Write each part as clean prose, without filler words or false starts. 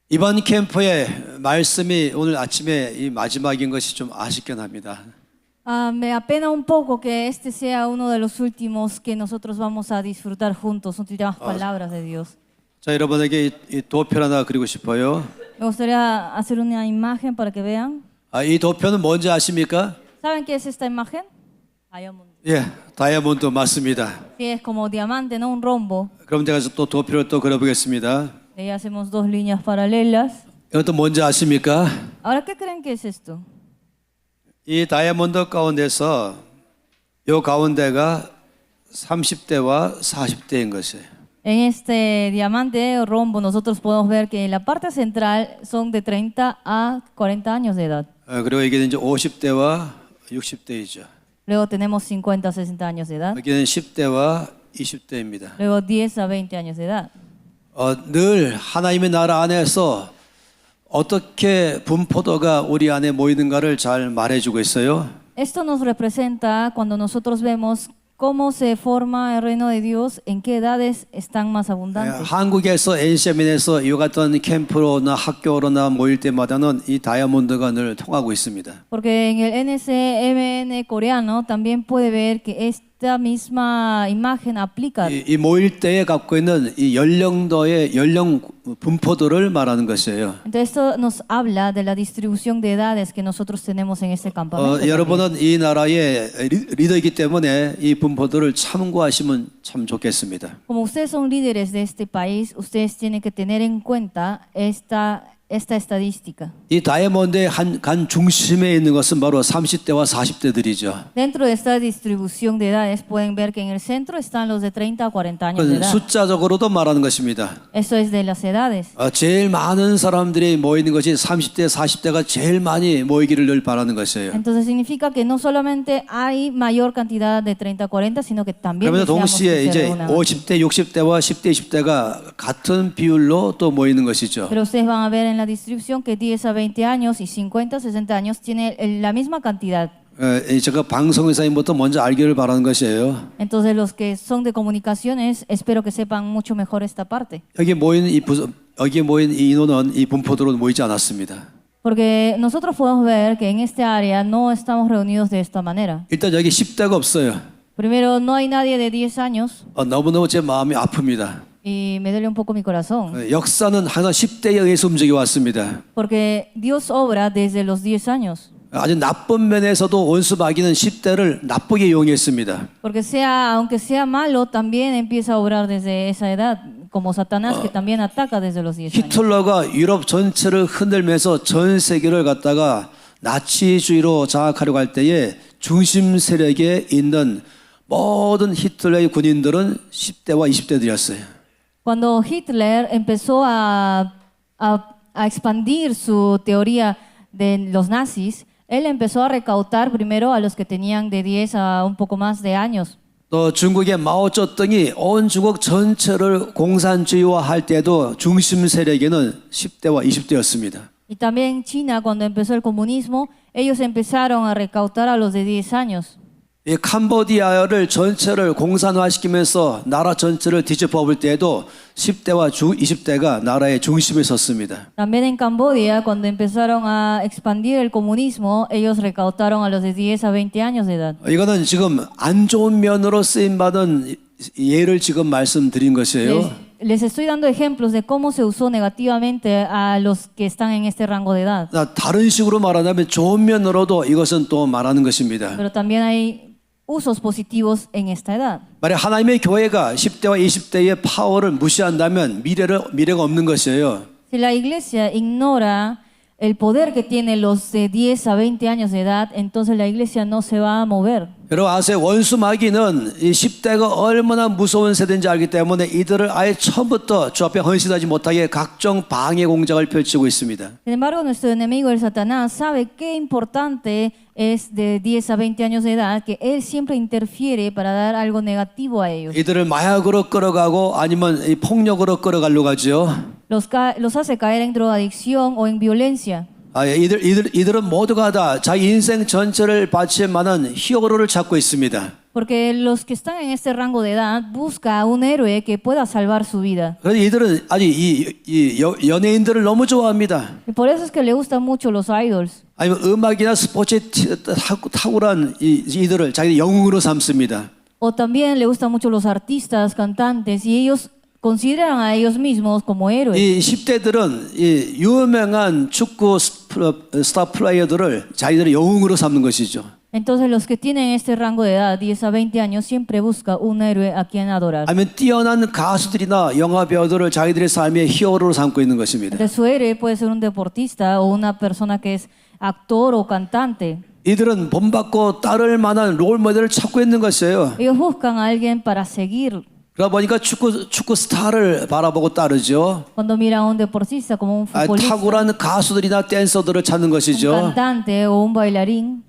이번 캠프의 말씀이 오늘 아침에 이 마지막인 것이 좀 아쉽긴 합니다. Me apena un poco que este sea uno de los últimos que nosotros vamos a disfrutar juntos, últimas palabras de Dios. 자, 여러분에게 이 도표 하나 그리고 싶어요. Me gustaría hacer una imagen para que vean. 이 도표는 뭔지 아십니까? ¿Saben qué es esta imagen? Diamond. 예, 다이아몬드 맞습니다. Sí, es como diamante, no un rombo. 그럼 제가 또 도표를 또 그려보겠습니다. Ahí hacemos dos líneas paralelas. 이것도 뭔지 아십니까? Ahora, ¿qué creen que es esto? 이 다이아몬드 가운데서 이 가운데가 30대와 40대인 것이에요. En este diamante o rombo nosotros podemos ver que en la parte central son de 30 a 40 años de edad. 그리고 이게 이제 50대와 60대이죠. Luego tenemos 50 a 60 años de edad. 여기는 10대와 20대입니다. Luego 10 a 20 años de edad. 늘 하나님의 나라 안에서 어떻게 분포도가 우리 안에 모이는가를 잘 말해주고 있어요. Esto nos representa cuando nosotros vemos cómo se forma el reino de Dios, en qué edades están más abundantes. 한국에서 NCMN에서 이 같은 캠프로나 학교로나 모일 때마다는 이 다이아몬드가 늘 통하고 있습니다. Porque en el NCMN coreano también puede ver que esta misma imagen aplica. 이 모일 때에 갖고 있는 이 연령도의 연령 분포도를 말하는 것이에요. Entonces esto nos habla de la distribución de edades que nosotros tenemos en este campamento. 여러분은 이 나라의 리더이기 때문에 이 분포도를 참고하시면 참 좋겠습니다. Como ustedes son líderes de este país, ustedes tienen que tener en cuenta esta estadística. 이 다이아몬드의 간 중심에 있는 것은 바로 30대와 40대들이죠. Dentro de esta distribución de edades pueden ver que en el centro están los de 30 a 40 años de edad. 숫자적으로도 말하는 것입니다. Eso es de las edades. 제일 많은 사람들이 모이는 것이 30대, 40대가 제일 많이 모이기를 늘 바라는 것이에요. Entonces significa que no solamente hay mayor cantidad de 30 a 40, sino que también 그러면 deseamos 동시에 que se 이제 reúnan. 50대, 60대와 10대, 20대가 같은 비율로 또 모이는 것이죠. Pero ustedes van a ver en la distribución que 10 a 20 años y 50 a 60 años tiene la misma cantidad. 제가 방송회사님부터 먼저 알기를 바라는 것이에요. Entonces los que son de comunicaciones espero que sepan mucho mejor esta parte. 여기 모인 이 인원은 이 분포도로 모이지 않았습니다. Porque nosotros podemos ver que en este área no estamos reunidos de esta manera. 일단 여기 10대가 없어요. Primero, no hay nadie de 10 años 너무너무 제 마음이 아픕니다. y me duele un poco mi corazón. 역사는 항상 10대에 의해서 움직여 왔습니다. Porque Dios obra desde los 10 años. 아주 나쁜 면에서도 원수 마귀는 10대를 나쁘게 이용했습니다. Porque aunque sea malo, también empieza a obrar desde esa edad, como Satanás que también ataca desde los 10 años. 히틀러가 유럽 전체를 흔들면서 전 세계를 갖다가 나치주의로 장악하려고 할 때에 중심 세력에 있는 모든 히틀러의 군인들은 10대와 20대들이었어요. Cuando Hitler empezó a expandir su teoría de los nazis, él empezó a recaudar primero a los que tenían de 10 a un poco más de años. 또 중국의 마오쩌둥이 온 중국 전체를 공산주의화할 때도 중심 세력에는 10대와 20대였습니다. Y también China, cuando empezó el comunismo, ellos empezaron a recaudar a los de 10 años. 이 캄보디아를 전체를 공산화시키면서 나라 전체를 뒤집어 볼 때에도 10대와 20대가 나라의 중심에 섰습니다. También en Camboya, cuando empezaron a expandir el comunismo, ellos recaudaron a los de 10 a 20 años de edad. 이거는 지금 안 좋은 면으로 쓰임 받은 예를 지금 말씀드린 것이에요. Les estoy dando ejemplos de cómo se usó negativamente a los que están en este rango de edad. 다른 식으로 말하자면 좋은 면으로도 이것은 또 말하는 것입니다. Pero también hay usos positivos en esta edad. 만약 하나님의 교회가 10대와 20대의 파워를 무시한다면 미래가 없는 것이에요. Si la iglesia ignora el poder que tienen los de 10 a 20 años de edad, entonces la iglesia no se va a mover. 여러분 아세요? 원수 마귀는 이 10대가 얼마나 무서운 세대인지 알기 때문에 이들을 아예 처음부터 주 앞에 헌신하지 못하게 각종 방해 공작을 펼치고 있습니다. Sin embargo, nuestro enemigo, el Satanás, sabe qué importante es de 10 a 20 años de edad, que él siempre interfiere para dar algo negativo a ellos. 이들을 마약으로 끌어가고 아니면 이 폭력으로 끌어가려고 하죠. Los hace caer en drogadicción o en violencia. 이들은 모두가 다 자기 인생 전체를 바칠 만한 히어로를 찾고 있습니다. Porque los que están en este rango de edad buscan a un héroe que pueda salvar su vida. 그래서 이들은 아주 연예인들을 너무 좋아합니다. Y por eso es que le gustan mucho los idols. 아니면 음악이나 스포츠에 탁월한 이들을 자기 영웅으로 삼습니다. O también le gustan mucho los artistas, cantantes, y ellos consideran a ellos mismos como héroes. 이 10대들은 이 유명한 축구 스타 플레이어들을 자기들의 영웅으로 삼는 것이죠. Entonces los que tienen este rango de edad, 10 a 20 años, siempre buscan un héroe a quien adorar. 아니면 뛰어난 가수들이나 영화 배우들을 자기들의 삶의 히어로로 삼고 있는 것입니다. Entonces su héroe puede ser un deportista o una persona que es actor o cantante. 이들은 본받고 따를 만한 롤 모델을 찾고 있는 것이에요. Ellos buscan a alguien para seguir. 그러다 보니까 축구 스타를 바라보고 따르죠. Cuando miran a un deportista como un futbolista, 탁월한 가수들이나 댄서들을 찾는 un 것이죠. cantante o un bailarín,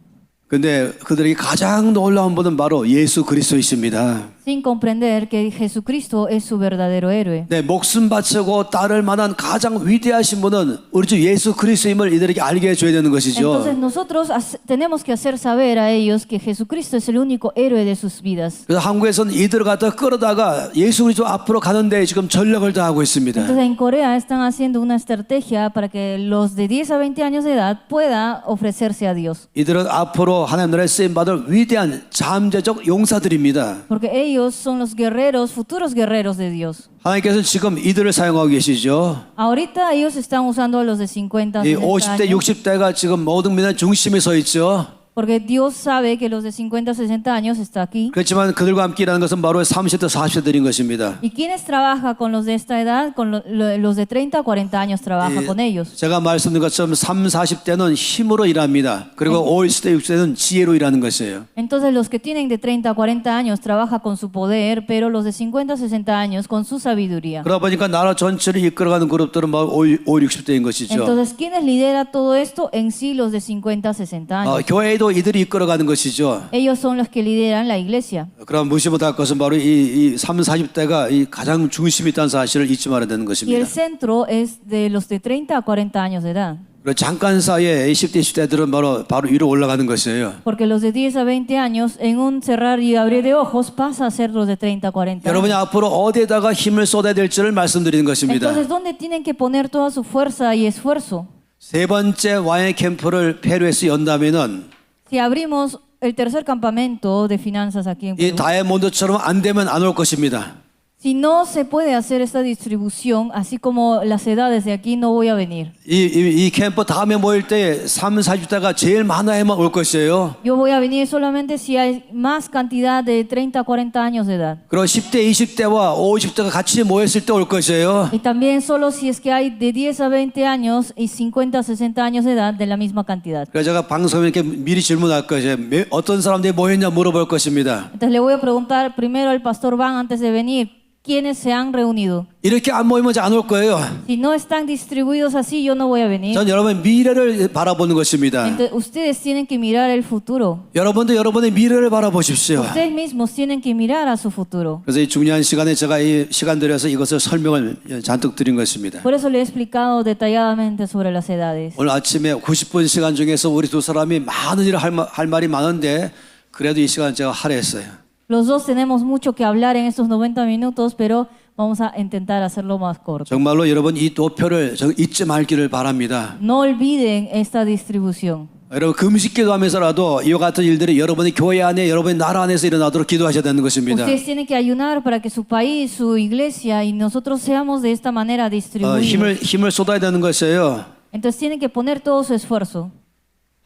근데 그들에게 가장 놀라운 분은 바로 예수 그리스도이십니다. sin comprender que Jesucristo es su verdadero héroe. 네, 목숨 바치고 따를 만한 가장 위대하신 분은 우리 주 예수 그리스도임을 이들에게 알게 해줘야 되는 것이죠. Entonces nosotros tenemos que hacer saber a ellos que Jesucristo es el único héroe de sus vidas. 그래서 한국에서는 이들을 갖다 끌어다가 예수 그리스도 앞으로 가는데 지금 전력을 다하고 있습니다. Entonces en Corea están haciendo una estrategia para que los de 10 a 20 años de edad puedan ofrecerse a Dios. 이들은 앞으로 하나님 나라에 쓰임 받을 위대한 잠재적 용사들입니다. Porque ellos son los guerreros, futuros guerreros de Dios. 하나님께서는 지금 이들을 사용하고 계시죠. Ahorita ellos están usando a los de 50, 이 60 50대, años. 60대가 지금 모든 민의 중심에 서 있죠. Porque Dios sabe que los de 50, 60 años está aquí. 그렇지만 그들과 함께 일하는 것은 바로 30대, 40대들인 것입니다. ¿Y quiénes trabajan con los de esta edad? Con los de 30, 40 años trabaja con ellos. 제가 말씀드린 것처럼 30, 40대는 힘으로 일합니다. 그리고 50대, 60대는 지혜로 일하는 것이에요. Entonces los que tienen de 30 a 40 años trabajan con su poder, pero los de 50, 60 años con su sabiduría. 그러다 보니까 나라 전체를 이끌어가는 그룹들은 바로 50, 60대인 것이죠. Entonces, ¿quiénes lidera todo esto? En sí, los de 50, 60 años. 교회도 이들이 이끌어가는 것이죠. Ellos son los que lideran la iglesia. 그럼 무시 못할 것은 바로 이 30, 40대가 이 가장 중심이 있다는 사실을 잊지 말아야 되는 Y el 것입니다. centro es de los de 30 a 40 años de edad. 그리고 잠깐 사이에 10대, 20대들은 바로 위로 올라가는 것이에요. Porque los de 10 a 20 años, en un cerrar y abrir de ojos, pasa a ser los de 30 a 40 여러분이 años. 앞으로 어디에다가 힘을 쏟아야 될지를 말씀드리는 것입니다. Entonces, ¿dónde tienen que poner toda su fuerza y esfuerzo? 세 번째 와인 캠프를 페루에서 연다면은 Si abrimos el tercer campamento de finanzas aquí en 이 Perú, 다이아몬드처럼 안 되면 안 올 것입니다. si no se puede hacer esta distribución, así como las edades de aquí, no voy a venir. 이 캠프 다음에 모일 때 30, 40대가 제일 많아야만 올 것이에요. Yo voy a venir solamente si hay más cantidad de 30 a 40 años de edad. 그리고 10대, 20대와 50대가 같이 모였을 때 올 것이에요. Y también solo si es que hay de 10 a 20 años y 50 a 60 años de edad de la misma cantidad. 그래서 제가 방송에 이렇게 미리 질문할 것이에요. 어떤 사람들이 모였냐 물어볼 것입니다. Entonces le voy a preguntar primero al pastor Van antes de venir, ¿quiénes se han reunido? 이렇게 안 모이면 안 올 거예요. Si no están distribuidos así, yo no voy a venir. 전 여러분의 미래를 바라보는 것입니다. Entonces, ustedes tienen que mirar el futuro. 여러분도 여러분의 미래를 바라보십시오. Ustedes mismos tienen que mirar a su futuro. 그래서 이 중요한 시간에 제가 이 시간 들여서 이것을 설명을 잔뜩 드린 것입니다. Por eso le he explicado detalladamente sobre las edades. 오늘 아침에 90분 시간 중에서 우리 두 사람이 많은 일을 할 말이 많은데 그래도 이 시간 제가 할애했어요. Los dos tenemos mucho que hablar en estos 90 minutos, pero vamos a intentar hacerlo más corto. 정말로 여러분 이 도표를 잊지 말기를 바랍니다. No olviden esta distribución. 여러분 금식 기도하면서라도 이와 같은 일들이 여러분의 교회 안에 여러분의 나라 안에서 일어나도록 기도하셔야 되는 것입니다. Ustedes tienen que ayunar para que su país, su iglesia y nosotros seamos de esta manera distribuidos. 힘을 쏟아야 되는 것이에요. Entonces tienen que poner todo su esfuerzo.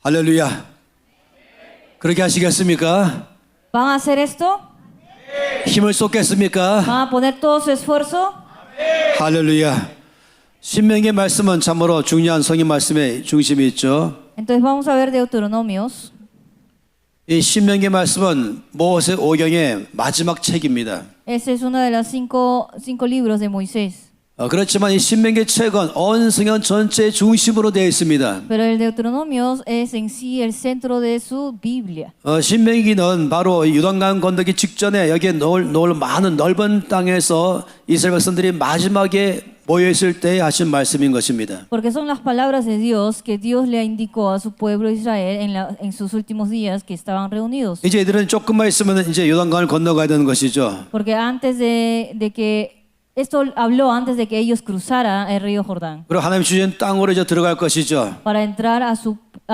할렐루야. 그렇게 하시겠습니까? ¿Van a hacer esto? 힘을 쏟겠습니까? ¿Van a poner todo su esfuerzo? 할렐루야. 신명기의 말씀은 참으로 중요한 성경 말씀의 중심이 있죠. Entonces vamos a ver Deuteronomios. 이 신명기의 말씀은 모세 오경의 마지막 책입니다. Ese es uno de los cinco libros de Moisés. 그렇지만 이 신명기 책은 온 성경 전체의 중심으로 되어 있습니다. Pero el Deuteronomios es en sí el centro de su Biblia. 신명기는 바로 요단강 건너기 직전에 여기에 많은 넓은 땅에서 이스라엘 백성들이 마지막에 모여 있을 때 하신 말씀인 것입니다. Porque son las palabras de Dios que Dios le indicó a su pueblo Israel en sus últimos días que estaban reunidos. 이제 이들은 조금만 있으면 이제 요단강을 건너가야 되는 것이죠. Porque antes de que esto habló antes de que ellos cruzaran el río Jordán 그리고 하나님 주신 땅으로 이제 들어갈 것이죠. para entrar a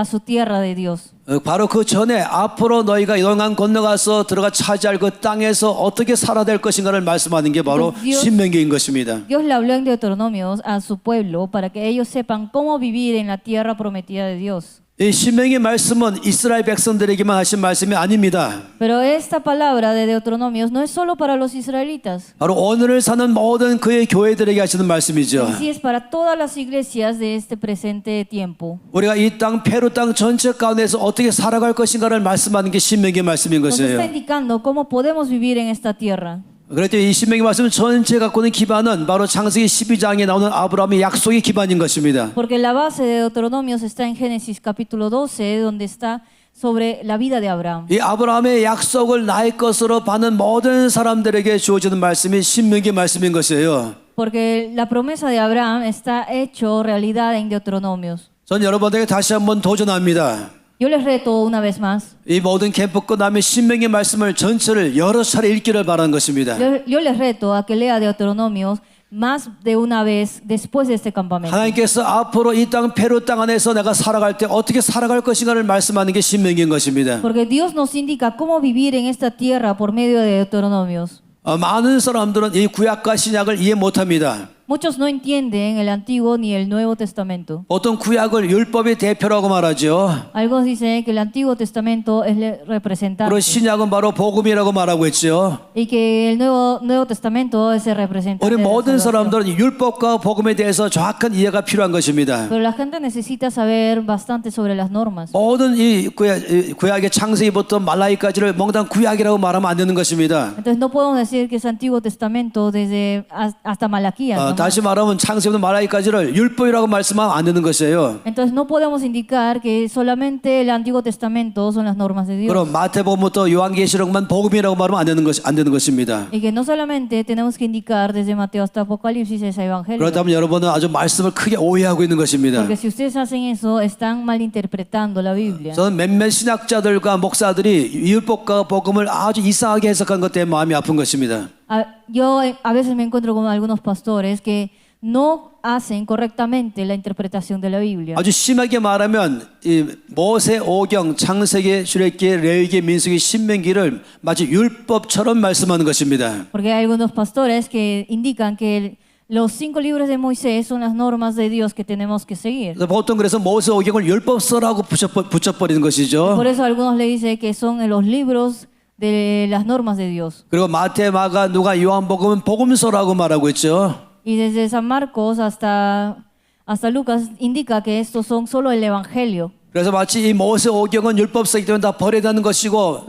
su tierra de Dios. 바로 그 전에 앞으로 너희가 요단강 건너가서 들어가 차지할 그 땅에서 어떻게 살아야 될 것인가를 말씀하는 게 바로 Dios- 신명기인 것입니다. Dios le habló en Deuteronomio a su pueblo para que ellos sepan cómo vivir en la tierra prometida de Dios. 이 신명기 말씀은 이스라엘 백성들에게만 하신 말씀이 아닙니다. Pero esta palabra de Deuteronomio no es solo para los israelitas, 바로 오늘을 사는 모든 그의 교회들에게 하시는 말씀이죠. en sí es para todas las iglesias de este presente tiempo. 우리가 이 땅 페루 땅 전체 가운데서 어떻게 살아갈 것인가를 말씀하는 게 신명기 말씀인 Nos está 것이에요. indicando cómo podemos vivir en esta tierra. 그랬더니 이 신명기 말씀 전체 갖고 있는 기반은 바로 창세기 12장에 나오는 아브라함의 약속의 기반인 것입니다. Porque la base de Deuteronomios está en Génesis capítulo 12, donde está sobre la vida de Abraham. 이 아브라함의 약속을 나의 것으로 받는 모든 사람들에게 주어지는 말씀이 신명기 말씀인 것이에요. Porque la promesa de Abraham está hecho realidad en Deuteronomios. 전 여러분에게 다시 한번 도전합니다. Yo les reto una vez más. 이 모든 캠프 끝나면 신명기 말씀을 전체를 여러 차례 읽기를 바라는 것입니다. Yo les reto a que lea Deuteronomios más de una vez después de este campamento. 하나님께서 앞으로 이 땅 페루 땅 안에서 내가 살아갈 때 어떻게 살아갈 것인가를 말씀하는 게 신명기인 것입니다. Porque Dios nos indica cómo vivir en esta tierra por medio de Deuteronomios. 많은 사람들은 이 구약과 신약을 이해 못합니다. Muchos no entienden el Antiguo ni el Nuevo Testamento. 보통 구약을 율법의 대표라고 말하죠. Algunos dicen que el Antiguo Testamento es el 그리고 representante 신약은 바로 복음이라고 말하고 있죠. y que el Nuevo Testamento es el representante. 우리 de la 모든 salvación. 사람들은 율법과 복음에 대해서 정확한 이해가 필요한 것입니다. Pero la gente necesita saber bastante sobre las normas. 모든 이 구약의 창세기부터 말라기까지를 몽땅 구약이라고 말하면 안 되는 것입니다. Entonces no podemos decir que es Antiguo Testamento desde hasta Malaquías. 다시 말하면 창세기부터 말라기까지를 율법이라고 말씀하면 안 되는 것이에요. Entonces no podemos indicar que solamente el Antiguo Testamento son las normas de Dios. 그럼 마태복음부터 요한계시록만 복음이라고 말하면 안 되는 것입니다. Y que no solamente tenemos que indicar desde Mateo hasta Apocalipsis ese evangelio. 그렇다면 여러분은 아주 말씀을 크게 오해하고 있는 것입니다. Porque si ustedes hacen eso, están malinterpretando la Biblia. 저는 몇몇 신학자들과 목사들이 율법과 복음을 아주 이상하게 해석한 것 때문에 마음이 아픈 것입니다. Yo a veces me encuentro con algunos pastores que no hacen correctamente la interpretación de la Biblia. 아주 심하게 말하면 이 모세, 오경, 창세기, 출애굽기, 레위기, 민수기, 신명기를 마치 율법처럼 말씀하는 것입니다. Porque hay algunos pastores que indican que los 5 libros de Moisés son las normas de Dios que tenemos que seguir. 보통 그래서 모세, 오경을 율법서라고 붙여버리는 것이죠. Por eso algunos le dicen que son los libros de las normas de Dios. 그리고 마태, 마가, 누가, 요한복음은 복음서라고 말하고 있죠. Y desde San Marcos hasta Lucas indica que estos son solo el evangelio. 그래서 마치 이 모세, 오경은 율법서이기 때문에 다 버려야 되는 것이고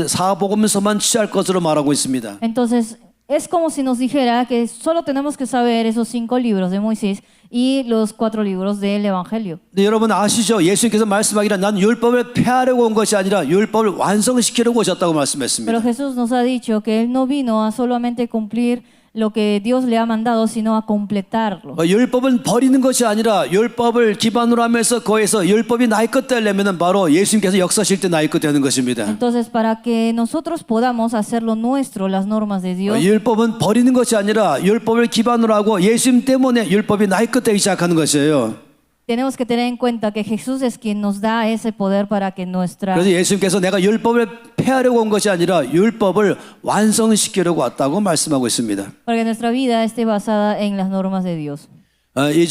사복음서만 취할 것으로 말하고 있습니다. Entonces, es como si nos dijera que solo tenemos que saber esos 5 libros de Moisés y los 4 libros del evangelio. 근데 여러분 아시죠? 예수님께서 말씀하기를 난 율법을 폐하려고 온 것이 아니라 율법을 완성시키려고 오셨다고 Pero 말씀했습니다. Jesús nos ha dicho que Él no vino a solamente cumplir lo que Dios le ha mandado, sino a completarlo. 율법은 버리는 것이 아니라 율법을 기반으로 하면서 거기서 율법이 나의 것 되려면 바로 예수님께서 역사실 때 나의 것 되는 것입니다. Entonces, para que nosotros podamos hacerlo nuestro, las normas de Dios, 율법은 버리는 것이 아니라 율법을 기반으로 하고 예수님 때문에 율법이 나의 것 되기 시작하는 것이에요. tenemos que tener en cuenta que Jesús es quien nos da ese poder para que nuestra... 그래서 예수님께서 내가 율법을 폐하려고 온 것이 아니라 율법을 완성시키려고 왔다고 말씀하고 있습니다. para que nuestra vida esté basada en las normas de Dios.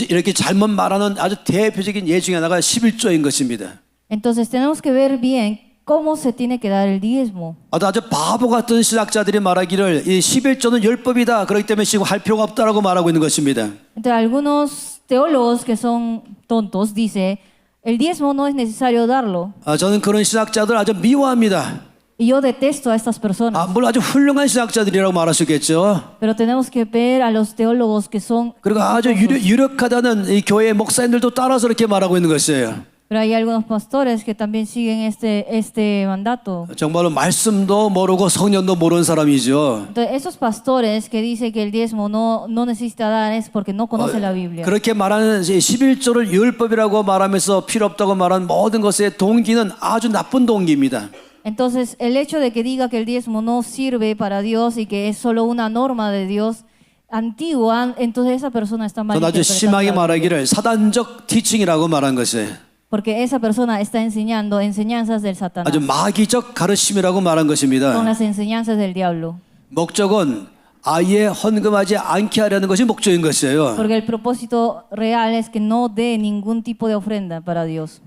이렇게 잘못 말하는 아주 대표적인 예 중에 하나가 11조인 것입니다. Entonces, tenemos que ver bien cómo se tiene que dar el diezmo. 아주 바보 같은 신학자들이 말하기를 이 11조는 율법이다. 그렇기 때문에 지금 할 필요가 없다라고 말하고 있는 것입니다. Entonces, algunos teólogos que son tontos dicen, el diezmo no es necesario darlo. 저는 그런 신학자들 아주 미워합니다. Y yo detesto a estas personas. 물론 아주 훌륭한 신학자들이라고 말하시겠죠. Pero tenemos que ver a los teólogos que son... 그리고 아주 유력하다는 이 교회 목사님들도 따라서 이렇게 말하고 있는 것이에요. Pero hay algunos pastores que también siguen este mandato. 정말로 말씀도 모르고 성령도 모르는 사람이죠. Entonces, esos pastores que dicen que el diezmo no necesita dar es porque no conocen la Biblia. 그렇게 말하는 11조를 율법이라고 말하면서 필요 없다고 말하는 모든 것의 동기는 아주 나쁜 동기입니다. Entonces, el hecho de que diga que el diezmo no sirve para Dios y que es solo una norma de Dios antigua, entonces esa persona está mal 전 아주 심하게 interpretando la Biblia. 말하기를 사단적 티칭이라고 말한 것이에요. Porque esa persona está enseñando enseñanzas del Satanás. 아주 마귀적 가르침이라고 말한 Son 것입니다. las enseñanzas del diablo. 목적은 아예 헌금하지 않게 하려는 것이 목적인 것이에요. Porque el propósito real es que no dé ningún tipo de ofrenda para Dios.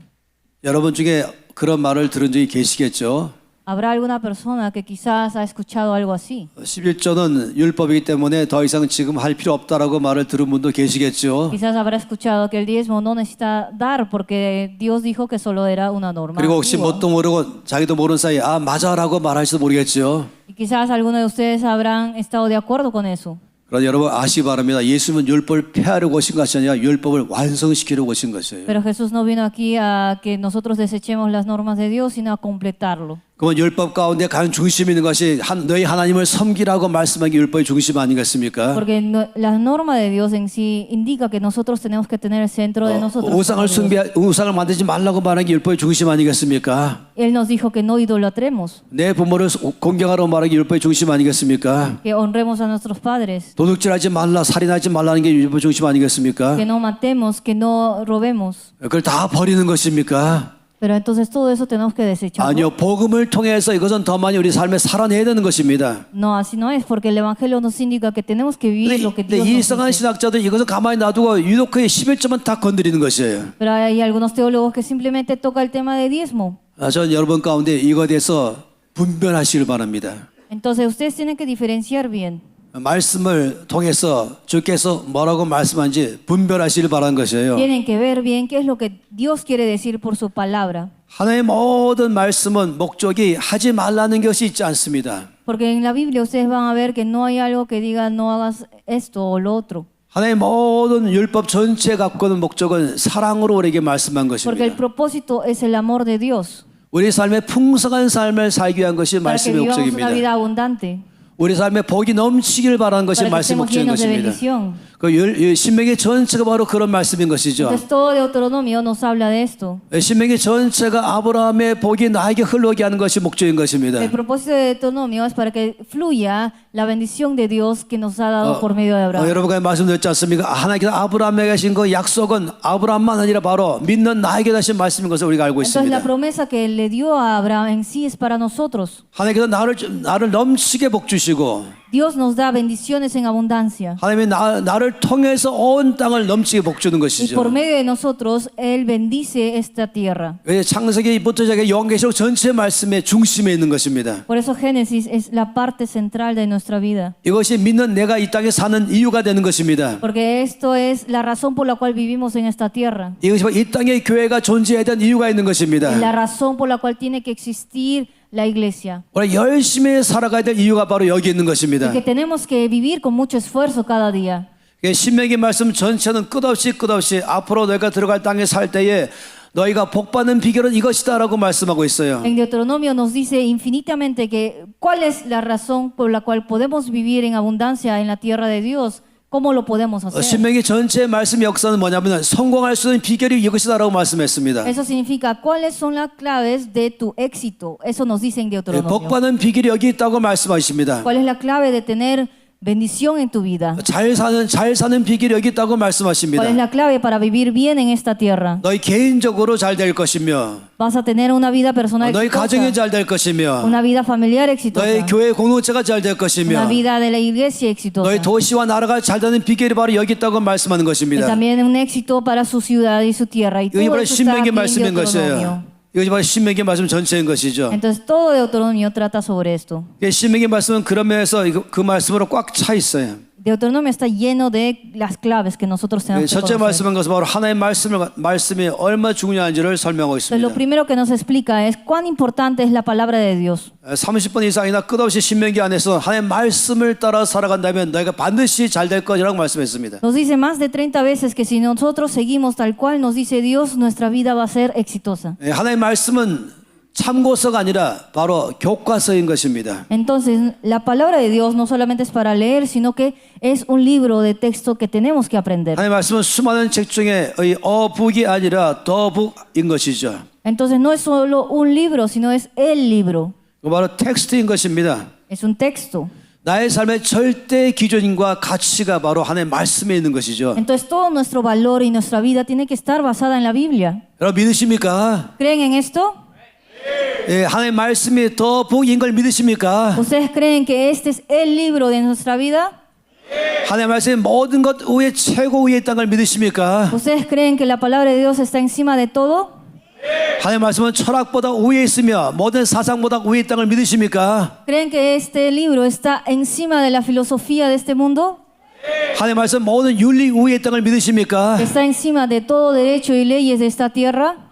여러분 중에 그런 말을 들은 적이 계시겠죠. Habrá alguna persona que quizás ha escuchado algo así. 11조는 율법이기 때문에 더 이상 지금 할 필요 없다라고 말을 들은 분도 계시겠죠. Quizás habrá escuchado que el diezmo no necesita dar porque Dios dijo que solo era una norma. 그리고 혹시 antigua. 뭣도 모르고 자기도 모르는 사이에 아 맞아라고 말할지도 모르겠죠. Y quizás algunos de ustedes habrán estado de acuerdo con eso. 그러나 여러분 아시기 바랍니다. 예수님은 율법을 폐하려고 오신 것이 아니라 율법을 완성시키려고 오신 것이에요. Pero Jesús no vino aquí a que nosotros desechemos las normas de Dios, sino a completarlo. 그러면 율법 가운데 가장 중심이 있는 것이 너희 하나님을 섬기라고 말씀한 게 율법의 중심 아니겠습니까? Porque la norma de Dios en sí indica que nosotros tenemos que tener el centro de nosotros. 우상을 만들지 말라고 말한 게 율법의 중심 아니겠습니까? Él nos dijo que no idolatremos, 내 부모를 공경하라고 말한 게 율법의 중심 아니겠습니까? que honremos a nuestros padres, 도둑질하지 말라, 살인하지 말라는 게 율법의 중심 아니겠습니까? que no matemos, que no robemos. 그걸 다 버리는 것입니까? Pero entonces todo eso tenemos que desecharlo. 아니요, 복음을 통해서 이것은 더 많이 우리 삶에 살아내야 되는 것입니다. No, así no es, porque el Evangelio nos indica que tenemos que vivir lo que 근데 Dios 이 nos 이상한 dice. 신학자들 이것을 가만히 놔두고 유독 그의 11조만 다 건드리는 것이에요. Pero hay algunos teólogos que simplemente tocan el tema de diezmo. 전 여러분 가운데 이거에 대해서 분별하시길 바랍니다. Entonces ustedes tienen que diferenciar bien. 말씀을 통해서 주께서 뭐라고 말씀한지 분별하시길 바라는 것이에요. Tienen que ver bien qué es lo que Dios quiere decir por su palabra. 하나님의 모든 말씀은 목적이 하지 말라는 것이 있지 않습니다. Porque en la Biblia ustedes van a ver que no hay algo que diga no hagas esto o lo otro. 하나님의 모든 율법 전체 갖고 있는 목적은 사랑으로 우리에게 말씀한 Porque el 것입니다. propósito es el amor de Dios. 우리 삶에 풍성한 삶을 살기 위한 것이 Para que 말씀의 vivamos una 목적입니다. vida abundante. 우리 삶에 복이 넘치길 바라는 것이 Para que 말씀의 estemos 목적인 llenos de 것입니다. bendición. 그 신명기 전체가 바로 그런 말씀인 것이죠. Entonces todo Deuteronomio nos habla de esto. 신명기 전체가 아브라함의 복이 나에게 흘러오게 하는 것이 목적인 것입니다. El propósito de Deuteronomio es para que fluya la bendición de Dios que nos ha dado por medio de Abraham. 여러분과 말씀드렸지 않습니까? 하나님께서 아브라함에게 하신 그 약속은 아브라함만 아니라 바로 믿는 나에게 하신 말씀인 것을 우리가 알고 Entonces la 있습니다. promesa que él le dio a Abraham en sí es para nosotros. 하나님께서 나를 넘치게 복 주시고 Dios nos da bendiciones en abundancia. 하나님이 나를 통해서 온 땅을 넘치게 복 주는 Y 것이죠. por medio de nosotros, Él bendice esta tierra. 창세기부터 시작해 요한계시록 전체 말씀의 중심에 있는 것입니다. Por eso Génesis es la parte central de nuestra vida. 이것이 믿는 내가 이 땅에 사는 이유가 되는 것입니다. Porque esto es la razón por la cual vivimos en esta tierra. 이것이 바로 이 땅에 교회가 존재해야 되는 이유가 있는 것입니다. Es la razón por la cual tiene que existir la iglesia. 우리 열심히 살아가야 될 이유가 바로 여기 있는 것입니다. Y que tenemos que vivir con mucho esfuerzo cada día. 신명기 말씀 전체는 끝없이 앞으로 너희가 들어갈 땅에 살 때에 너희가 복받는 비결은 이것이다라고 말씀하고 있어요. En Deuteronomio nos dice infinitamente que cuál es la razón por la cual podemos vivir en abundancia en la tierra de Dios. ¿Cómo lo podemos hacer? 신명기 전체 말씀 역사는 뭐냐면 성공할 수 있는 비결이 이것이다라고 말씀했습니다. Eso significa cuáles son las claves de tu éxito. Eso nos dice en Deuteronomio. 복받는 비결이 여기 있다고 말씀하십니다. ¿Cuál es la clave de tener bendición en tu vida? 잘 사는 비결이 여기 있다고 말씀하십니다. ¿Cuál es la clave para vivir bien en esta tierra? 너희 개인적으로 잘 될 것이며 Vas a tener una vida personal 너희 가정이 exitosa, 잘 될 것이며 una vida familiar 너희 exitosa, 교회 공동체가 잘 될 una 것이며 vida de la iglesia exitosa. 너희 도시와 나라가 잘 되는 비결이 바로 여기 있다고 말씀하는 Y 것입니다. también un éxito para su ciudad y su tierra. Y 이것이 todo 바로 eso está 신명기 aquí en 말씀인 Deuteronomio. 것이에요. 이것이 바로 신명기 말씀 전체인 것이죠. Entonces todo Deuteronomio trata sobre esto. 신명기 말씀은 그런 면에서 그 말씀으로 꽉 차 있어요. Deuteronomio está lleno de las claves que nosotros tenemos que 첫째 conocer. 말씀은 것은 바로 하나님의 말씀이 얼마나 중요한지를 설명하고 Entonces, lo 있습니다. primero que nos explica es cuán importante es la palabra de Dios. 30번 이상이나 끝없이 신명기 안에서 하나님의 말씀을 따라 살아간다면 너희가 반드시 잘 될 것이라고 말씀했습니다. Nos dice más de 30 veces que si nosotros seguimos tal cual nos dice Dios, nuestra vida va a ser exitosa. 하나님의 말씀은 참고서가 아니라 바로 교과서인 것입니다. Entonces, la palabra de Dios no solamente es para leer, sino que es un libro de texto que tenemos que aprender. 하나님의 말씀은 수많은 책 중에 어북이 아니라 더북인 것이죠. Entonces, no es solo un libro, sino es el libro. 바로 텍스트인 것입니다. Es un texto. 나의 삶의 절대 기준과 가치가 바로 하나님의 말씀에 있는 것이죠. Entonces, todo nuestro valor y nuestra vida tiene que estar basada en la Biblia. 여러분 믿으십니까? ¿Creen en esto? 예, 하나님의 말씀이 더북인 걸 믿으십니까? ¿Ustedes creen que este es el libro de nuestra vida? 하나님의 말씀이 모든 것 위에 최고 위에 있다는 걸 믿으십니까? ¿Ustedes creen que la palabra de Dios está encima de todo? 하나님의 말씀은 철학보다 위에 있으며 모든 사상보다 위에 있다는 걸 믿으십니까? ¿Creen que este libro está encima de la filosofía de este mundo? 하나님의 말씀 모든 윤리 위에 있다는 걸 믿으십니까? ¿Que está encima de todo derecho y leyes de esta tierra?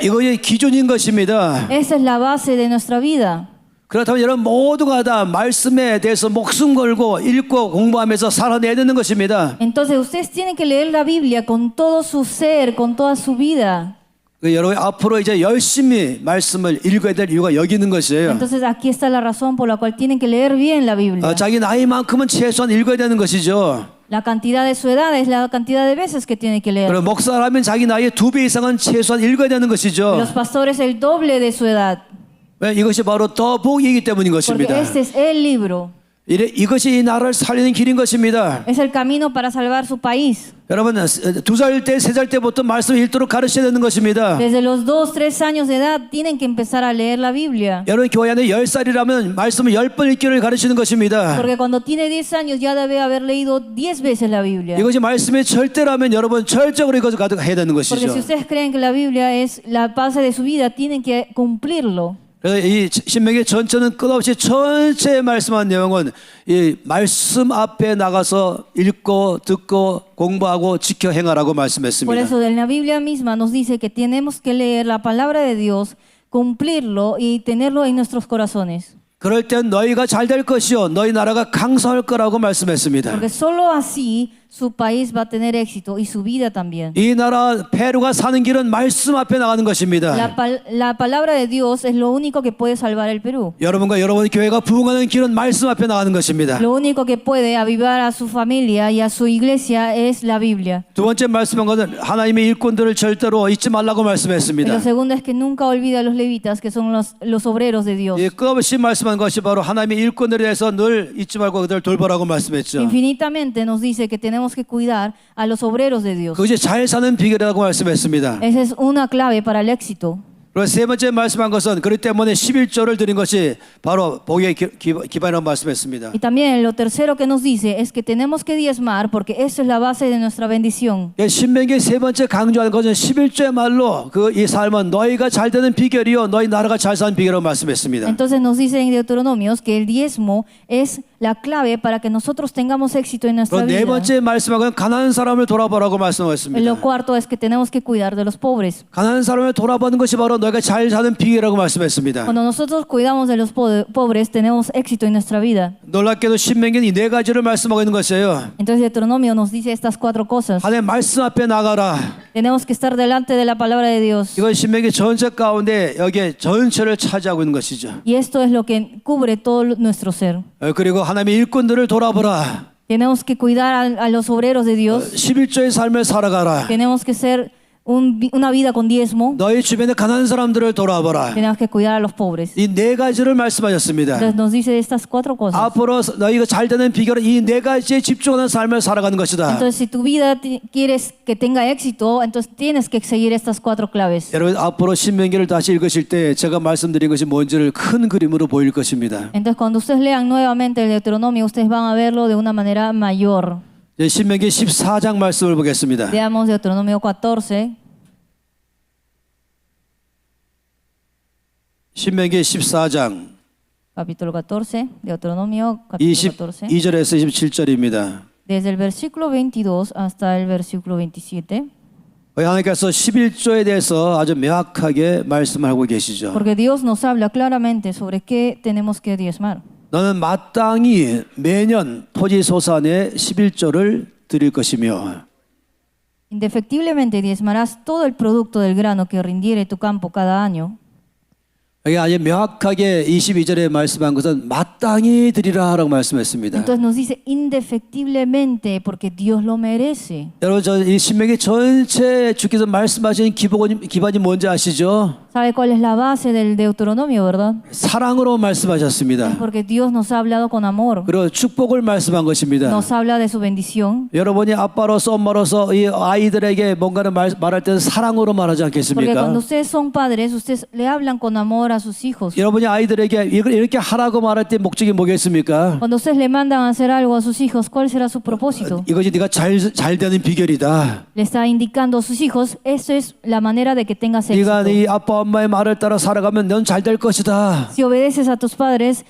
이것이 기준인 것입니다. Esa es la base de nuestra vida. 그렇다면 여러분 모두가 다 말씀에 대해서 목숨 걸고 읽고 공부하면서 살아내야 되는 것입니다. Entonces ustedes tienen que leer la Biblia con todo su ser, con toda su vida. 여러분 앞으로 이제 열심히 말씀을 읽어야 될 이유가 여기 있는 것이에요. Entonces aquí está la razón por la cual tienen que leer bien la Biblia. 자기 나이만큼은 최소한 읽어야 되는 것이죠. La cantidad de su edad es la cantidad de veces que tienen que leer. 그럼 목사라면 자기 나이의 2배 이상은 최소한 읽어야 되는 것이죠. Los pastores el doble de su edad. 왜? 이것이 바로 더북이기 때문인 Porque 것입니다. este es el libro. 이것이 이 나라를 살리는 길인 것입니다. Es el camino para salvar su país. 여러분 2살 때, 3살 때부터 말씀을 읽도록 가르쳐야 되는 것입니다. Desde los 2, 3 años de edad tienen que empezar a leer la Biblia. 여러분 교회 안에 10살이라면 말씀을 10번 읽기를 가르치는 것입니다. Porque cuando tiene 10 años ya debe haber leído 10 veces la Biblia. 이것이 말씀의 절대라면 여러분 절적으로 이것을 가득해야 되는 Porque 것이죠. si ustedes creen que la Biblia es la base de su vida, tienen que cumplirlo. 그래서 이 신명기 전체는 끝없이 전체에 말씀한 내용은 이 말씀 앞에 나가서 읽고 듣고 공부하고 지켜 행하라고 Por 말씀했습니다. eso en la Biblia misma nos dice que tenemos que leer la palabra de Dios, cumplirlo y tenerlo en nuestros corazones. 그럴 땐 너희가 잘 될 것이요 너희 나라가 강성할 거라고 말씀했습니다. Porque solo así su país va a tener éxito y su vida también. 이 나라 페루가 사는 길은 말씀 앞에 나가는 것입니다. La palabra de Dios es lo único que puede salvar el Perú. 여러분과 여러분의 교회가 부흥하는 길은 말씀 앞에 나가는 것입니다. Lo único que puede avivar a su familia y a su iglesia es la Biblia. 두 번째 말씀한 것은 하나님의 일꾼들을 절대로 잊지 말라고 Y lo 말씀했습니다. segundo es que nunca olvida a los levitas, que son los obreros de Dios. 이 끝없이 말씀한 것이 바로 하나님의 일꾼들에 대해서 늘 잊지 말고 그들을 돌보라고 말씀했죠. Infinitamente nos dice que tenemos que cuidar a los obreros de Dios. 그것이 잘 사는 비결이라고 말씀했습니다. Esa es una clave para el éxito. 그리고 세 번째 말씀한 것은 그렇기 때문에 11조를 드린 것이 바로 복의 기반이라고 말씀했습니다. Y también lo tercero que nos dice es que tenemos que diezmar porque eso es la base de nuestra bendición. 신명기 세 번째 강조하는 것은 11조의 말로 그 이 삶은 너희가 잘 되는 비결이요 너희 나라가 잘 사는 비결이라고 말씀했습니다. Entonces nos dice en Deuteronomios que el diezmo es la clave para que nosotros tengamos éxito en nuestra 그리고 네 vida. 번째 말씀한 것은 가난한 사람을 돌아보라고 Y 말씀하셨습니다. lo cuarto es que tenemos que cuidar de los pobres. 가난한 사람을 돌아보는 것이 바로 너희가 잘 사는 비결이라고 말씀했습니다. Cuando nosotros cuidamos de los pobres, tenemos éxito en nuestra vida. 놀랍게도 신명기는 이 네 가지를 말씀하고 있는 것이에요. Entonces Deuteronomio nos dice estas 4 cosas. 하나님 말씀 앞에 나가라. Tenemos que estar delante de la palabra de Dios. 이건 신명기 전체 가운데 여기에 전체를 차지하고 있는 것이죠. Y esto es lo que cubre todo nuestro ser. 그리고 하나님의 일꾼들을 돌아보라. Tenemos que cuidar a los obreros de Dios. 11조의 삶을 살아가라. Tenemos que ser una vida con diezmo. 너희 주변에 가난한 사람들을 돌아보라. Tenemos que cuidar a los pobres. 이 네 가지를 말씀하셨습니다. Entonces nos dice estas 4 cosas. 앞으로 너희가 잘 되는 비결은 이 네 가지에 집중하는 삶을 살아가는 것이다. Entonces si tu vida quieres que tenga éxito, entonces tienes que seguir estas 4 claves. 여러분 앞으로 신명기를 다시 읽으실 때 제가 말씀드린 것이 뭔지를 큰 그림으로 보일 것입니다. Entonces cuando ustedes lean nuevamente el Deuteronomio, ustedes van a verlo de una manera mayor. 신명기 14장 말씀을 보겠습니다. Veamos Deuteronomio 14. 신명기 14장 capítulo 14, Deuteronomio capítulo 14. 22절에서 27절입니다. Desde el versículo 22 hasta el versículo 27. 하나님께서 11조에 대해서 아주 명확하게 말씀하고 계시죠. Porque Dios nos habla claramente sobre qué tenemos que diezmar. 너는 마땅히 매년 토지 소산의 11조를 드릴 것이며 Indefectiblemente diezmarás todo el producto del grano que rindiere tu campo cada año. 여기 아주 명확하게 22절에 말씀한 것은 마땅히 드리라라고 말씀했습니다. Entonces nos dice indefectiblemente porque Dios lo merece. 여러분 저 이 신명기 전체 주께서 말씀하신 기반이 뭔지 아시죠? ¿Sabe cuál es la base del Deuteronomio, verdad? 사랑으로 말씀하셨습니다. Porque Dios nos ha hablado con amor. 그리고 축복을 말씀한 것입니다. Nos habla de su bendición. 여러분이 아빠로서 엄마로서 이 아이들에게 뭔가를 말할 때는 사랑으로 말하지 Porque 않겠습니까? cuando ustedes son padres, ustedes le hablan con amor a sus hijos. 여러분이 아이들에게 이렇게 하라고 말할 때 목적이 뭐겠습니까? Cuando ustedes le mandan a hacer algo a sus hijos, ¿cuál será su propósito? 이것이 네가 잘 되는 비결이다. Le está indicando a sus hijos, eso es la manera de que tengas 네가 네 éxito. 아빠 엄마의 말을 따라 살아가면 넌 잘 될 것이다. Si obedeces a tus padres,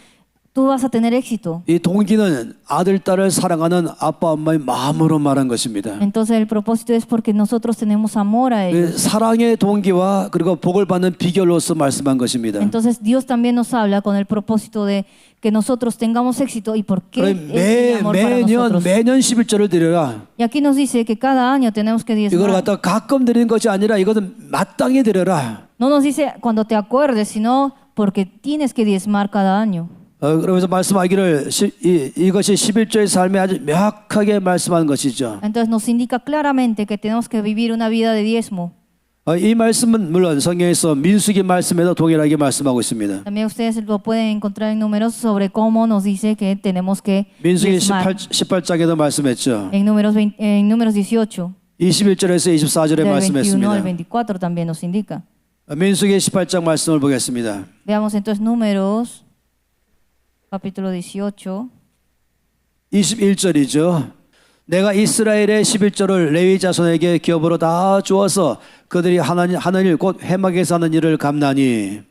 tú vas a tener éxito. 이 동기는 아들 딸을 사랑하는 아빠 엄마의 마음으로 말한 것입니다. Entonces el propósito es porque nosotros tenemos amor a ellos. 사랑의 동기와 그리고 복을 받는 비결로서 말씀한 것입니다. Entonces Dios también nos habla con el propósito de que nosotros tengamos éxito y por qué es amor para nosotros. 매년 11조를 드려라. Y aquí nos dice que cada año tenemos que 이걸 diezmar. 갖다 가끔 드리는 것이 아니라 이것은 마땅히 드려라. No nos dice cuando te acuerdes, sino porque tienes que diezmar cada año. 그러면서 말씀하기를 이것이 11조의 삶에 아주 명확하게 말씀하는 것이죠. Entonces nos indica claramente que tenemos que vivir una vida de diezmo. 이 말씀은 물론 성경에서 민수기 말씀에도 동일하게 말씀하고 있습니다. También ustedes lo pueden encontrar en números sobre cómo nos dice que tenemos que 민수기 diezmar. 18장에도 말씀했죠. En números 18, 21절에서 24절에 del 21 al 말씀했습니다. 24 también nos indica. 민수기 18장 말씀을 보겠습니다. Veamos entonces números, capítulo 18. 21절이죠. 내가 이스라엘의 11조를 레위 자손에게 기업으로 다 주어서 그들이 하는 일 곧 회막에서 하는 일을 감나니.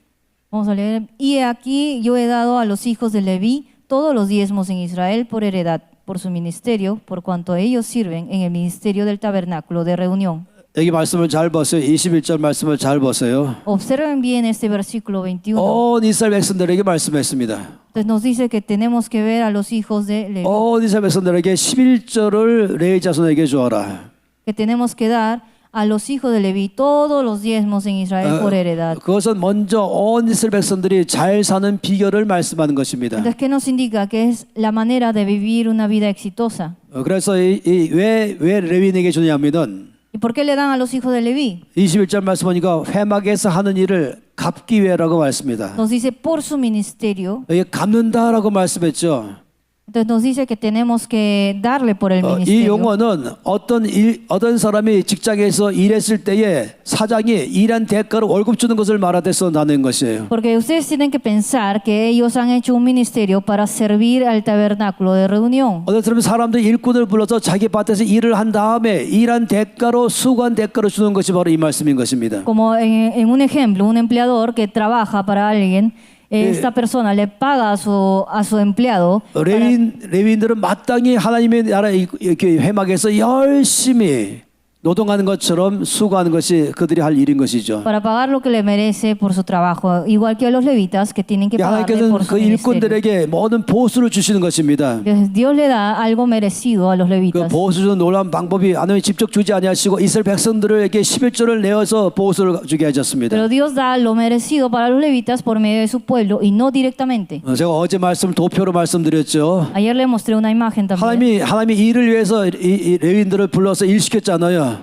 Vamos a leer. Y he aquí yo he dado a los hijos de Leví todos los diezmos en Israel por heredad, por su ministerio, por cuanto ellos sirven en el ministerio del tabernáculo de reunión. 여기 말씀을 잘 보세요. 21절 말씀을 잘 보세요. Observen bien este versículo 21. 온 이스라엘 백성들에게 말씀했습니다. Entonces nos dice que tenemos que ver a los hijos de Leví, 온 이스라엘 백성들에게 11조를 레위 자손에게 주어라. que tenemos que dar a los hijos de Leví todos los diezmos en Israel por heredad. 그것은 먼저 온 이스라엘 백성들이 잘 사는 비결을 말씀하는 것입니다. Entonces, ¿qué nos indica? Que es la manera de vivir una vida exitosa. 그래서 왜 레위인에게 주느냐 하면은 ¿Y por qué le dan a los hijos de Leví? 21절 말씀 보니까 회막에서 하는 일을 갚기 위해라고 말씀입니다. Nos dice por su ministerio. 여기 갚는다라고 말씀했죠. Entonces nos dice que tenemos que darle por el 이 ministerio. 용어는 어떤 사람이 직장에서 일했을 때에 사장이 일한 대가로 월급 주는 것을 말하듯 나는 것이에요. Porque ustedes tienen que pensar que ellos han hecho un ministerio para servir al tabernáculo de reunión. 어떤 사람들이 일꾼을 불러서 자기 밭에서 일을 한 다음에 일한 대가로 수고한 대가로 주는 것이 바로 이 말씀인 것입니다. Como en un ejemplo, un empleador que trabaja para alguien, esta persona le paga a su empleado. 레위인들은 마땅히 하나님의 나라 이렇게 회막에서 열심히 노동하는 것처럼 수고하는 것이 그들이 할 일인 것이죠. Para pagar lo que le merece por su trabajo, igual que a los levitas que tienen que pagarle 하나님께서는 por su 그 ministerio. 일꾼들에게 모든 보수를 주시는 것입니다. Dios le da algo merecido a los 그 levitas. 보수 주는 놀라운 방법이 하나님이 직접 주지 아니하시고 이스라엘 백성들에게 11조를 내어서 보수를 주게 하셨습니다. Pero Dios da lo merecido para los levitas por medio de su pueblo y no directamente. 제가 어제 말씀 도표로 말씀드렸죠. Ayer le mostré una imagen también. 하나님이 일을 위해서 이 레위인들을 불러서 일 시켰잖아요.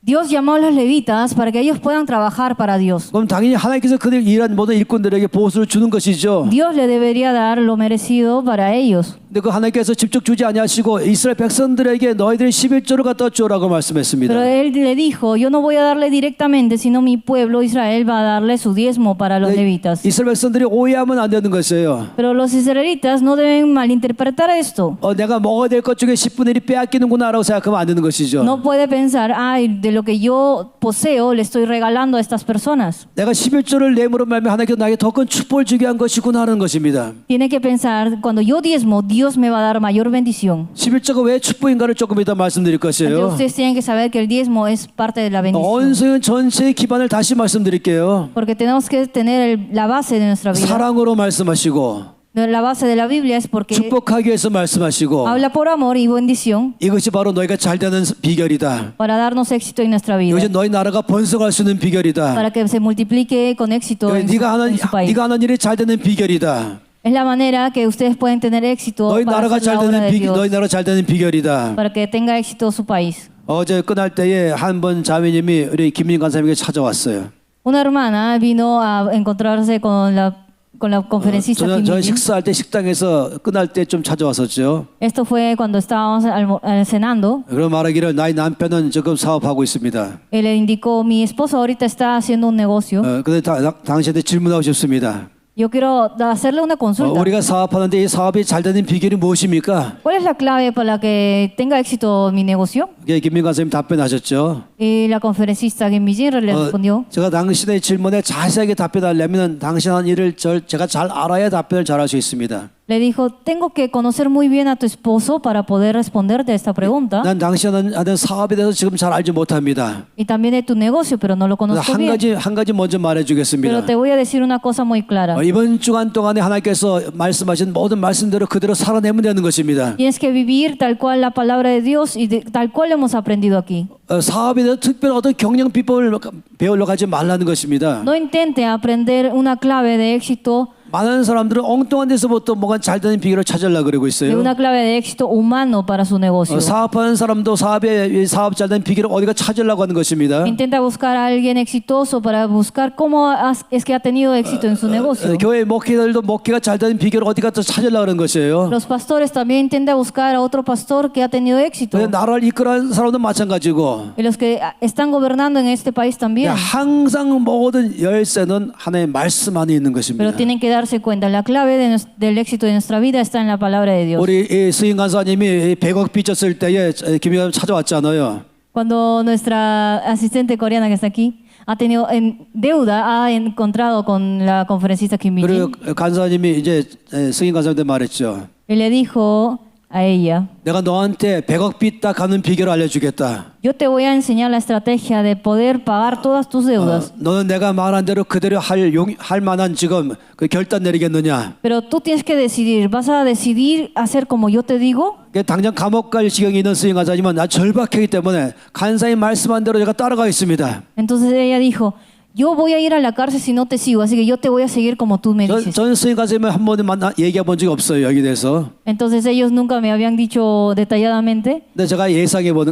Dios llamó a los levitas para que ellos puedan trabajar para Dios. 그럼 당연히 하나님께서 그들 일한 모든 일꾼들에게 보수를 주는 것이죠. Dios le debería dar lo merecido para ellos. 근데 그 하나님께서 직접 주지 아니하시고 이스라엘 백성들에게 너희들이 11조를 갖다 주라고 말씀했습니다. Pero él le dijo, yo no voy a darle directamente, sino mi pueblo Israel va a darle su diezmo para los levitas. 이스라엘 백성들이 오해하면 안 되는 것이에요. Pero los israelitas no deben malinterpretar esto. 내가 먹어야 될 것 중에 10분의 1이 빼앗기는구나라고 생각하면 안 되는 것이죠. No puede pensar, ay, de lo que yo poseo le estoy regalando a estas personas. 내가 11조를 내므로 말면 하나님께서 나에게 더 큰 축복을 주게 한 것이구나 하는 것입니다. Tiene que pensar, cuando yo diezmo, Dios me va a dar mayor bendición. 11조가 왜 축복인가를 조금 이따 말씀드릴 Entonces 것이에요. ustedes tienen que saber que el diezmo es parte de la bendición. 언성은 전체의 기반을 다시 말씀드릴게요. Porque tenemos que tener la base de nuestra vida. 사랑으로 말씀하시고 La base de la Biblia es porque 축복하기 위해서 말씀하시고 habla por amor y bendición 이것이 바로 너희가 잘 되는 비결이다. para darnos éxito en nuestra vida. 이것이 너희 나라가 번성할 수 있는 비결이다. Para que se multiplique con éxito en 네가 su país. 하는 일이 잘 되는 비결이다. Es la manera que ustedes pueden tener éxito 너희 para 나라가 hacer 잘 la obra 되는 de Dios, 너희 나라 잘 되는 비결이다. para que tenga éxito su país. 어제 끝날 때에 한 번 자매님이 우리 김민희 간사님에게 찾아왔어요. Una hermana vino a encontrarse con la conferencista 저 Kim Min-ji. 식사할 때 식당에서 끝날 때 좀 찾아왔었죠. Esto fue cuando estábamos cenando. 그럼 말하기를 나의 남편은 지금 사업하고 있습니다. Él le indicó, mi esposo ahorita está haciendo un negocio. 근데 당신한테 질문하고 싶습니다. Yo quiero hacerle una consulta. 우리가 사업하는데 이 사업이 잘 되는 비결이 무엇입니까? ¿Cuál es la clave para que tenga éxito mi negocio? 김민 간사님 답변하셨죠. Y la conferencista Kim Min-ji le respondió, 제가 당신의 질문에 자세하게 답변하려면 당신 한 일을 제가 잘 알아야 답변을 잘할 수 있습니다. le dijo, tengo que conocer muy bien a tu esposo para poder responderte esta pregunta. 난 당신하는 사업에 대해서 지금 잘 알지 못합니다. Y también de tu negocio, pero no lo conozco bien. 한 가지 먼저 Pero 말해주겠습니다. te voy a decir una cosa muy clara. 이번 주간 동안에 하나님께서 말씀하신 모든 말씀대로 그대로 살아내면 되는 것입니다. Tienes que vivir tal cual la palabra de Dios y tal cual hemos aprendido aquí. 사업에 대해서 특별한 어떤 경영 비법을 배우려고 하지 말라는 것입니다. No intente aprender una clave de éxito, 많은 사람들은 엉뚱한 데서부터 뭐가 잘 되는 비결을 찾으려고 그러고 de 있어요. una clave de éxito humano para su negocio. 사업하는 사람도 사업 잘 되는 비결을 어디가 찾으려고 하는 것입니다. Intenta buscar a alguien exitoso para buscar cómo es que ha tenido éxito en su negocio. 교회 목회자들도 목회가 잘 되는 비결을 어디 가서 찾으려고 하는 것이에요. Los pastores también intentan buscar a otro pastor que ha tenido éxito. 나라를 이끌어가는 사람도 마찬가지고 Y los que están gobernando en este país también. 항상 모든 열쇠는 하나님의 말씀 안에 있는 것입니다. Pero tienen que darse cuenta, la clave del éxito de nuestra vida está en la palabra de Dios. 우리 스윙 간사님이 100억 빚졌을 때에 김희가 찾아왔잖아요. Cuando nuestra asistente coreana que está aquí ha tenido deuda, ha encontrado con la conferencista Kim Min-ji 그리고 간사님이 이제 스윙 간사한테 말했죠. y le dijo a ella, 내가 너한테 100억 빚다 가는 비결을 알려주겠다. yo te voy a enseñar la estrategia de poder pagar todas tus deudas. 너는 내가 말한 대로 그대로 할 만한 지금 그 결단 내리겠느냐? Pero tú tienes que decidir, ¿vas a decidir hacer como yo te digo? 당장 감옥 갈 지경이 있는 스윙 간사지만 나 절박하기 때문에 간사님 말씀한 대로 제가 따라가겠습니다. Entonces ella dijo, yo voy a ir a la cárcel si no te sigo, así que yo te voy a seguir como tú me dices. 전 스윙 간사님은 한 번도 얘기해 본 적이 없어요 여기 대해서. Entonces ellos nunca me habían dicho detalladamente, 근데 제가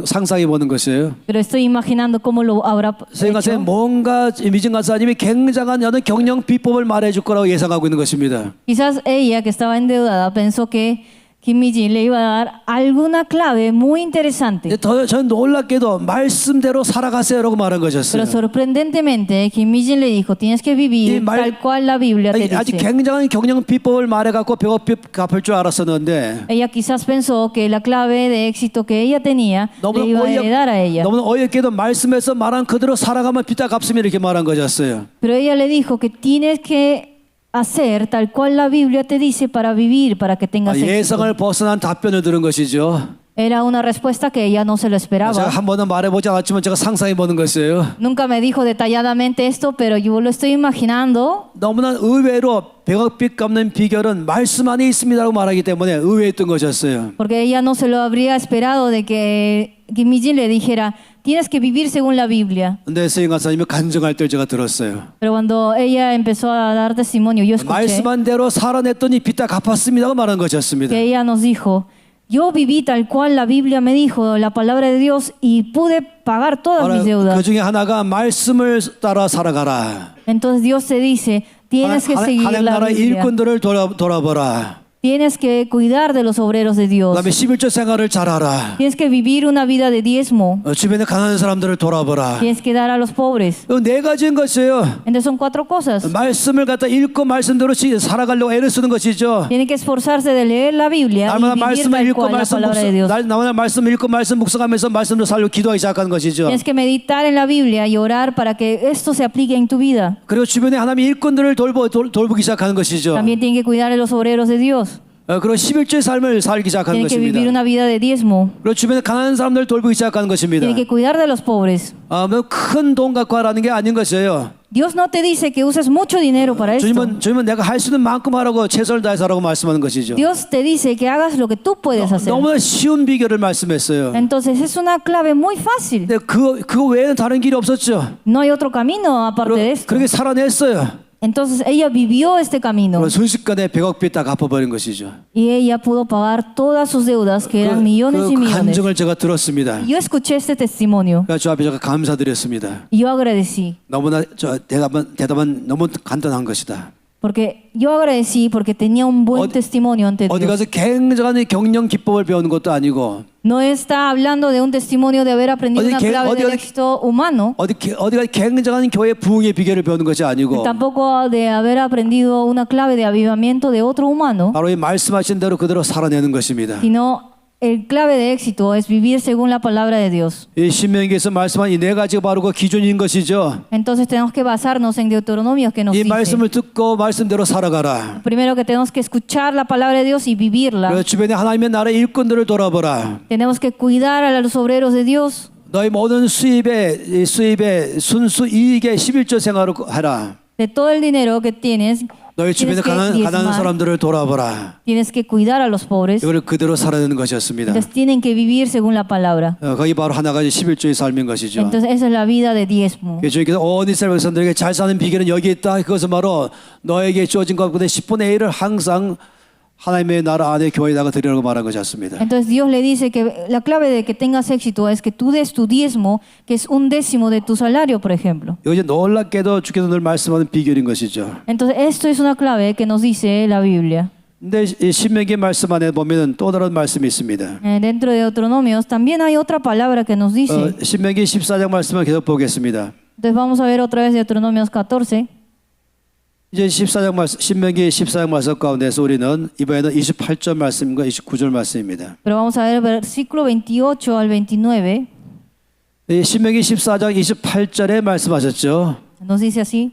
상상해 보는 것이에요. pero estoy imaginando cómo lo habrá 스윙 간사님 hecho. 뭔가 미진 간사님이 굉장한 어떤 경영 비법을 말해줄 거라고 예상하고 있는 것입니다. Quizás ella, que estaba endeudada, pensó que Kim Min-ji le iba a dar alguna clave muy interesante. 전 놀랍게도 말씀대로 살아가세요라고 말한 것이었어요. Pero sorprendentemente, Kim Min-ji le dijo, tienes que vivir tal cual la Biblia te 아주 dice. 굉장한 경영 비법을 말해갖고 100억 갚을 줄 알았었는데 Ella quizás pensó que la clave de éxito que ella tenía le iba a heredar a ella. 너무 어이없게도 말씀에서 말한 그대로 살아가면 빚다 갚습니다 이렇게 말한 것이었어요. Pero ella le dijo que tienes que hacer tal cual la Biblia te dice para vivir, para que tengas éxito. 예상을 벗어난 답변을 들은 것이죠. Era una respuesta que ella no se lo 제가 esperaba. 한 번은 말해보지 않았지만 제가 상상해 보는 것이에요. Nunca me dijo detalladamente esto, pero yo lo estoy imaginando. 너무나 의외로 100억 빚 갚는 비결은 말씀 안에 있습니다라고 말하기 때문에 의외였던 것이었어요. Porque ella no se lo habría esperado de que Kim Min-ji le dijera, tienes que vivir según la Biblia. 근데 스윙 간사님이 간증할 때 제가 들었어요. Pero cuando ella empezó a dar testimonio, yo escuché 말씀한 대로 살아냈더니 빚다 갚았습니다고 말한 것이었습니다. que ella nos dijo, yo viví tal cual la Biblia me dijo, la palabra de Dios, y pude pagar todas mis 그 deudas. 중에 하나가 말씀을 따라 살아가라. Entonces Dios te dice, tienes que seguir 하나님 la 나라 Biblia. 일꾼들을 돌아보라. Tienes que cuidar de los obreros de Dios. 그다음에 11조 생활을 잘하라. Tienes que vivir una vida de diezmo. 주변에 가난한 사람들을 돌아보라. Tienes que dar a los pobres. 네 가지인 것이에요. Entonces son 4 cosas. 말씀을 갖다 읽고 말씀대로 살아가려고 애를 쓰는 것이죠. Tienen que esforzarse de leer la Biblia y 날마다 vivir 말씀을 tal 읽고 cual la 말씀 palabra de Dios. 날마다 말씀 읽고 말씀 묵상하면서 말씀으로 살려고 기도하기 시작하는 것이죠. Tienes que meditar en la Biblia y orar para que esto se aplique en tu vida. 그리고 주변에 하나님의 일꾼들을 돌보기 시작하는 것이죠. También tienen que cuidar de los obreros de Dios. 그리고 11조의 삶을 살기 시작하는 Tienen que 것입니다. vivir una vida de diezmo. 그리고 주변에 가난한 사람들을 돌보기 시작하는 것입니다. Tienen que cuidar de los pobres. 큰 돈 갖고 하라는 게 아닌 것이에요. Dios no te dice que uses mucho dinero para esto. 주님은 내가 할 수 있는 만큼 하라고 최선을 다해서 하라고 말씀하는 것이죠. Dios te dice que hagas lo que tú puedes hacer. 너무나 쉬운 비결을 말씀했어요. Entonces es una clave muy fácil. 근데 그거 외에는 다른 길이 없었죠. No hay otro camino aparte de esto. 그렇게 살아냈어요. Entonces ella vivió este camino 그리고 순식간에 100억 다 갚아버린 것이죠. y ella pudo pagar todas sus deudas que eran millones y 그 millones. 간증을 제가 들었습니다. Yo escuché este testimonio 그래서 주 앞에 제가 감사드렸습니다. y yo agradecí. 너무나 대답은 너무 간단한 것이다. Porque yo agradecí porque tenía un buen testimonio ante 어디 Dios. 가서 굉장한 경영 기법을 배우는 것도 아니고 No está hablando de un testimonio de haber aprendido una clave del éxito humano. 어디가 굉장한 교회 부흥의 비결을 배우는 것이 아니고 Tampoco de haber aprendido una clave de avivamiento de otro humano, 바로 이 말씀하신 대로 그대로 살아내는 것입니다. sino el clave de éxito es vivir según la palabra de Dios. 이 신명기에서 말씀한 이 4가지가 바로 그 기준인 것이죠. Entonces tenemos que basarnos en Deuteronomio que nos 이 dice, 말씀을 듣고 말씀대로 살아가라. primero que tenemos que escuchar la palabra de Dios y vivirla. 그리고 주변에 하나님의 나라의 일꾼들을 돌아보라. Tenemos que cuidar a los obreros de Dios. 너희 모든 수입의 순수 이익의 11조 생활을 하라. De todo el dinero que tienes, 너희 주변에 tienes que 가난한 diezmar, 사람들을 돌아보라. tienes que cuidar a los pobres. 이걸 그대로 살아내는 것이었습니다. Entonces tienen que vivir según la palabra. 거기 바로 하나가 11조의 삶인 것이죠. Entonces esa es la vida de diezmo. 주님께서 온 이스라엘 백성들에게 잘 사는 비결은 여기 있다. 그것은 바로 너에게 주어진 것보다 10분의 1을 항상 하나님의 나라 안에 교회에다가 드리라고 말한 것이 었습니다. Entonces Dios le dice que la clave de que tengas éxito es que tú des tu diezmo, que es 1/10 de tu salario, por ejemplo. 이것이 놀랍게도 주께서 늘 말씀하는 비결인 것이죠. Entonces esto es una clave que nos dice la Biblia. 근데 이 신명기 말씀 안에 보면은 또 다른 말씀이 있습니다. Dentro de Deuteronomios también hay otra palabra que nos dice. 신명기 14장 말씀을 계속 보겠습니다. Entonces vamos a ver otra vez Deuteronomios 14. 이제 14장 말씀, 신명기 14장 말씀 가운데서 우리는 이번에는 28절 말씀과 29절 말씀입니다. Pero vamos a ver versículo 28 al 29. 이 신명기 14장 28절에 말씀하셨죠. Nos dice así.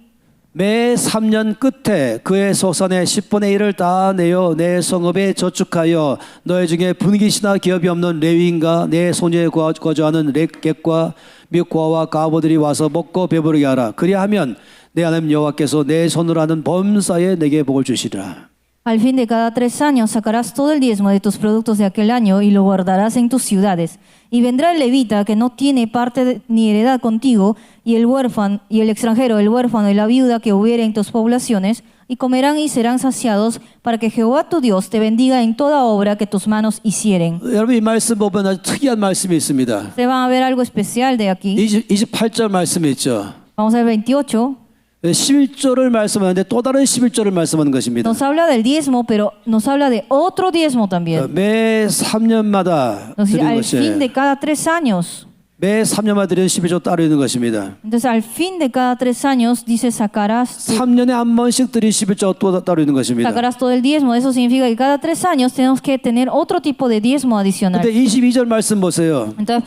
매 3년 끝에 그의 소산의 10분의 1을 다 내어 내 성읍에 저축하여 너희 중에 분깃이나 기업이 없는 레위인과 내 소녀에 거주하는 렉객과 믹과와 가보들이 와서 먹고 배부르게 하라. 그리하면 내 하나님 여호와께서 내 손으로 하는 범사에 내게 복을 주시리라. Al fin de cada 3 años sacarás todo el diezmo de tus productos de aquel año y lo guardarás en tus ciudades. Y vendrá el levita que no tiene parte ni heredad contigo, y el huérfano y el extranjero, el huérfano y la viuda que hubiere en tus poblaciones, y comerán y serán saciados, para que Jehová tu Dios te bendiga en toda obra que tus manos hicieren. 여러분 이 말씀 보면 아주 특이한 말씀이 있습니다. Se van a ver algo especial de aquí. 28절 말씀이 있죠. Vamos a ver 28. 11조를 말씀하는데 또 다른 11조를 말씀하는 것입니다. Nos habla del diezmo, pero nos habla de otro diezmo también. 매 3년마다 Nos dice, 드리는 al fin 것이에요. de cada 3 años. 매 3년마다 드리는 11조 따로 있는 것입니다. Entonces, al fin de cada 3 años, dice, sacarás 3년에 한 번씩 드린 11조가 또 따로 있는 것입니다. sacarás todo el diezmo. Eso significa que cada 3 años tenemos que tener otro tipo de diezmo adicional. 근데 22절 말씀 보세요. Entonces,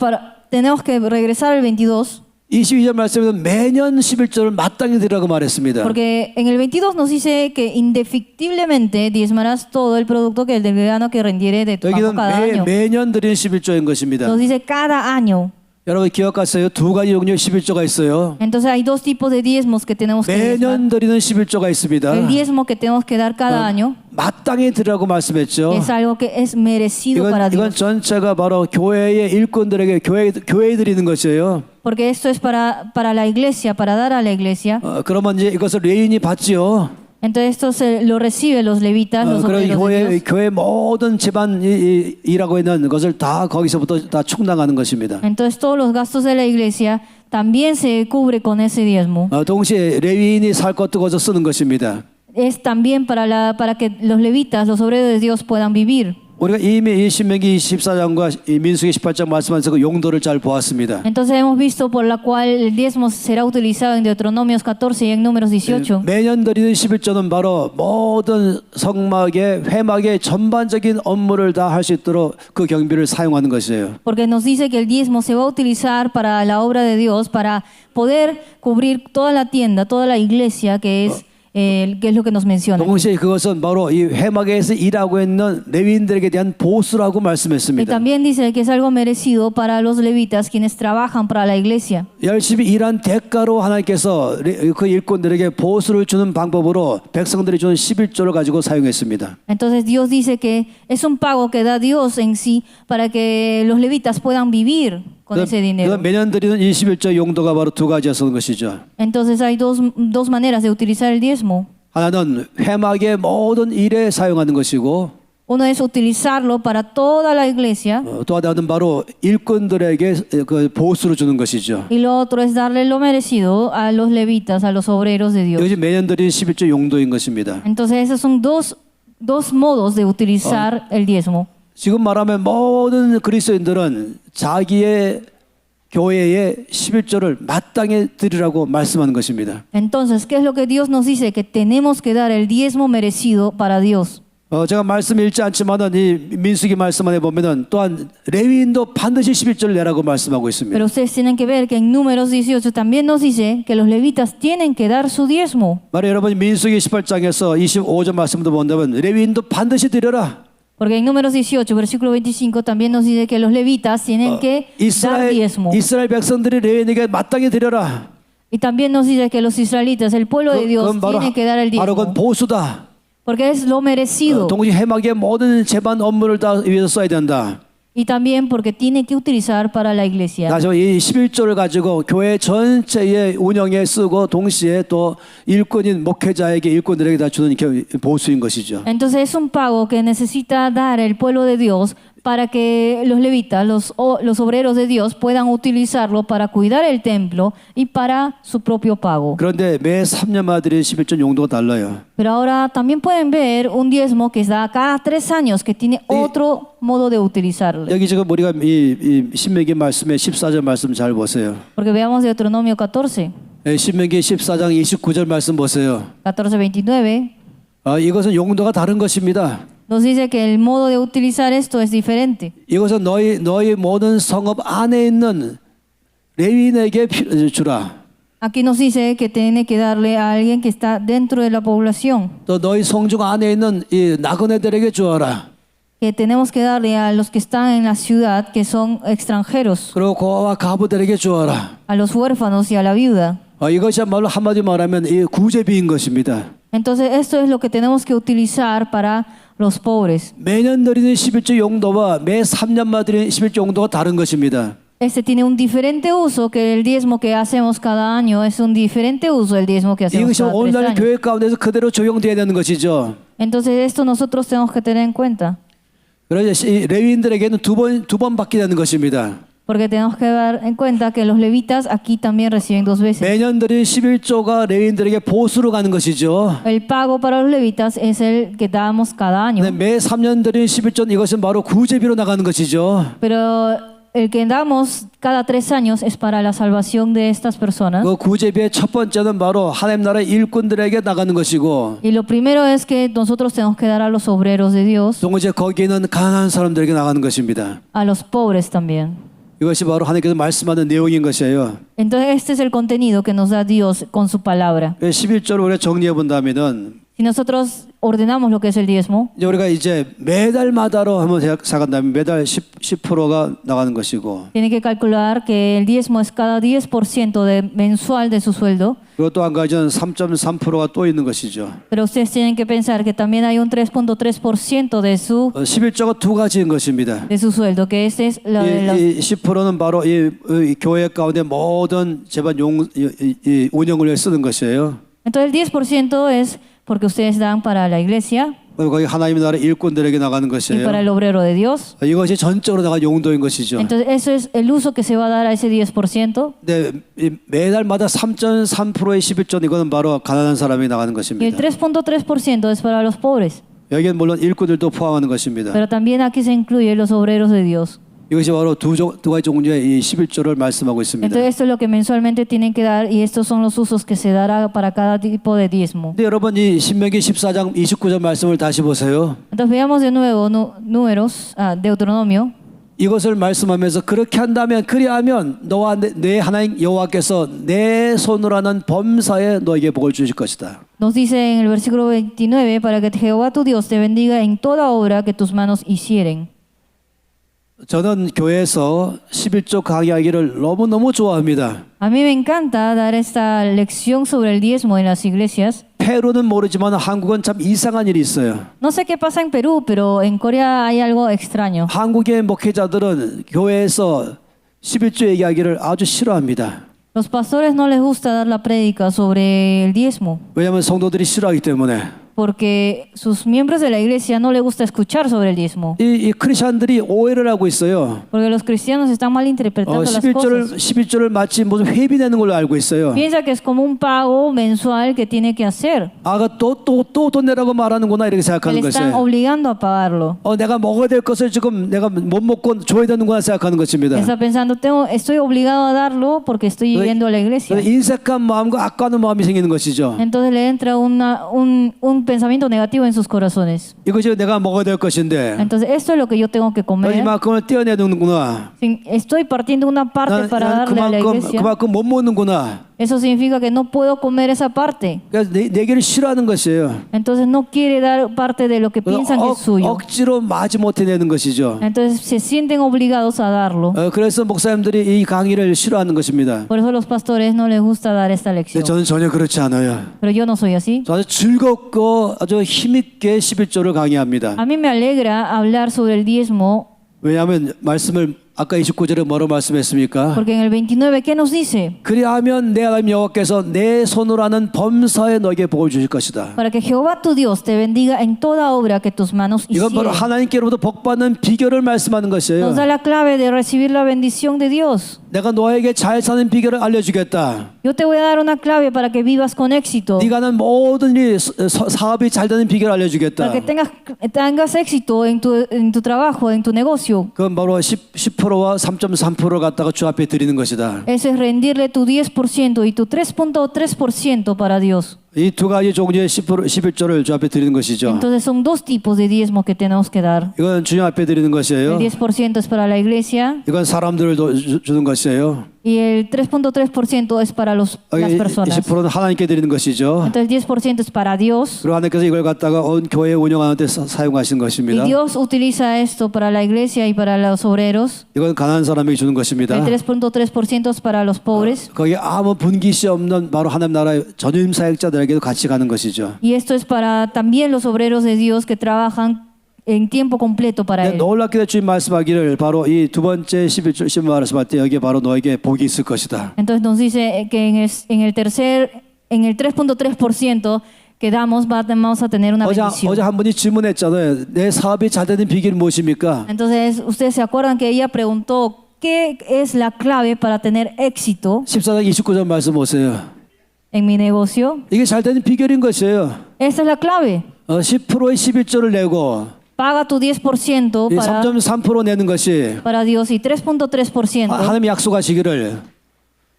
tenemos que regresar al 22, 22절 말씀에는 매년 11조를 마땅히 드리라고 말했습니다. porque en el 22 nos dice que indefectiblemente diezmarás todo el producto que el del grano que rendiere de tu campo 여기는 cada año. 매년 드리는 11조인 것입니다. Nos dice cada año. 여러분 기억하세요? 2가지 종류의 11조가 있어요. Entonces, hay 2 tipos de diezmos que tenemos que diezmar. 매년 드리는 11조가 있습니다. El diezmo que tenemos que dar cada año 마땅히 드리라고 말씀했죠. es algo que es merecido para 이건 Dios. 전체가 바로 교회의 일꾼들에게 교회에 드리는 것이에요. Porque esto es para la iglesia, para dar a la iglesia. 그러면 이제 이것을 레인이 받지요. Entonces esto lo reciben los levitas, los 그런 obreros de Dios. 교회 모든 집안 일하고 있는 것을 다 거기서부터 다 충당하는 것입니다. Entonces todos los gastos de la iglesia también se cubre con ese diezmo. 동시에 레위인이 살 것도 거기서 쓰는 것입니다. es también para que los levitas, los obreros de Dios, puedan vivir. 우리가 이미 이 신명기 24장과 이 민수기 18장 말씀하면서 그 용도를 잘 보았습니다. Entonces hemos visto por la cual el diezmo será utilizado en Deuteronomios 14 y en Números 18. 매년 드리는 11조는 바로 모든 성막의 회막의 전반적인 업무를 다 할 수 있도록 그 경비를 사용하는 것이에요. Porque nos dice que el diezmo se va a utilizar para la obra de Dios, para poder cubrir toda la tienda, toda la iglesia, que es lo que nos menciona. 동시에 그것은 바로 이 회막에서 일하고 있는 레위인들에게 대한 보수라고 Y 말씀했습니다. también dice que es algo merecido para los levitas, quienes trabajan para la iglesia. 열심히 일한 대가로 하나님께서 그 일꾼들에게 보수를 주는 방법으로 백성들이 주는 11조를 가지고 사용했습니다. Entonces Dios dice que es un pago que da Dios en sí para que los levitas puedan vivir con ese dinero. 매년 드리는 21조 용도가 바로 두 가지였던 것이죠. Entonces hay dos maneras de utilizar el diezmo. 하나는 회막의 모든 일에 사용하는 것이고 Uno es utilizarlo para toda la iglesia 또 하나는 바로 일꾼들에게 그 보수를 주는 것이죠. y lo otro es darle lo merecido a los levitas, a los obreros de Dios. 이것이 매년 드리는 11조 용도인 것입니다. Entonces esos son dos modos de utilizar el diezmo. 지금 말하면 모든 그리스도인들은 자기의 교회에 11조를 마땅히 드리라고 말씀하는 것입니다. Entonces, ¿qué es lo que Dios nos dice? Que tenemos que dar el diezmo merecido para Dios. 제가 말씀 읽지 않지만은 이 민수기 말씀 안에 보면은 또한 레위인도 반드시 11조를 내라고 말씀하고 있습니다. Pero ustedes tienen que ver que en Números 18 también nos dice que los levitas tienen que dar su diezmo. 말해 여러분 민수기 18장에서 25절 말씀도 본다면 레위인도 반드시 드려라. Porque en Números 18, versículo 25, también nos dice que los levitas tienen que dar diezmo. 이스라엘 백성들이 레위인에게 마땅히 드려라. Y también nos dice que los israelitas, el pueblo de Dios, 그건 tiene que dar el 바로 그건 diezmo. 보수다. Porque es lo merecido. 동시 해막의 모든 재반 업무를 다 위해서 써야 된다. Y también porque tiene que utilizar para la iglesia. 다시 이 11조를 가지고 교회 전체의 운영에 쓰고 동시에 또 일꾼인 목회자에게 일꾼들에게 다 주는 보수인 것이죠. Entonces es un pago que necesita dar el pueblo de Dios para que los levitas, los obreros de Dios puedan utilizarlo para cuidar el templo y para su propio pago. 그런데 매 3년마다 드리는 11조 용도가 달라요. Pero ahora también pueden ver un diezmo que es da cada 3 años, que tiene otro modo de utilizarlo. 여기 지금 우리가 이 신명기 말씀의 14절 말씀 잘 보세요. Porque veamos Deuteronomio 14, 신명기 14장 29절 말씀 보세요. 14-29. 이것은 용도가 다른 것입니다. Nos dice que el modo de utilizar esto es diferente. 이것은 너희 모든 성읍 안에 있는 레위인에게 주라. Aquí nos dice que tiene que darle a alguien que está dentro de la población, 또 너희 성중 안에 있는 이 나그네들에게 주어라. que tenemos que darle a los que están en la ciudad, que son extranjeros, 그리고 고아와 가부들에게 주어라. a los huérfanos y a la viuda. 이것이야말로 한마디 말하면 이 구제비인 것입니다. Entonces esto es lo que tenemos que utilizar para los pobres. 매년 드리는 11조 용도와 매 3년마다 드리는 11조 용도가 다른 것입니다. Este tiene un diferente uso que el diezmo que hacemos cada año, es un diferente uso el diezmo que hacemos 이것이 cada 3 오늘날 años. 교회 가운데서 그대로 적용돼야 되는 것이죠. Entonces esto nosotros tenemos que tener en cuenta, 그래서 레위인들에게는 두 번 받게 되는 것입니다. porque tenemos que dar en cuenta que los levitas aquí también reciben 2 veces. 매년 드린 11조가 레위인들에게 보수로 가는 것이죠. El pago para los levitas es el que damos cada año, 근데 매 3년 드린 11조는 이것은 바로 구제비로 나가는 것이죠. pero el que damos cada 3 años es para la salvación de estas personas. 그 구제비의 첫 번째는 바로 하나님 나라 일꾼들에게 나가는 것이고 Y lo primero es que nosotros tenemos que dar a los obreros de Dios, 동시에 거기에는 가난한 사람들에게 나가는 것입니다. a los pobres también. 이것이 바로 하나님께서 말씀하는 내용인 것이에요. Entonces este es el contenido que nos da Dios con su palabra. 11조를 우리가 정리해 본다면은 Si nosotros ordenamos lo que es el diezmo, 이제 우리가 이제 매달마다로 한번 생각한다면 매달 10%가 나가는 것이고 tiene que calcular que el diezmo es cada 10% mensual de su sueldo. 그리고 또 한 가지는 3.3%가 또 있는 것이죠. Pero ustedes tienen que pensar que también hay un 3.3% de 11조가 두 가지인 것입니다. su sueldo, que este es lo de los... 이 10%는 바로 이 교회 가운데 모든 재반 운영을 위해 쓰는 것이에요. Entonces el 10% es porque ustedes dan para la iglesia 거기 하나님의 나라 일꾼들에게 나가는 y para 것이에요. el obrero de Dios. 이것이 전적으로 나간 용도인 것이죠. Entonces, eso es el uso que se va a dar a ese 10%. 네, 매달마다 3.3%의 11조 이거는 바로 가난한 사람이 나가는 Y el 것입니다. 3.3% es para los pobres. 여기는 물론 일꾼들도 포함하는 것입니다. Pero también aquí se incluyen los obreros de Dios. 이것이 바로 두 가지 종류의 이 11조를 말씀하고 있습니다. Entonces, esto es lo que mensualmente tienen que dar y estos son los usos que se dará para cada tipo de diezmo. 근데 여러분 이 신명기 14장 29절 말씀을 다시 보세요. Entonces, veamos de nuevo números, Deuteronomio. 이것을 말씀하면서 그렇게 한다면 그리하면 너와 내 하나님 여호와께서 내 손으로 하는 범사에 너에게 복을 주실 것이다. Nos dice en el versículo 29, para que Jehová tu Dios te bendiga en toda obra que tus manos hicieren. 저는 교회에서 11조 강의하기를 너무너무 좋아합니다. A mí me encanta dar esta lección sobre el diezmo en las iglesias. 페루는 모르지만 한국은 참 이상한 일이 있어요. No sé qué pasa en Perú, pero en Corea hay algo extraño. 한국의 목회자들은 교회에서 11조 얘기하기를 아주 싫어합니다. Los pastores no les gusta dar la prédica sobre el diezmo, 왜냐하면 성도들이 싫어하기 때문에. porque sus miembros de la iglesia no les gusta escuchar sobre el diezmo, 이 크리스천들이 오해를 하고 있어요. porque los cristianos están malinterpretando las cosas. 11조를 마치 무슨 회비 내는 걸로 알고 있어요. Piensa que es como un pago mensual que tiene que hacer, 또 돈 내라고 말하는구나 이렇게 que 생각하는 le están 것이에요. obligando a pagarlo. 내가 먹어야 될 것을 지금 내가 못 먹고 줘야 되는구나 생각하는 것입니다. Está pensando, estoy obligado a darlo porque estoy yendo a la iglesia. 인색한 마음과 악하는 마음이 생기는 것이죠. Entonces le entra un pensamiento negativo en sus corazones. 이것이 내가 먹어야 될 것인데 Entonces esto es lo que yo tengo que comer. 이만큼을 떼어내는구나. Estoy partiendo una parte para darle a la iglesia. 그만큼 못 먹는구나. Eso significa que no puedo comer esa parte. 그래서 내기를 싫어하는 것이에요. Entonces no quiere dar parte de lo que piensan que es suyo. 억지로 마지 못해 내는 것이죠. Entonces se sienten obligados a darlo. 그래서 목사님들이 이 강의를 싫어하는 것입니다. Por eso a los pastores no les gusta dar esta 근데 lección. 저는 전혀 그렇지 않아요. Pero yo no soy así. 저는 즐겁고 아주 힘있게 11조를 강의합니다. A mí me alegra hablar sobre el diezmo 왜냐하면 말씀을 아까 29절에 뭐로 말씀했습니까? porque en el 29, ¿qué nos dice? 그리하면 내 하나님 여호와께서 내 손으로 하는 범사에 너에게 복을 주실 것이다. Para que Jehová tu Dios te bendiga en toda obra que tus manos 이건 바로 hicieren. 하나님께로부터 복받는 비결을 말씀하는 것이에요. Nos da la clave de recibir la bendición de Dios. 내가 너에게 잘 사는 비결을 알려주겠다. Yo te voy a dar una clave para que vivas con éxito. 네가 하는 모든 일 사업이 잘 되는 비결을 알려주겠다. Para que tengas éxito en tu trabajo, en tu negocio. 그건 바로 10%와 3.3%를 갖다가 주 앞에 드리는 것이다. Eso es rendirle tu 10% y tu 3.3% para Dios. 이 두 가지 종류의 11조를 주 앞에 드리는 것이죠. Entonces son dos tipos de diezmo que tenemos que dar. 이건 주님 앞에 드리는 것이에요. El 10% es para la iglesia 이건 사람들을 주는 것이에요. y el 3.3% es para las personas. 20%는 하나님께 드리는 것이죠. Entonces 10% es para Dios. 그리고 하나님께서 이걸 갖다가 온 교회 운영하는 데 사용하신 Y 것입니다. Dios utiliza esto para la iglesia y para los obreros. 이건 가난한 사람에게 주는 것입니다. El 3.3% es para los pobres. 거기에 아무 분기시 없는 바로 하나님 나라의 전임 사역자들에게도 같이 가는 것이죠. Y esto es para también los obreros de Dios que trabajan en tiempo completo para Él. 놀랍게도 주님 말씀하기를 바로 이 두 번째 11절 말씀할 때 여기에 바로 너에게 복이 있을 것이다. Entonces nos dice que en el 3.3% que damos vamos a tener una 어제 bendición. 한 분이 질문했잖아요. 내 사업이 잘 되는 비결이 무엇입니까? Entonces ustedes se acuerdan que ella preguntó ¿qué es la clave para tener éxito 14장 29절 말씀 보세요. en mi negocio? 이게 잘 되는 비결인 것이에요. Esta es la clave. 10%의 11조를 내고 Paga tu 10% 이 3.3% 내는 것이 para Dios y 3.3% 하나님이 약속하시기를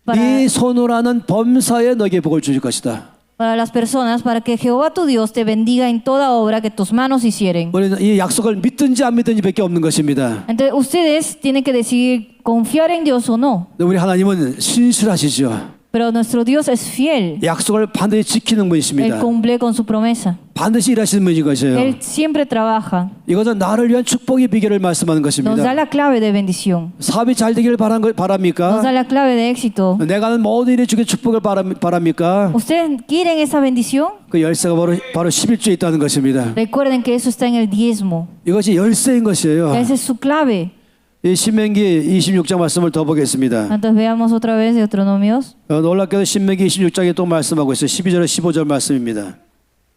para, 네 손으로 하는 범사에 너에게 복을 주실 것이다. para las personas, para que Jehová tu Dios te bendiga en toda obra que tus manos hicieren. 우리는 이 약속을 믿든지 안 믿든지밖에 없는 것입니다. Entonces ustedes tienen que decidir confiar en Dios o no. 근데 우리 하나님은 신실하시죠. Pero nuestro Dios es fiel. 약속을 반드시 지키는 Él 분이십니다. cumple con su promesa. 반드시 일하시는 분인 것이에요. Él siempre trabaja. 이것은 나를 위한 축복의 비결을 말씀하는 Nos da 것입니다. la clave de bendición. 사업이 잘 되기를 Nos da 바랍니까? la clave de éxito. 내가 하는 모든 일에 주게 축복을 바랍니까? ¿Ustedes quieren esa bendición? 그 열쇠가 바로 11조에 있다는 것입니다. Recuerden que eso está en el diezmo. 이것이 열쇠인 것이에요. Esa es su clave. 이 신명기 26장 말씀을 더 보겠습니다. Entonces veamos otra vez Deuteronomios. 놀랍게도 신명기 26장에 또 말씀하고 있어요. 12절에 15절 말씀입니다.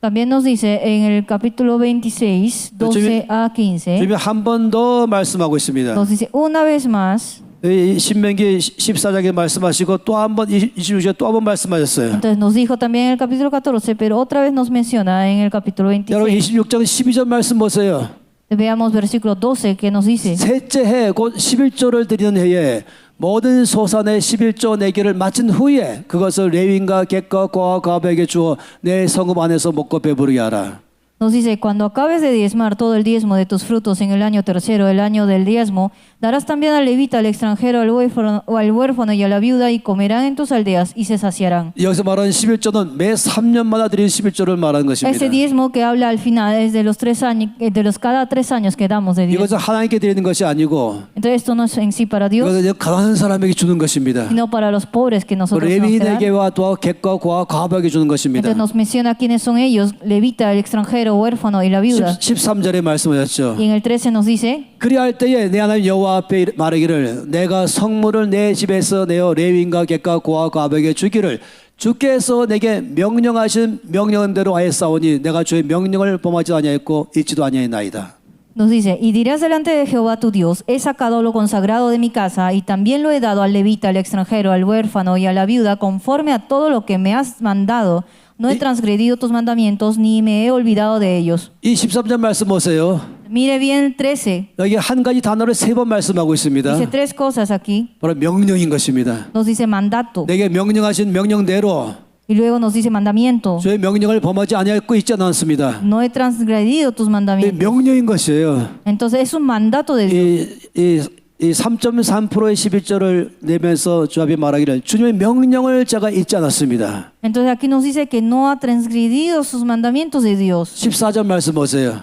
También nos dice en el capítulo 26, 12 a 15, 주님이 한 번 더 말씀하고 있습니다. nos dice una vez más. 이 신명기 14장에 말씀하시고 또 한 번 26장에 또 한 번 말씀하셨어요. Entonces nos dijo también en el capítulo 14, pero otra vez nos menciona en el capítulo 여러분 26. 26장 12절 말씀 보세요. Veamos versículo 12 que nos dice. 셋째 해 곧 11조를 드리는 해에 모든 소산의 11조 내기를 마친 후에 그것을 레위인과 객과 고아 가백에 주어 내 성읍 안에서 먹고 배부르게 하라. Nos dice, cuando acabes de diezmar todo el diezmo de tus frutos en el año tercero, el año del diezmo, darás también al levita, al extranjero, al huérfano y a la viuda, y comerán en tus aldeas y se saciarán. 여기서 말하는 11조는 매 3년마다 드리는 11조를 말하는 것입니다. Ese diezmo que habla al final es de los 3 años, de los cada 3 años que damos de diezmo. 이것은 하나님께 드리는 것이 아니고 Entonces esto no es en sí para Dios, 이것은 가난한 사람에게 주는 것입니다. sino para los pobres que nosotros tenemos que dar. 레위인에게와 또 객과 고아 가백에 주는 것입니다. Entonces nos menciona quiénes son ellos, levita, el extranjero, huérfano y la viuda. 13절에 말씀하셨죠. Y en el 13 nos dice, 그리할 때에 내 하나님 여호와 앞에 말하기를 내가 성물을 내 집에서 내어 레위인과 객과 고아 가백에 주기를 주께서 내게 명령하신 명령대로 하였사오니 내가 주의 명령을 범하지 아니하였고 잊지도 아니하였나이다. nos dice, y dirás delante de Jehová tu Dios, he sacado lo consagrado de mi casa y también lo he dado al levita, al extranjero, al huérfano y a la viuda, conforme a todo lo que me has mandado. No he transgredido tus mandamientos ni me he olvidado de ellos. 이 13절 말씀 보세요. Mire bien el 13. 여기 한 가지 단어를 3번 말씀하고 있습니다. Dice 3 cosas aquí. 바로 명령인 것입니다. Nos dice mandato. 내게 명령하신 명령대로 Y luego nos dice mandamiento. 주의 명령을 범하지 아니하였고 있지 않았습니다. No he transgredido tus 이 mandamientos. 명령인 것이에요. Entonces es un mandato de Dios. 이 3.3%의 11절을 내면서 주 앞에 말하기를 주님의 명령을 제가 잊지 않았습니다. Entonces aquí nos dice que no ha transgredido sus mandamientos de Dios. 14절 말씀 보세요.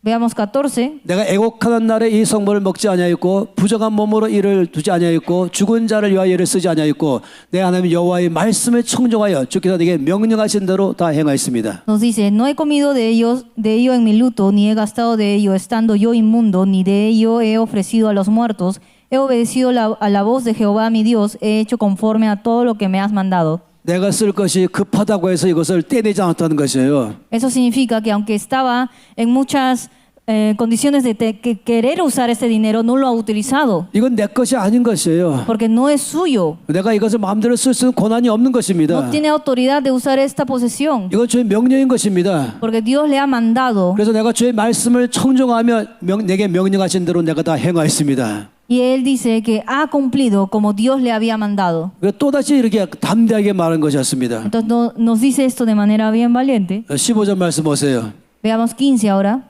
Veamos 14. 내가 애곡하는 날에 이 성물을 먹지 아니하였고 부정한 몸으로 이를 두지 아니하였고 죽은 자를 위하여 이를 쓰지 아니하였고 내 하나님 여호와의 말씀에 청종하여 주께서 내게 명령하신 대로 다 행하였습니다. Nos dice, no he comido de ello en mi luto, ni he gastado de ello estando yo inmundo, ni de ello he ofrecido a los muertos. He obedecido a la voz de Jehová mi Dios, he hecho conforme a todo lo que me has mandado. 내가 쓸 것이 급하다고 해서 이것을 떼내지 않았다는 것이에요. Eso significa que aunque estaba en muchas condiciones de querer usar este dinero, no lo ha utilizado, 이건 내 것이 아닌 것이에요. porque no es suyo. 내가 이것을 마음대로 쓸 수 있는 권한이 없는 것입니다. No tiene autoridad de usar esta posesión, 이건 주의 명령인 것입니다. porque Dios le ha mandado. 그래서 내가 주의 말씀을 청종하며 내게 명령하신 대로 내가 다 행하였습니다. Y él dice que ha cumplido como Dios le había mandado. 또다시 이렇게 담대하게 말한 것이었습니다. Entonces nos dice esto de manera bien valiente. 15절 말씀 보세요. Veamos 15 ahora.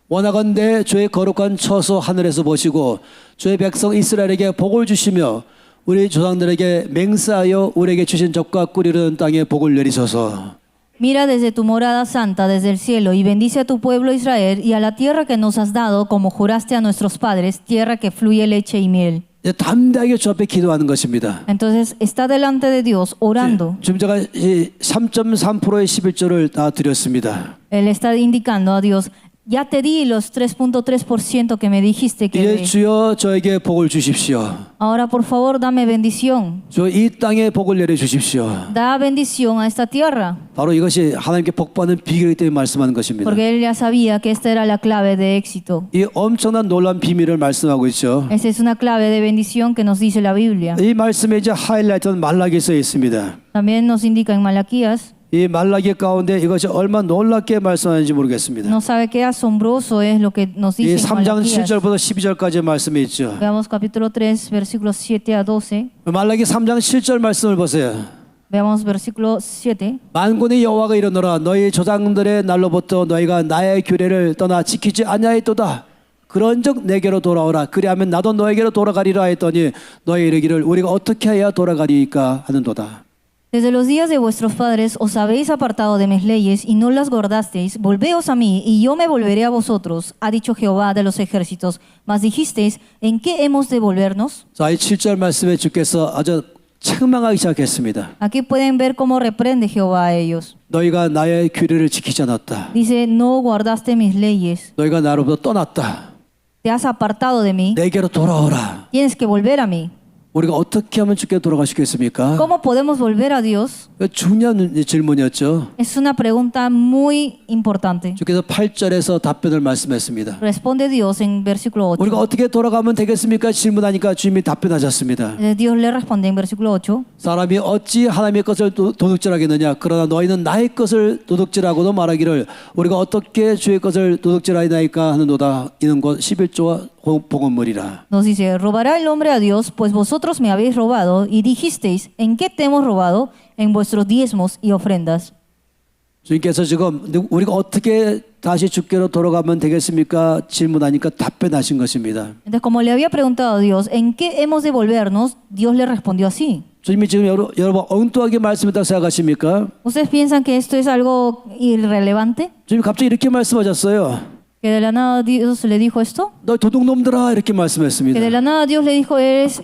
원하건대 주의 거룩한 처소 하늘에서 보시고 주의 백성 이스라엘에게 복을 주시며 우리 조상들에게 맹세하여 우리에게 주신 적과 꿀이르는 땅에 복을 내리소서. Mira desde tu morada santa, desde el cielo, y bendice a tu pueblo Israel y a la tierra que nos has dado, como juraste a nuestros padres, tierra que fluye leche y miel. 담대하게 주 앞에 기도하는 것입니다. Entonces está delante de Dios orando. 지금 제가 3.3%의 11조를 다 드렸습니다. Él está indicando a Dios, ya te di los 3.3% que me dijiste que 이제 dé. 주여 저에게 복을 주십시오. Ahora por favor dame bendición. 저 이 땅에 복을 내려 주십시오. Da bendición a esta tierra. 바로 이것이 하나님께 복받는 비결이기 때문에 말씀하는 것입니다. Porque él ya sabía que esta era la clave de éxito. 이 엄청난 놀라운 비밀을 말씀하고 있죠. Esa es una clave de bendición que nos dice la Biblia. 이 말씀에 이제 하이라이트는 말라기서에 있습니다. También nos indica en Malaquías. 이 말라기 가운데 이것이 얼마나 놀랍게 말씀하는지 모르겠습니다. No sabe qué asombroso es lo que nos 이 dice en 3장 Malaquías. 7절부터 12절까지 말씀이 있죠. Veamos capítulo 3, versículos 7 a 12. 말라기 3장 7절 말씀을 보세요. Veamos versículo 7. 만군의 여호와가 이르노라 너희 조상들의 날로부터 너희가 나의 규례를 떠나 지키지 아니하였도다. 그런즉 내게로 돌아오라. 그리하면 나도 너에게로 돌아가리라 했더니 너희 이르기를 우리가 어떻게 해야 돌아가리까 하는도다. Desde los días de vuestros padres os habéis apartado de mis leyes y no las guardasteis. Volveos a mí y yo me volveré a vosotros, ha dicho Jehová de los ejércitos. Mas dijisteis, ¿en qué hemos de volvernos? 자, 이 7절 말씀에 주께서 아주 책망하기 시작했습니다. Aquí pueden ver cómo reprende Jehová a ellos. 너희가 나의 규례를 지키지 않았다. Dice, no guardaste mis leyes. 너희가 나로부터 떠났다. Te has apartado de mí. 내게로 돌아오라. Tienes que volver a mí. 우리가 어떻게 하면 주께 돌아가시겠습니까? ¿Cómo podemos volver a Dios? 중요한 질문이었죠. Es una pregunta muy importante. 주께서 8절에서 답변을 말씀했습니다. Responde Dios en versículo 8. 우리가 어떻게 돌아가면 되겠습니까? 질문하니까 주님이 답변하셨습니다. Dios le responde en versículo 8. 사람이 어찌 하나님의 것을 도둑질하겠느냐? 그러나 너희는 나의 것을 도둑질하고도 말하기를 우리가 어떻게 주의 것을 도둑질하이나이까 하는도다. 이는 곧 11조와 복음물이라. Nos dice, ¿robará el hombre a Dios? Pues vosotros me habéis robado y dijisteis, ¿en qué te hemos robado? En vuestros diezmos y ofrendas. 주님께서 지금 우리가 어떻게 다시 주께로 돌아가면 되겠습니까? 질문하니까 답변하신 것입니다. Entonces, como le había preguntado a Dios, ¿en qué hemos de volvernos? Dios le respondió así. 주님이 지금 여러분 엉뚱하게 말씀했다고 생각하십니까? ¿Ustedes piensan que esto es algo irrelevante? 주님이 갑자기 이렇게 말씀하셨어요. ¿Que de la nada Dios le dijo esto? 너 도둑놈들아 이렇게 ¿Que 말씀했습니다. de la nada Dios le dijo, eres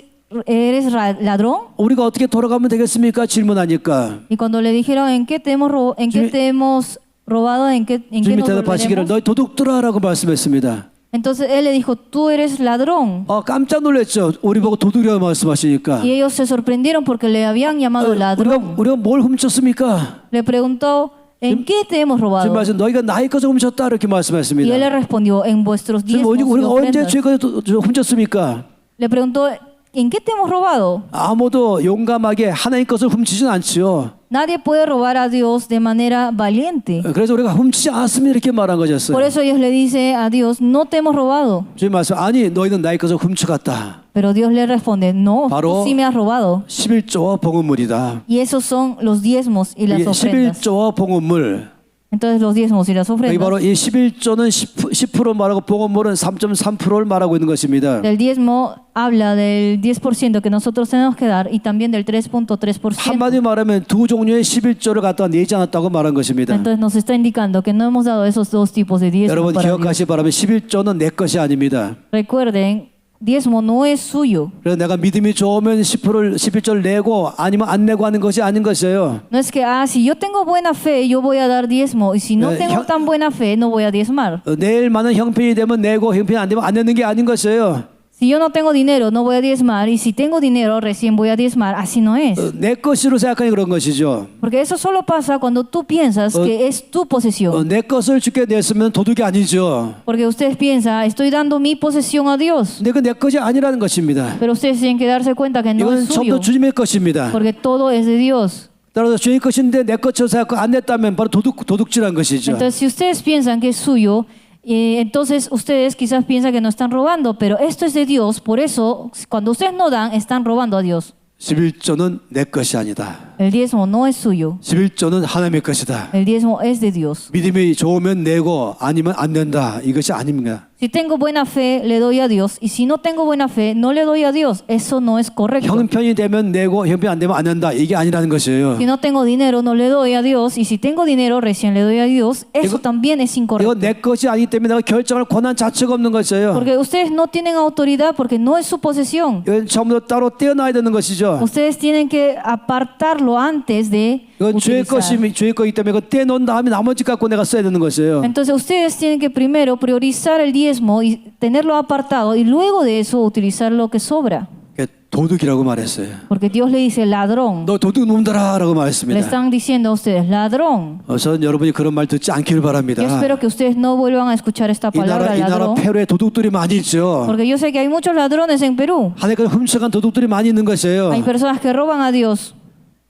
ladrón? 우리가 어떻게 돌아가면 되겠습니까? 질문하니까 Y cuando le dijeron, ¿en qué te hemos, en qué te hemos robado? ¿En qué 주님이 nos 대답하시기를 volveremos? 너희 도둑들아라고 말씀했습니다. Entonces él le dijo, tú eres ladrón. 깜짝 놀랐죠. 우리 보고 도둑이라고 말씀하시니까. Y ellos se sorprendieron porque le habían llamado ladrón. 우리가 뭘 훔쳤습니까? Le preguntó, ¿en qué te hemos 주님 robado? 말씀 너희가 나의 것을 훔쳤다 이렇게 Y él 말씀했습니다. le respondió, en vuestros 주님 diezmos y 우리가 언제 ofrendas. 주의 것을 훔쳤습니까? Le preguntó, ¿en qué te hemos robado? 아무도 용감하게 하나님 것을 훔치진 않지요. Nadie puede robar a Dios de manera valiente. 그래서 우리가 훔치지 않았으면 이렇게 말한 Por 거였어요. eso Dios le dice a Dios, no te hemos robado. 주님 말씀 아니 너희는 나의 것을 훔쳐갔다. Pero Dios le responde, no, 바로 tú sí me has robado. 11조와 봉헌물이다. Y esos son los diezmos y las 이게 ofrendas. 11조와 봉헌물. Entonces los diezmos y las 여기 ofrendas. 바로 이 11조는 10% 말하고 봉헌물은 3.3%를 말하고 있는 것입니다. Del diezmo habla del 10% que nosotros tenemos que dar y también del 3.3%. 한마디 말하면 두 종류의 11조를 갖다가 내지 않았다고 말한 것입니다. Entonces nos está indicando que no hemos dado esos dos tipos de diezmo 여러분 para Dios. 기억하시기 바라면 11조는 내 것이 아닙니다. Recuerden, diezmo no es suyo. 그래서 내가 믿음이 좋으면 11조를 내고 아니면 안 내고 하는 것이 아닌 것이에요. No es que, si yo tengo buena fe, yo voy a dar diezmo. Y si no tengo tan buena fe, no voy a diezmar. 내일 많은 형편이 되면 내고 형편이 안 되면 안 내는 게 아닌 것이에요. Si yo no tengo dinero, no voy a diezmar. Y si tengo dinero, recién voy a diezmar. Así no es. 내 것으로 생각하니 그런 것이죠. Porque eso solo pasa cuando tú piensas que es tu posesión. 내 것을 주께 냈으면 도둑이 아니죠. Porque ustedes piensan, estoy dando mi posesión a Dios. 근데 그 내 것이 아니라는 것입니다. Pero ustedes tienen que darse cuenta que no 이건 es 전부 suyo. 주님의 것입니다. Porque todo es de Dios. 따라서 주님 것인데 내 것으로 생각하고 안 냈다면 바로 도둑질한 것이죠. Entonces, si ustedes piensan que es suyo, entonces ustedes quizás piensan que no están robando, pero esto es de Dios. Por eso, cuando ustedes no dan, están robando a Dios. 11조는 내 것이 아니다. El diezmo no es suyo. 11조는 하나님의 것이다. El diezmo es de Dios. 믿음이 좋으면 내고 아니면 안 된다. 이것이 아닙니다. Si tengo buena fe, le doy a Dios. Y si no tengo buena fe, no le doy a Dios. Eso no es correcto. 형편이 되면 내고 형편이 안 되면 안 된다. 이게 아니라는 것이에요. Si no tengo dinero, no le doy a Dios. Y si tengo dinero, recién le doy a Dios. Eso también es 이건 incorrecto. 내 것이 아니기 때문에 내가 결정할 권한 자체가 없는 것이에요. Porque ustedes no tienen autoridad porque no es su posesión. 이건 처음부터 따로 떼어놔야 되는 것이죠. Ustedes tienen que apartarlo antes de 이건 주의 utilizar. 주의 거기 때문에 그거 떼놓은 다음에 나머지 갖고 내가 써야 되는 것이에요. Entonces ustedes tienen que primero priorizar el diezmo y tenerlo apartado y luego de eso utilizar lo que sobra. 도둑이라고 말했어요. Porque Dios le dice ladrón. 너 도둑 놈들아라고 Le 말했습니다. están diciendo a ustedes ladrón. 저는 여러분이 그런 말 듣지 않기를 바랍니다. Yo espero que ustedes no vuelvan a escuchar esta 이 palabra 나라 ladrón. 페루에 도둑들이 많이 있죠. Porque yo sé que hay muchos ladrones en Perú. 하나님께 훔쳐간 도둑들이 많이 있는 것이에요. Hay personas que roban a Dios.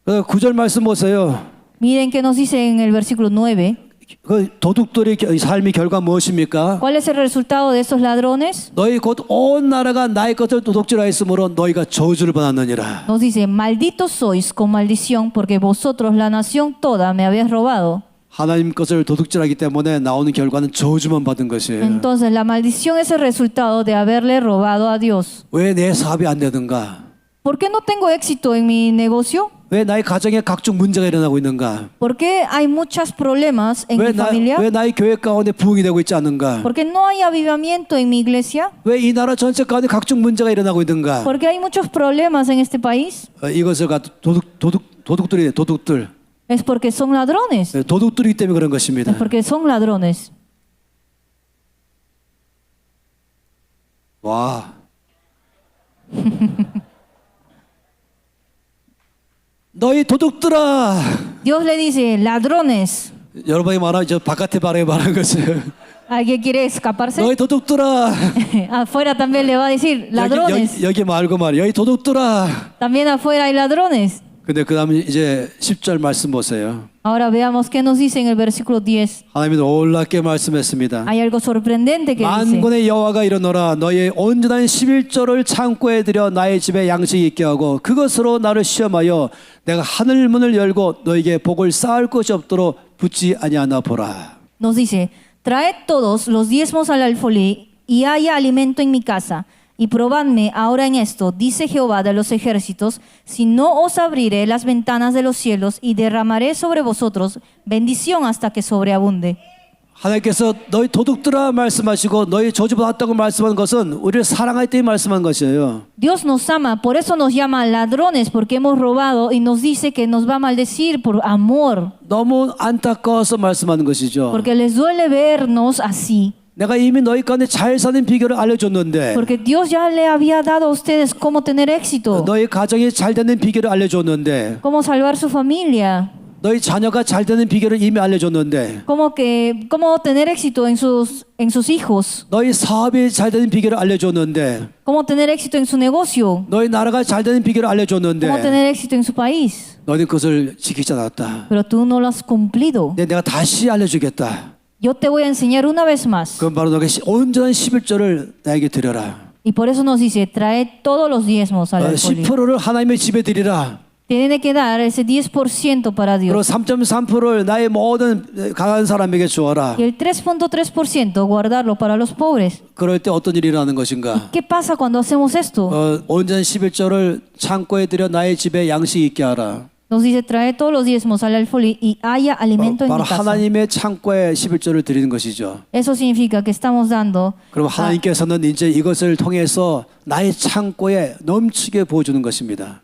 그 9절 말씀 보세요. Miren qué nos dice en el versículo 9. 그 도둑들의 삶의 결과 무엇입니까? ¿Cuál es el resultado de esos ladrones? 너희 곧 온 나라가 나의 것을 도둑질하였으므로 너희가 저주를 받았느니라. Nos dice, malditos sois con maldición porque vosotros la nación toda me habéis robado. 하나님 것을 도둑질하기 때문에 나오는 결과는 저주만 받은 것이에요. Entonces la maldición es el resultado de haberle robado a Dios. 왜 내 사업이 안 되는가? ¿Por qué no tengo éxito en mi negocio? 왜 나의 가정에 각종 문제가 일어나고 있는가? ¿Por qué hay muchos problemas en mi familia? 왜 나의 교회 가운데 부흥이 되고 있지 않는가? ¿Por qué no hay avivamiento en mi iglesia? 왜 이 나라 전체 가운데 각종 문제가 일어나고 있는가? ¿Por qué hay muchos problemas en este país? 이것을 도둑들 Es porque son ladrones. 도둑들이기 때문에 그런 것입니다. Es porque son ladrones. 와. 너희 도둑들아. Dios le dice, ladrones. 여러분이 말하는 저 바깥에 말해 말하는 것을 ¿Alguien quiere escaparse? 너희 도둑들아. Afuera también le va a decir, ladrones. 여기 말고 말이야. 여기 도둑들아. También afuera hay ladrones. 근데 그 다음에 이제 10절 말씀 보세요. Ahora veamos qué nos dice en el versículo 10. 하나님이 놀랍게 말씀했습니다. Hay algo sorprendente que dice. 만군의 여호와가 이르노라 너희의 온전한 11조를 창고에 들여 나의 집에 양식이 있게 하고 그것으로 나를 시험하여 내가 하늘 문을 열고 너희에게 복을 쌓을 것이 없도록 붙지 아니하나 보라. Nos dice, traed todos los diezmos al alfolí y haya alimento en mi casa. Y probadme ahora en esto, dice Jehová de los ejércitos, si no os abriré las ventanas de los cielos y derramaré sobre vosotros bendición hasta que sobreabunde. 하나님께서 너희 도둑들아 말씀하시고 너희 저주받았다고 말씀한 것은 우리를 사랑할 때 말씀한 것이에요. Dios nos ama, por eso nos llama ladrones, porque hemos robado y nos dice que nos va a maldecir por amor, 너무 안타까워서 말씀하는 것이죠. porque les duele vernos así. 내가 이미 너희 가운데 잘 사는 비결을 알려줬는데 Porque Dios ya le había dado a ustedes cómo tener éxito, 너희 가정이 잘 되는 비결을 알려줬는데 cómo salvar su familia, 너희 자녀가 잘 되는 비결을 이미 알려줬는데 cómo tener éxito en sus hijos, 너희 사업이 잘 되는 비결을 알려줬는데 cómo tener éxito en su negocio, 너희 나라가 잘 되는 비결을 cómo 알려줬는데 tener éxito en su país. 너희는 그것을 지키지 않았다. Pero tú no lo has cumplido. 근데 내가 다시 알려주겠다. Yo te voy a enseñar una vez más. 그건 바로 너희 온전한 11조를 나에게 드려라. Y por eso nos dice, trae todos los diezmos al alfolí. 10%를 하나님의 집에 드리라. Tiene que dar ese 10% para 그리고 Dios. 3.3%를 나의 모든 가난한 사람에게 주어라. Y el 3.3% guardarlo para los pobres. 그럴 때 어떤 일이 일어나는 것인가? ¿Qué pasa cuando hacemos esto? 온전한 11조를 창고에 들여 나의 집에 양식이 있게 하라. Nos dice, trae todos los diezmos al alfolí y haya alimento en 바로 mi casa. 하나님의 창고에 11조를 드리는 것이죠. Eso significa que estamos dando, 그럼 하나님께서는 이제 이것을 통해서 나의 창고에 넘치게 부어주는 것입니다.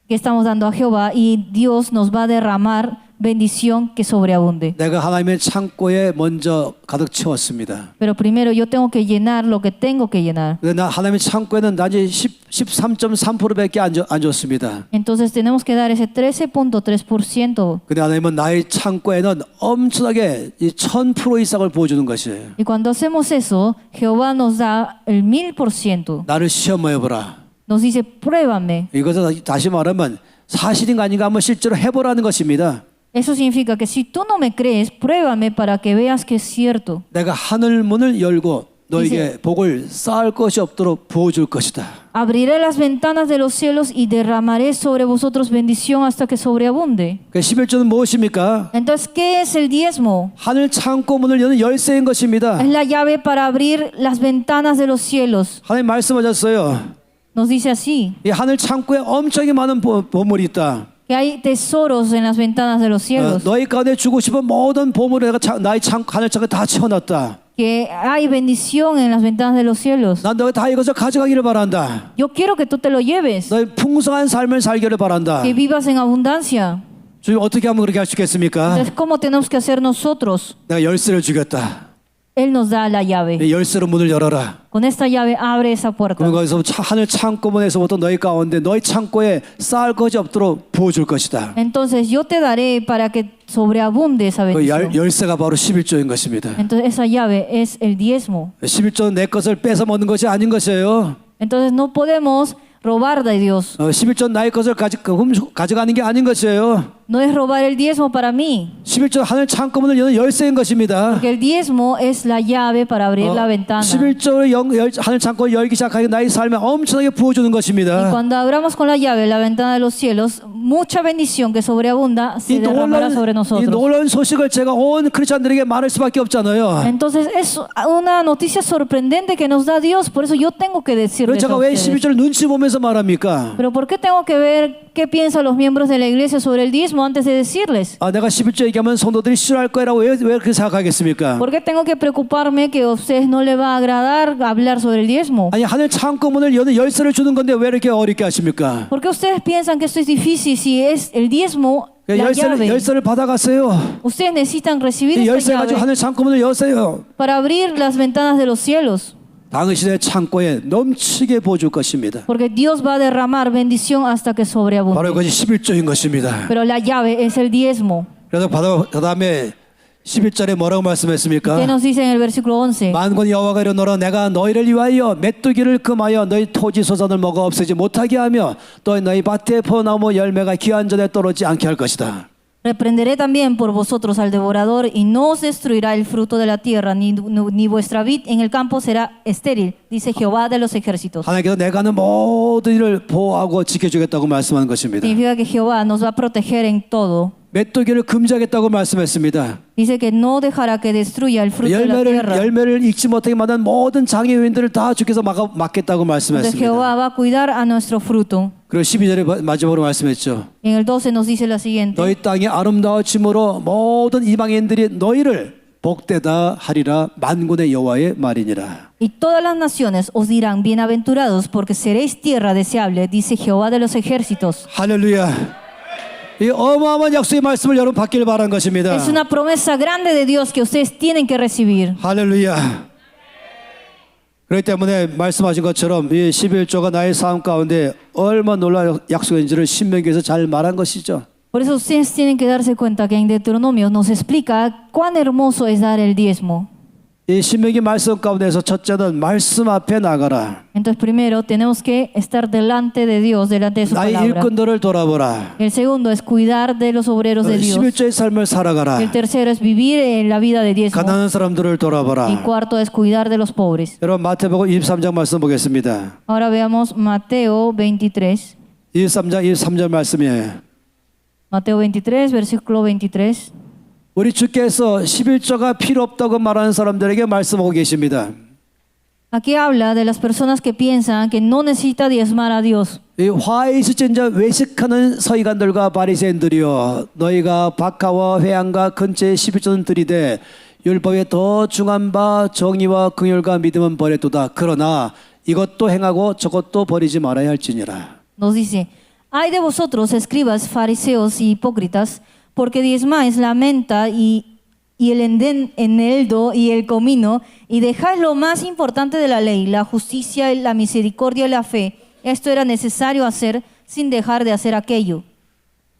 que estamos dando a Jehová y Dios nos va a derramar bendición que sobreabunde. 내가 하나님의 창고에 먼저 가득 채웠습니다. Pero primero yo tengo que llenar lo que tengo que llenar. 근데 나 하나님의 창고에는 단지 13.3%밖에 안 줬습니다. Entonces tenemos que dar ese 13.3%. 근데 하나님은 나의 창고에는 엄청나게 이 1000% 이상을 부어주는 것이에요. Y cuando hacemos eso, Jehová nos da el 1000%. 나를 시험해보라. Nos dice, pruébame. 이것은 다시 말하면 사실인가 아닌가 한번 실제로 해보라는 것입니다. Eso significa que si tú no me crees, pruébame para que veas que es cierto. 내가 하늘 문을 열고 너에게 복을 쌓을 것이 없도록 부어줄 것이다. Abriré las ventanas de los cielos y derramaré sobre vosotros bendición hasta que sobreabunde. 그 11조는 무엇입니까? Entonces, ¿qué es el diezmo? 하늘 창고 문을 여는 열쇠인 것입니다. Es la llave para abrir las ventanas de los cielos. 하나님 말씀하셨어요. Nos dice así, 이 하늘 창고에 엄청나게 많은 보물이 있다. que hay tesoros en las ventanas de los cielos, 너희 가운데 주고 싶은 모든 보물을 내가 나의 하늘 창고에 다 채워놨다. que hay bendición en las ventanas de los cielos. 난 너희 다 이것을 가져가기를 바란다. Yo quiero que tú te lo lleves, 너희 풍성한 삶을 살기를 바란다. que vivas en abundancia. 주님 어떻게 하면 그렇게 할 수 있겠습니까? Entonces, ¿cómo tenemos que hacer nosotros? 내가 열쇠를 주겠다. Él nos da la llave. 이 열쇠로 문을 열어라. Con esta llave abre esa puerta. 그럼 거기서 하늘 창고문에서부터 너희 가운데 너희 창고에 쌓을 것이 없도록 부어줄 것이다. Entonces yo te daré para que sobreabunde esa 그 bendición. 열쇠가 바로 11조인 것입니다. Entonces esa llave es el diezmo. 11조는 내 것을 뺏어 먹는 것이 아닌 것이에요. Entonces no podemos robar de Dios. 11조는 나의 것을 가져가는 게 아닌 것이에요. No es robar el diezmo para mí. 11조 하늘 창고문을 여는 열쇠인 것입니다. Porque el diezmo es la llave para abrir la ventana. 11조를 하늘 창고를 열기 시작하게 나의 삶에 엄청나게 부어주는 Y 것입니다. cuando abramos con la llave la ventana de los cielos, mucha bendición que sobreabunda 이 se derramará sobre nosotros. 놀라운 소식을 제가 온 크리스찬들에게 말할 수밖에 없잖아요. Entonces es una noticia sorprendente que nos da Dios, por eso yo tengo que 그래서 decirles a 제가 왜 ustedes. 11조를 눈치 보면서 말합니까? Pero ¿por qué tengo que ver qué piensan los miembros de la iglesia sobre el diezmo antes de decirles? 내가 11조 얘기하면 성도들이 싫어할 거라고 왜 그렇게 생각하겠습니까? ¿Por qué tengo que preocuparme que a ustedes no les va a agradar hablar sobre el diezmo? 아니 하늘 창고문을 여는 열쇠를 주는 건데 왜 이렇게 어렵게 하십니까? ¿Por qué ustedes piensan que esto es difícil si es el diezmo la llave? 열쇠를 받아가세요. Ustedes necesitan recibir 이 esta 열쇠 가지고 llave 하늘 창고문을 여세요. para abrir las ventanas de los cielos. 당신의 창고에 넘치게 부어줄 것입니다. Porque Dios va a derramar bendición hasta que 바로 sobreabunde. 그것이 11조인 것입니다. Pero la llave es el diezmo. 그래서 그 다음에 11절에 뭐라고 ¿Qué 말씀했습니까? nos dice en el versículo 11? 만군 여호와가 이르노라 내가 너희를 위하여 메뚜기를 금하여 너희 토지 소산을 먹어 없애지 못하게 하며 또 너희 밭에 포나무 열매가 기한 전에 떨어지지 않게 할 것이다. Reprenderé también por vosotros al devorador y no os destruirá el fruto de la tierra, ni vuestra vid en el campo será estéril, dice Jehová de los ejércitos. 하나님께서 내가 하는 모든 일을 보호하고 지켜주겠다고 말씀하는 것입니다. Significa que Jehová nos va a proteger en todo. 메뚜기를 금지하겠다고 말씀했습니다. Dice que no dejará que destruya el fruto de la tierra. 열매를 익지 못하게 만든 모든 장애 요인들을 다 주께서 막겠다고 Entonces 말씀했습니다. Jehová va a cuidar a nuestro fruto. 그리고 12절에 마지막으로 말씀했죠. En el 12 nos dice la siguiente. 너희 땅이 아름다워짐으로 모든 이방인들이 너희를 복되다 하리라 만군의 여호와의 말이니라. Y todas las naciones os dirán bienaventurados porque seréis tierra deseable, dice Jehová de los ejércitos. 할렐루야. 이 어마어마한 약속의 말씀을 여러분 받기를 바란 것입니다. Es una promesa grande de Dios que ustedes tienen que recibir. 할렐루야. 그렇기 때문에 말씀하신 것처럼 이 11조가 나의 삶 가운데 얼마나 놀라운 약속인지를 신명기에서 잘 말한 것이죠. Por eso ustedes tienen que darse cuenta que en Deuteronomio nos explica cuán hermoso es dar el diezmo. 이 신명기 말씀 가운데서 첫째는 말씀 앞에 나가라. Entonces primero tenemos que estar delante de Dios, delante de su 나의 palabra. 일꾼들을 돌아보라. El segundo es cuidar de los obreros de Dios. 11조의 삶을 살아가라. El tercero es vivir en la vida de diezmo. 가난한 사람들을 Y 돌아보라. cuarto es cuidar de los pobres. 여러분 마태복음 23장 말씀 보겠습니다. Ahora veamos Mateo 23. 23장 23절 말씀이에요. Mateo 23, versículo 23. 우리 주께서 11조가 필요 없다고 말하는 사람들에게 말씀하고 계십니다. Aquí habla de las personas que piensan que no necesita diezmar a Dios. 이 화에 있을지 외식하는 서기관들과 바리새인들이여 너희가 박하와 회양과 근처에 11조는 들이되 율법에 더 중한 바 정의와 긍휼과 믿음은 버렸도다. 그러나 이것도 행하고 저것도 버리지 말아야 할지니라. Nos dice, ay de vosotros, escribas, fariseos y hipócritas, porque diezmáis la menta y el eneldo y el comino, y dejáis lo más importante de la ley, la justicia, la misericordia y la fe. Esto era necesario hacer sin dejar de hacer aquello.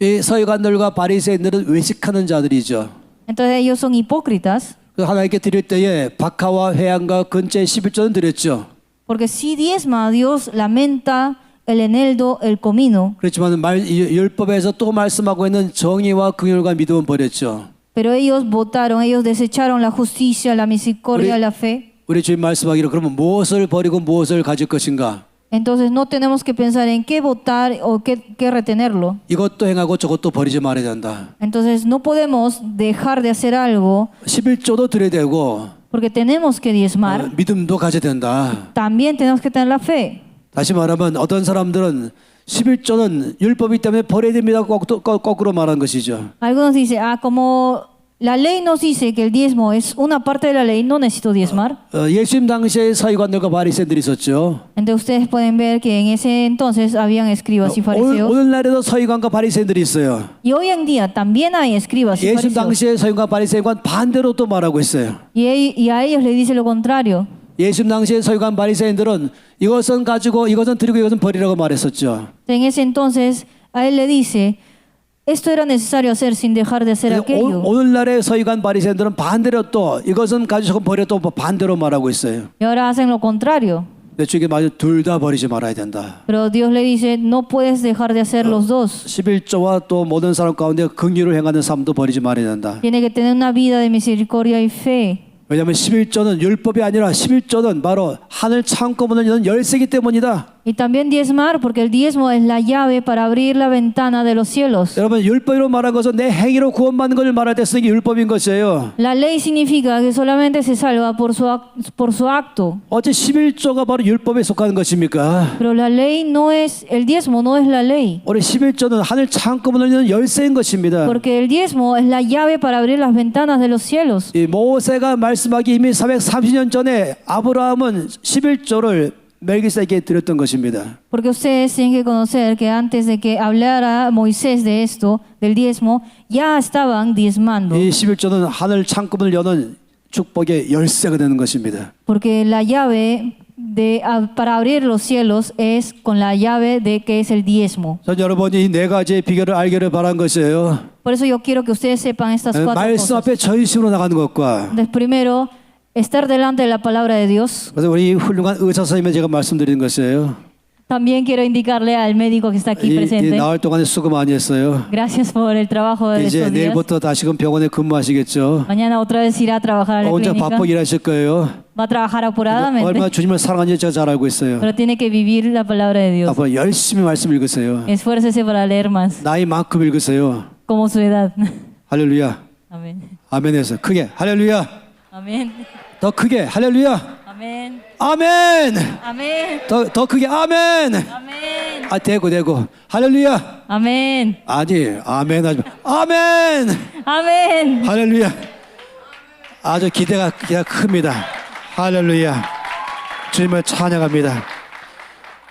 이 서기관들과 바리새인들은 외식하는 자들이죠. Entonces ellos son hipócritas, 그 하나님께 드릴 때에 박하와 회양과 근처에 11조는 드렸죠. porque si diezma a Dios la menta, el eneldo, el comino, 그렇지만 율법에서 또 말씀하고 있는 정의와 긍휼과 믿음은 버렸죠. pero ellos votaron, ellos desecharon la justicia, la misericordia, la fe. 우리 주님 말씀하기로 그러면 무엇을 버리고 무엇을 가질 것인가? Entonces no tenemos que pensar en qué votar o qué retenerlo. 이것도 행하고 저것도 버리지 말아야 된다. Entonces no podemos dejar de hacer algo 11조도 드려야 되고 porque tenemos que diezmar. 믿음도 가져야 된다. También tenemos que tener la fe. 다시 말하면 어떤 사람들은 11조는 율법이기 때문에 버려야 됩니다. 거꾸로 말한 것이죠. Algunos dicen, como la ley nos dice que el diezmo es una parte de la ley, no necesito diezmar. 예수님 당시에 서기관들과 바리새인들이 있었죠. Entonces ustedes pueden ver que en ese entonces habían escribas y fariseos. 오늘날에도 서기관과 바리새인들이 있어요. Y hoy en día también hay escribas y 예수님 fariseos. 당시에 서기관과 바리새인과 반대로 또 말하고 있어요. Y a ellos le dice lo contrario. 예수님 당시에 서기관 바리새인들은 이것은 가지고 이것은 드리고 이것은 버리라고 말했었죠. En ese entonces a él le dice, esto era necesario hacer sin dejar de hacer aquello. 오늘날의 서기관 바리새인들은 반대로 또 이것은 가지고 버려 또 반대로 말하고 있어요. Y ahora hacen lo contrario. 내 주께 말해 둘 다 버리지 말아야 된다. Pero Dios le dice, no puedes dejar de hacer los dos. 11조와 또 모든 사람 가운데 긍휼을 행하는 삶도 버리지 말아야 된다. Tiene que tener una vida de misericordia y fe. 왜냐하면 11조는 율법이 아니라 11조는 바로 하늘 창고 문을 여는 열쇠이기 때문이다. Y también diezmar, porque el diezmo es la llave para abrir la ventana de los cielos. 여러분 율법으로 말한 것은 내 행위로 구원받는 것을 말할 때 쓰는 게 율법인 것이에요. La ley significa que solamente se salva por su acto. 어째 11조가 바로 율법에 속하는 것입니까? Pero la ley no es, el diezmo no es la ley. 우리 11조는 하늘 창고 문을 여는 열쇠인 것입니다. Porque el diezmo es la llave para abrir las ventanas de los cielos. 이 모세가 말씀하기 이미 430년 전에 아브라함은 11조를 멜기세덱에게 드렸던 것입니다. Porque ustedes tienen que conocer que antes de que hablara Moisés de esto, del diezmo, ya estaban diezmando. 이 11조는 하늘 창고문을 여는 축복의 열쇠가 되는 것입니다. Porque la llave para abrir los cielos es con la llave de que es el diezmo. 전 여러분이 이 네 가지의 비결을 알기를 바란 것이에요. Por eso yo quiero que ustedes sepan estas cuatro 말씀 cosas. 앞에 전심으로 나가는 것과 Entonces, primero, estar delante de la palabra de Dios. 그래서 우리 훌륭한 의사 선생님에 제가 말씀드리는 것이에요. También quiero indicarle al médico que está aquí 이 presente. 나흘 동안에 수고 많이 했어요. Gracias por el trabajo de 이제 estos días. 내일부터 다시금 병원에 근무하시겠죠. Mañana otra vez irá a trabajar a la 혼자 clínica. 바쁘게 일하실 거예요. Va a trabajar apuradamente, 얼마나 주님을 사랑하는지 제가 잘 알고 있어요. pero tiene que vivir la palabra de Dios. 앞으로 열심히 말씀 읽으세요. Esfuércese para leer más, 나이만큼 읽으세요. como su edad. 할렐루야. Amén. 아멘에서 크게 할렐루야. Amén. 더 크게 할렐루야. Amén. 아멘. Amén. 더 크게 아멘. Amén. 아 대고 할렐루야. Amén. 아니 아멘 하지 마. 아멘. Amén. 할렐루야. 아주 기대가 큽니다. 할렐루야. 주님을 찬양합니다.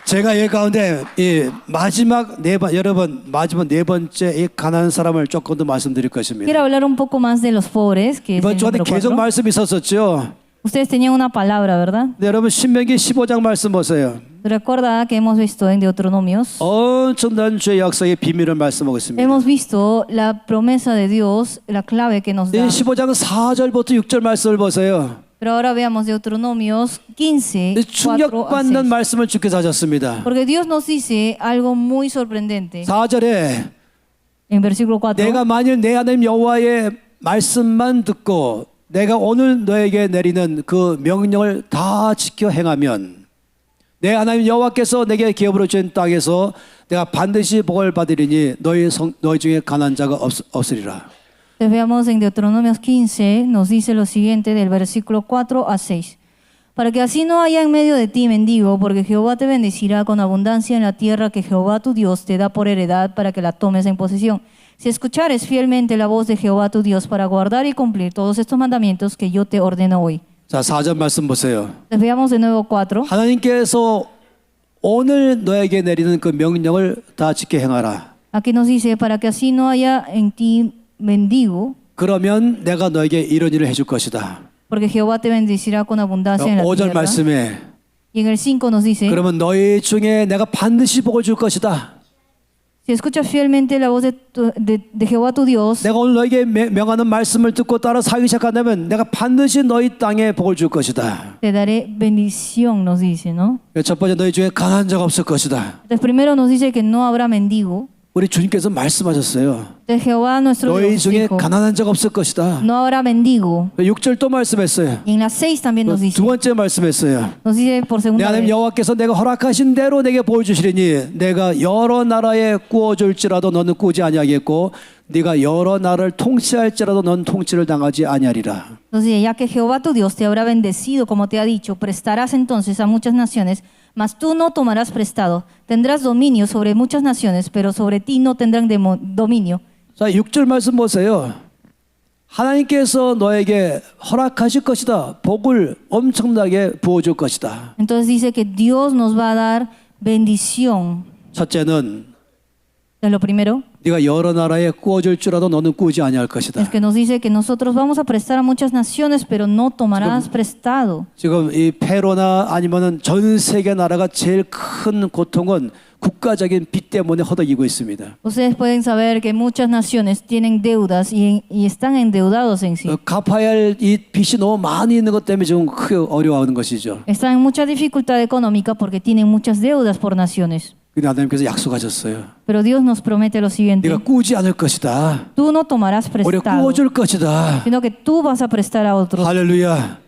제가 이 가운데 이 마지막 여러분 마지막 네 번째 이 가난한 사람을 조금 더 말씀드릴 것입니다. Quiero hablar un poco más de los pobres, que es 이번 el 주간에 número 계속 4. 말씀이 있었었죠. Ustedes tenían una palabra, ¿verdad? 네, 여러분 신명기 15장 말씀 보세요. Recuerda que hemos visto en Deuteronomios, 엄청난 주의 역사의 비밀을 말씀하고 있습니다. hemos visto la promesa de Dios, la clave que nos 이 da. 15장 4절부터 6절 말씀을 보세요. Pero ahora veamos Deuteronomios 15, 4 a 충격받는 6. 말씀을 주께서 하셨습니다. Porque Dios nos dice algo muy sorprendente. 4절에 En versículo 4, 내가 만일 내 하나님 여호와의 말씀만 듣고 내가 오늘 너에게 내리는 그 명령을 다 지켜 행하면 내 하나님 여호와께서 내게 기업으로 주신 땅에서 내가 반드시 복을 받으리니 너희 중에 가난한 자가 없으리라. Entonces veamos en Deuteronomios 15, nos dice lo siguiente del versículo 4 a 6. Para que así no haya en medio de ti mendigo, porque Jehová te bendecirá con abundancia en la tierra que Jehová tu Dios te da por heredad para que la tomes en posesión. Si escuchares fielmente la voz de Jehová tu Dios para guardar y cumplir todos estos mandamientos que yo te ordeno hoy. 자, 4절 말씀 보세요. Entonces veamos de nuevo 4. 하나님께서 오늘 너에게 내리는 그 명령을 다 지켜 행하라. Aquí nos dice, para que así no haya en ti mendigo, 그러면 내가 너에게 이런 일을 해줄 것이다. porque Jehová te bendecirá con abundancia en la 5절 tierra. 말씀에 Y en el 5 nos dice, 그러면 너희 중에 내가 반드시 복을 줄 것이다. si escuchas fielmente la voz de Jehová tu Dios, 내가 오늘 너에게 명하는 말씀을 듣고 따라 살기 시작한다면 내가 반드시 너희 땅에 복을 줄 것이다. te daré bendición, nos dice, ¿no? 첫 번째 너희 중에 가난한 자가 없을 것이다. Entonces primero nos dice que no habrá mendigo. 우리 주님께서 말씀하셨어요. Entonces Jehová nuestro 너희 Dios 중에 dijo, 가난한 자가 없을 것이다. no habrá mendigo. 6절 또 말씀했어요. Y en las 6 también nos dice, 두 번째 말씀했어요. nos dice por 내 segunda 하나님 vez, 여호와께서 내가 허락하신 대로 내게 보여주시리니 내가 여러 나라에 구워줄지라도 너는 꾸지 아니하겠고 네가 여러 나라를 통치할지라도 넌 통치를 당하지 아니하리라. nos dice, ya que Jehová tu Dios te habrá bendecido como te ha dicho, prestarás entonces a muchas naciones, mas tú no tomarás prestado. Tendrás dominio sobre muchas naciones, pero sobre ti no tendrán dominio. 자, 6절 말씀 보세요. 하나님께서 너에게 허락하실 것이다. 복을 엄청나게 부어줄 것이다. Entonces dice que Dios nos va a dar bendición. 첫째는 Es lo primero. 네가 여러 나라에 구워줄지라도 너는 꾸지 아니할 것이다. Es que nos dice que nosotros vamos a prestar a muchas naciones, pero no tomarás prestado. 지금 이 페로나 아니면은 전 세계 나라가 제일 큰 고통은 국가적인 빚 때문에 허덕이고 있습니다. Ustedes pueden saber que muchas naciones tienen deudas y están endeudados en sí. 갚아야 할 이 빚이 너무 많이 있는 것 때문에 지금 크게 어려워하는 것이죠. Están en mucha dificultad económica porque tienen muchas deudas por naciones. 근데 하나님께서 약속하셨어요. Pero Dios nos promete lo siguiente. 네가 꾸지 않을 것이다. Tú no tomarás 오히려 prestado, 꾸어줄 것이다. sino que tú vas a prestar a otros. 할렐루야.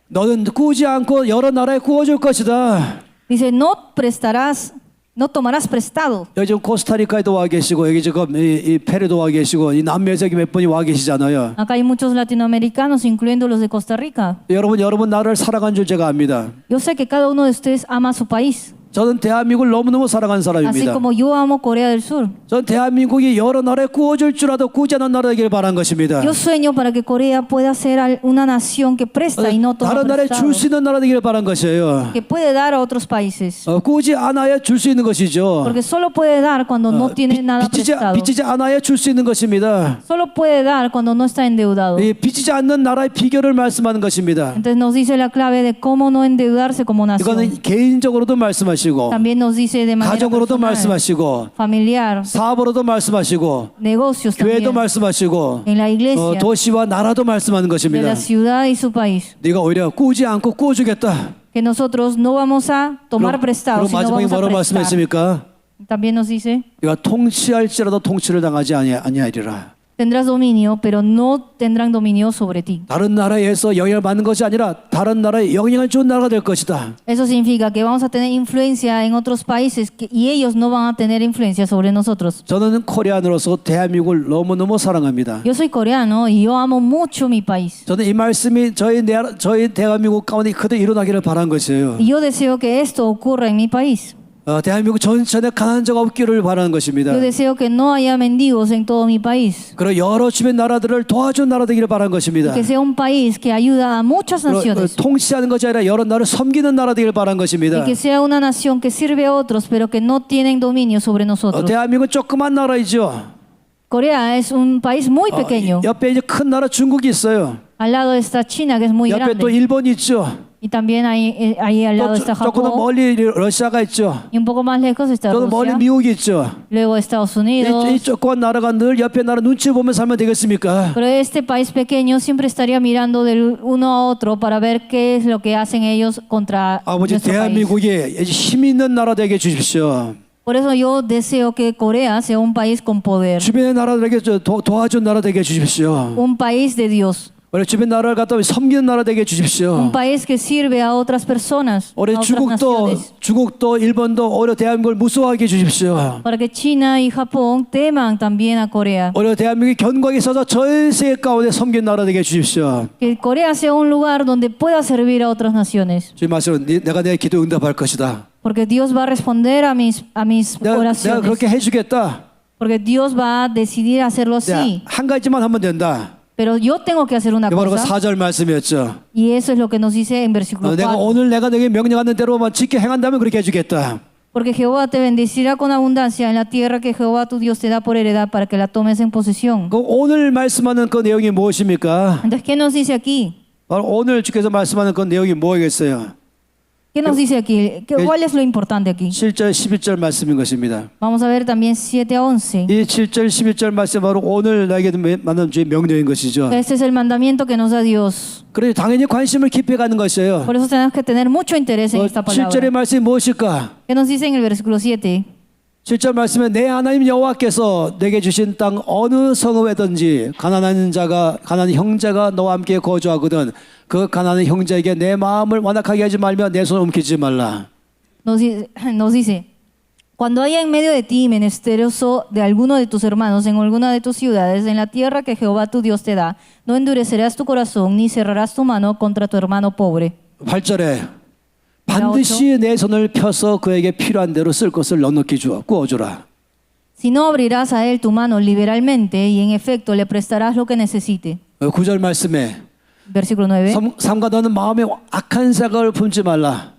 너는 꾸지 않고 여러 나라에 꾸어줄 것이다. Dice, no prestarás, no tomarás prestado. 여기 지금 코스타리카에도 와 계시고 여기 지금 이 페루도 와 계시고 이 남미에서 몇 분이 와 계시잖아요. Acá hay muchos latinoamericanos, incluyendo los de Costa Rica. 여러분 나라를 사랑한 줄 제가 압니다. Yo sé que cada uno de ustedes ama su país. 저는 대한민국을 너무너무 사랑하는 Así 사람입니다. como yo amo Corea del Sur. 전 대한민국이 여러 나라에 구워줄 줄 알아도 구지 않는 나라 되길 바란 것입니다. Yo sueño para que Corea pueda ser una nación que presta y no toma 다른 나라에 줄 prestado, 수 있는 나라 되길 바란 것이에요. que puede dar a otros países. 구지 않아야 줄 수 있는 것이죠. Porque solo puede dar cuando no tiene nada prestado. 빚지지 않아야 줄 수 있는 것입니다. Solo puede dar cuando no está endeudado. 이 빚지지 않는 나라의 비결을 말씀하는 것입니다. Entonces nos dice la clave de cómo no endeudarse como nación. 이거는 개인적으로도 말씀하시고 También nos dice de manera 가정으로도 personal, 말씀하시고 familiar, 사업으로도 말씀하시고 negocios 교회도 también, 말씀하시고 en la iglesia, 도시와 나라도 말씀하는 de 것입니다. la ciudad y su país. 네가 오히려 꾸지 않고 꾸어주겠다. Que nosotros no vamos a tomar prestado, 그럼 sino 마지막에 vamos a 뭐라고 prestar. 말씀했습니까? También nos dice, 네가 통치할지라도 통치를 당하지 아니하리라. tendrás dominio, pero no tendrán dominio sobre ti. 다른 나라에서 영향을 받는 것이 아니라 다른 나라에 영향을 주는 나라가 될 것이다. Eso significa que vamos a tener influencia en otros países y ellos no van a tener influencia sobre nosotros. 저는 코리안으로서 대한민국을 너무너무 사랑합니다. Yo soy coreano y yo amo mucho mi país. 저는 이 말씀이 저희 대한민국 가운데 그대로 일어나기를 바란 것이에요. Y yo deseo que esto ocurra en mi país. 대한민국 전체에 가난한 자가 없기를 바라는 것입니다. Yo deseo que no haya mendigos en todo mi país. 그리고 여러 주변 나라들을 도와준 나라 되기를 바라는 것입니다. Que sea un país que ayuda a muchas naciones. 통치하는 것이 아니라 여러 나라를 섬기는 나라 되기를 바라는 것입니다. Y que sea una nación que sirve a otros, pero que no tienen dominio sobre nosotros. 대한민국은 조그만 나라이죠. Corea es un país muy pequeño. 옆에 이제 큰 나라 중국이 있어요. Al lado está China, que es muy 옆에 또 grande. 일본이 있죠. Y también ahí al lado 또 está 조금 더 Japón. 멀리 러시아가 있죠. Y un poco más lejos está 또 멀리 Rusia. 미국이 있죠. Luego Estados 이 Unidos. 조그만 나라가 늘 옆에 나라 눈치 보면 살면 되겠습니까? Pero este país pequeño siempre estaría mirando del uno a otro para ver qué es lo que hacen ellos contra 아버지 nuestro país. 대한민국이 힘 있는 나라 되게 해주십시오. Por eso yo deseo que Corea sea un país con poder, 주변의 나라들에게 도와준 나라 되게 해주십시오. un país de Dios, 우리 주변 나라를 갖다 섬기는 나라 되게 un 해주십시오. país que sirve a otras personas, a 우리 otras naciones, 중국도 일본도 오히려 대한민국을 무서워하게 해주십시오. para que China y Japón teman también a Corea. 오히려 대한민국이 견고하게 서서 전 세계 가운데 섬기는 나라 되게 해주십시오. Que Corea sea un lugar donde pueda servir a otras naciones, 주님 말씀은 내가 내 기도 응답할 것이다. porque Dios va a responder a mis 내가 oraciones, 그렇게 해주겠다. porque Dios va a decidir hacerlo 내가 así. 한 가지만 하면 된다. Pero yo tengo que hacer una 이게 바로 그 cosa, 4절 말씀이었죠. y eso es lo que nos dice en versículo 내가 4. 오늘 내가 너에게 명령하는 대로만 지켜 행한다면 그렇게 해주겠다. Porque Jehová te bendecirá con abundancia en la tierra que Jehová tu Dios te da por heredad para que la tomes en posesión. 그 오늘 말씀하는 그 내용이 무엇입니까? Entonces, ¿qué nos dice aquí? 바로 오늘 주께서 말씀하는 그 내용이 뭐겠어요? ¿Qué nos dice aquí? ¿Cuál es lo importante aquí? 7절 11절 말씀인 것입니다. Vamos a ver también 7 a 11. 이 7절 11절 말씀 바로 오늘 나에게 만난 주의 명령인 것이죠. Este es el mandamiento que nos da Dios. 그래서 당연히 관심을 깊이 가는 것이에요. Por eso tenemos que tener mucho interés en esta 7절의 palabra. 말씀이 무엇일까? ¿Qué nos dice en el versículo 7? 7절 말씀에 내 하나님 여호와께서 내게 주신 땅 어느 성읍에든지 가난한 형제가 너와 함께 거주하거든 그 가난한 형제에게 내 마음을 완악하게 하지 말며 내 손을 움키지 말라. Nos dice, cuando haya en medio de ti menesteroso de alguno de tus hermanos en alguna de tus ciudades, en la tierra que Jehová tu Dios te da, no endurecerás tu corazón ni cerrarás tu mano contra tu hermano pobre. 8절에 반드시 내 손을 펴서 그에게 필요한 대로 쓸 것을 넉넉히 구워주라. Si no abrirás a él tu mano liberalmente y en efecto le prestarás lo que necesite. 9절 말씀에 Versículo 9. 삼가 너는 마음에 악한 생각을 품지 말라.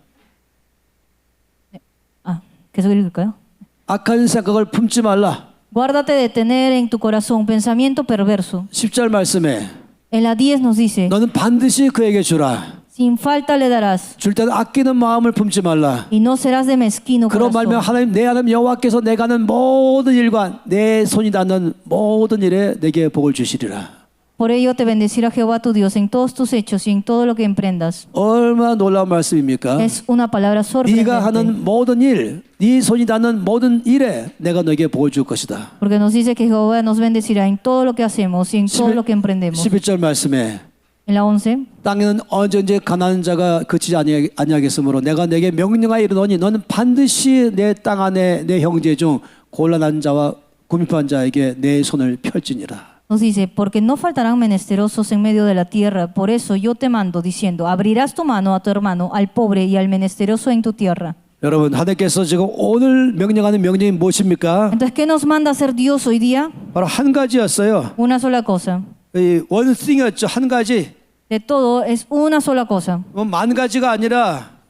계속 읽을까요? 악한 생각을 품지 말라. Guárdate de tener en tu corazón pensamiento perverso. 10절 말씀에 En la 10 nos dice, 너는 반드시 그에게 주라. sin falta le darás 줄 때는 아끼는 마음을 품지 말라. y no serás de mezquino 그런 말면 corazón. 내 하나님 여호와께서 내가 하는 모든 일과 내 손이 닿는 모든 일에 내게 복을 주시리라. Por ello te bendecirá Jehová tu Dios en todos tus hechos y en todo lo que emprendas. 얼마나 놀라운 말씀입니까? Es una palabra 네가 sorprendente. 하는 모든 일, 네 손이 닿는 모든 일에 내가 너에게 복을 줄 것이다. Porque nos dice que Jehová nos bendecirá en todo lo que hacemos y en todo lo que emprendemos. 11절 말씀에 En la 11. 땅에는 언제든지 가난한 자가 그치지 아니하겠으므로 내가 내게 명령하여 이르노니 너는 반드시 내 땅 안에 내 형제 중 곤란한 자와 궁핍한 자에게 내 손을 펼지니라. Nos dice, porque no faltarán menesterosos en medio de la tierra, por eso yo te mando diciendo, abrirás tu mano a tu hermano, al pobre y al menesteroso en tu tierra. 여러분, 하나님께서 지금 오늘 명령하는 명령이 무엇입니까? Entonces, ¿qué nos manda hacer Dios hoy día? 바로 한 가지였어요. Una sola cosa. 이 one thing이었죠. 한 가지. De todo es una sola cosa. 뭐 만 가지가 아니라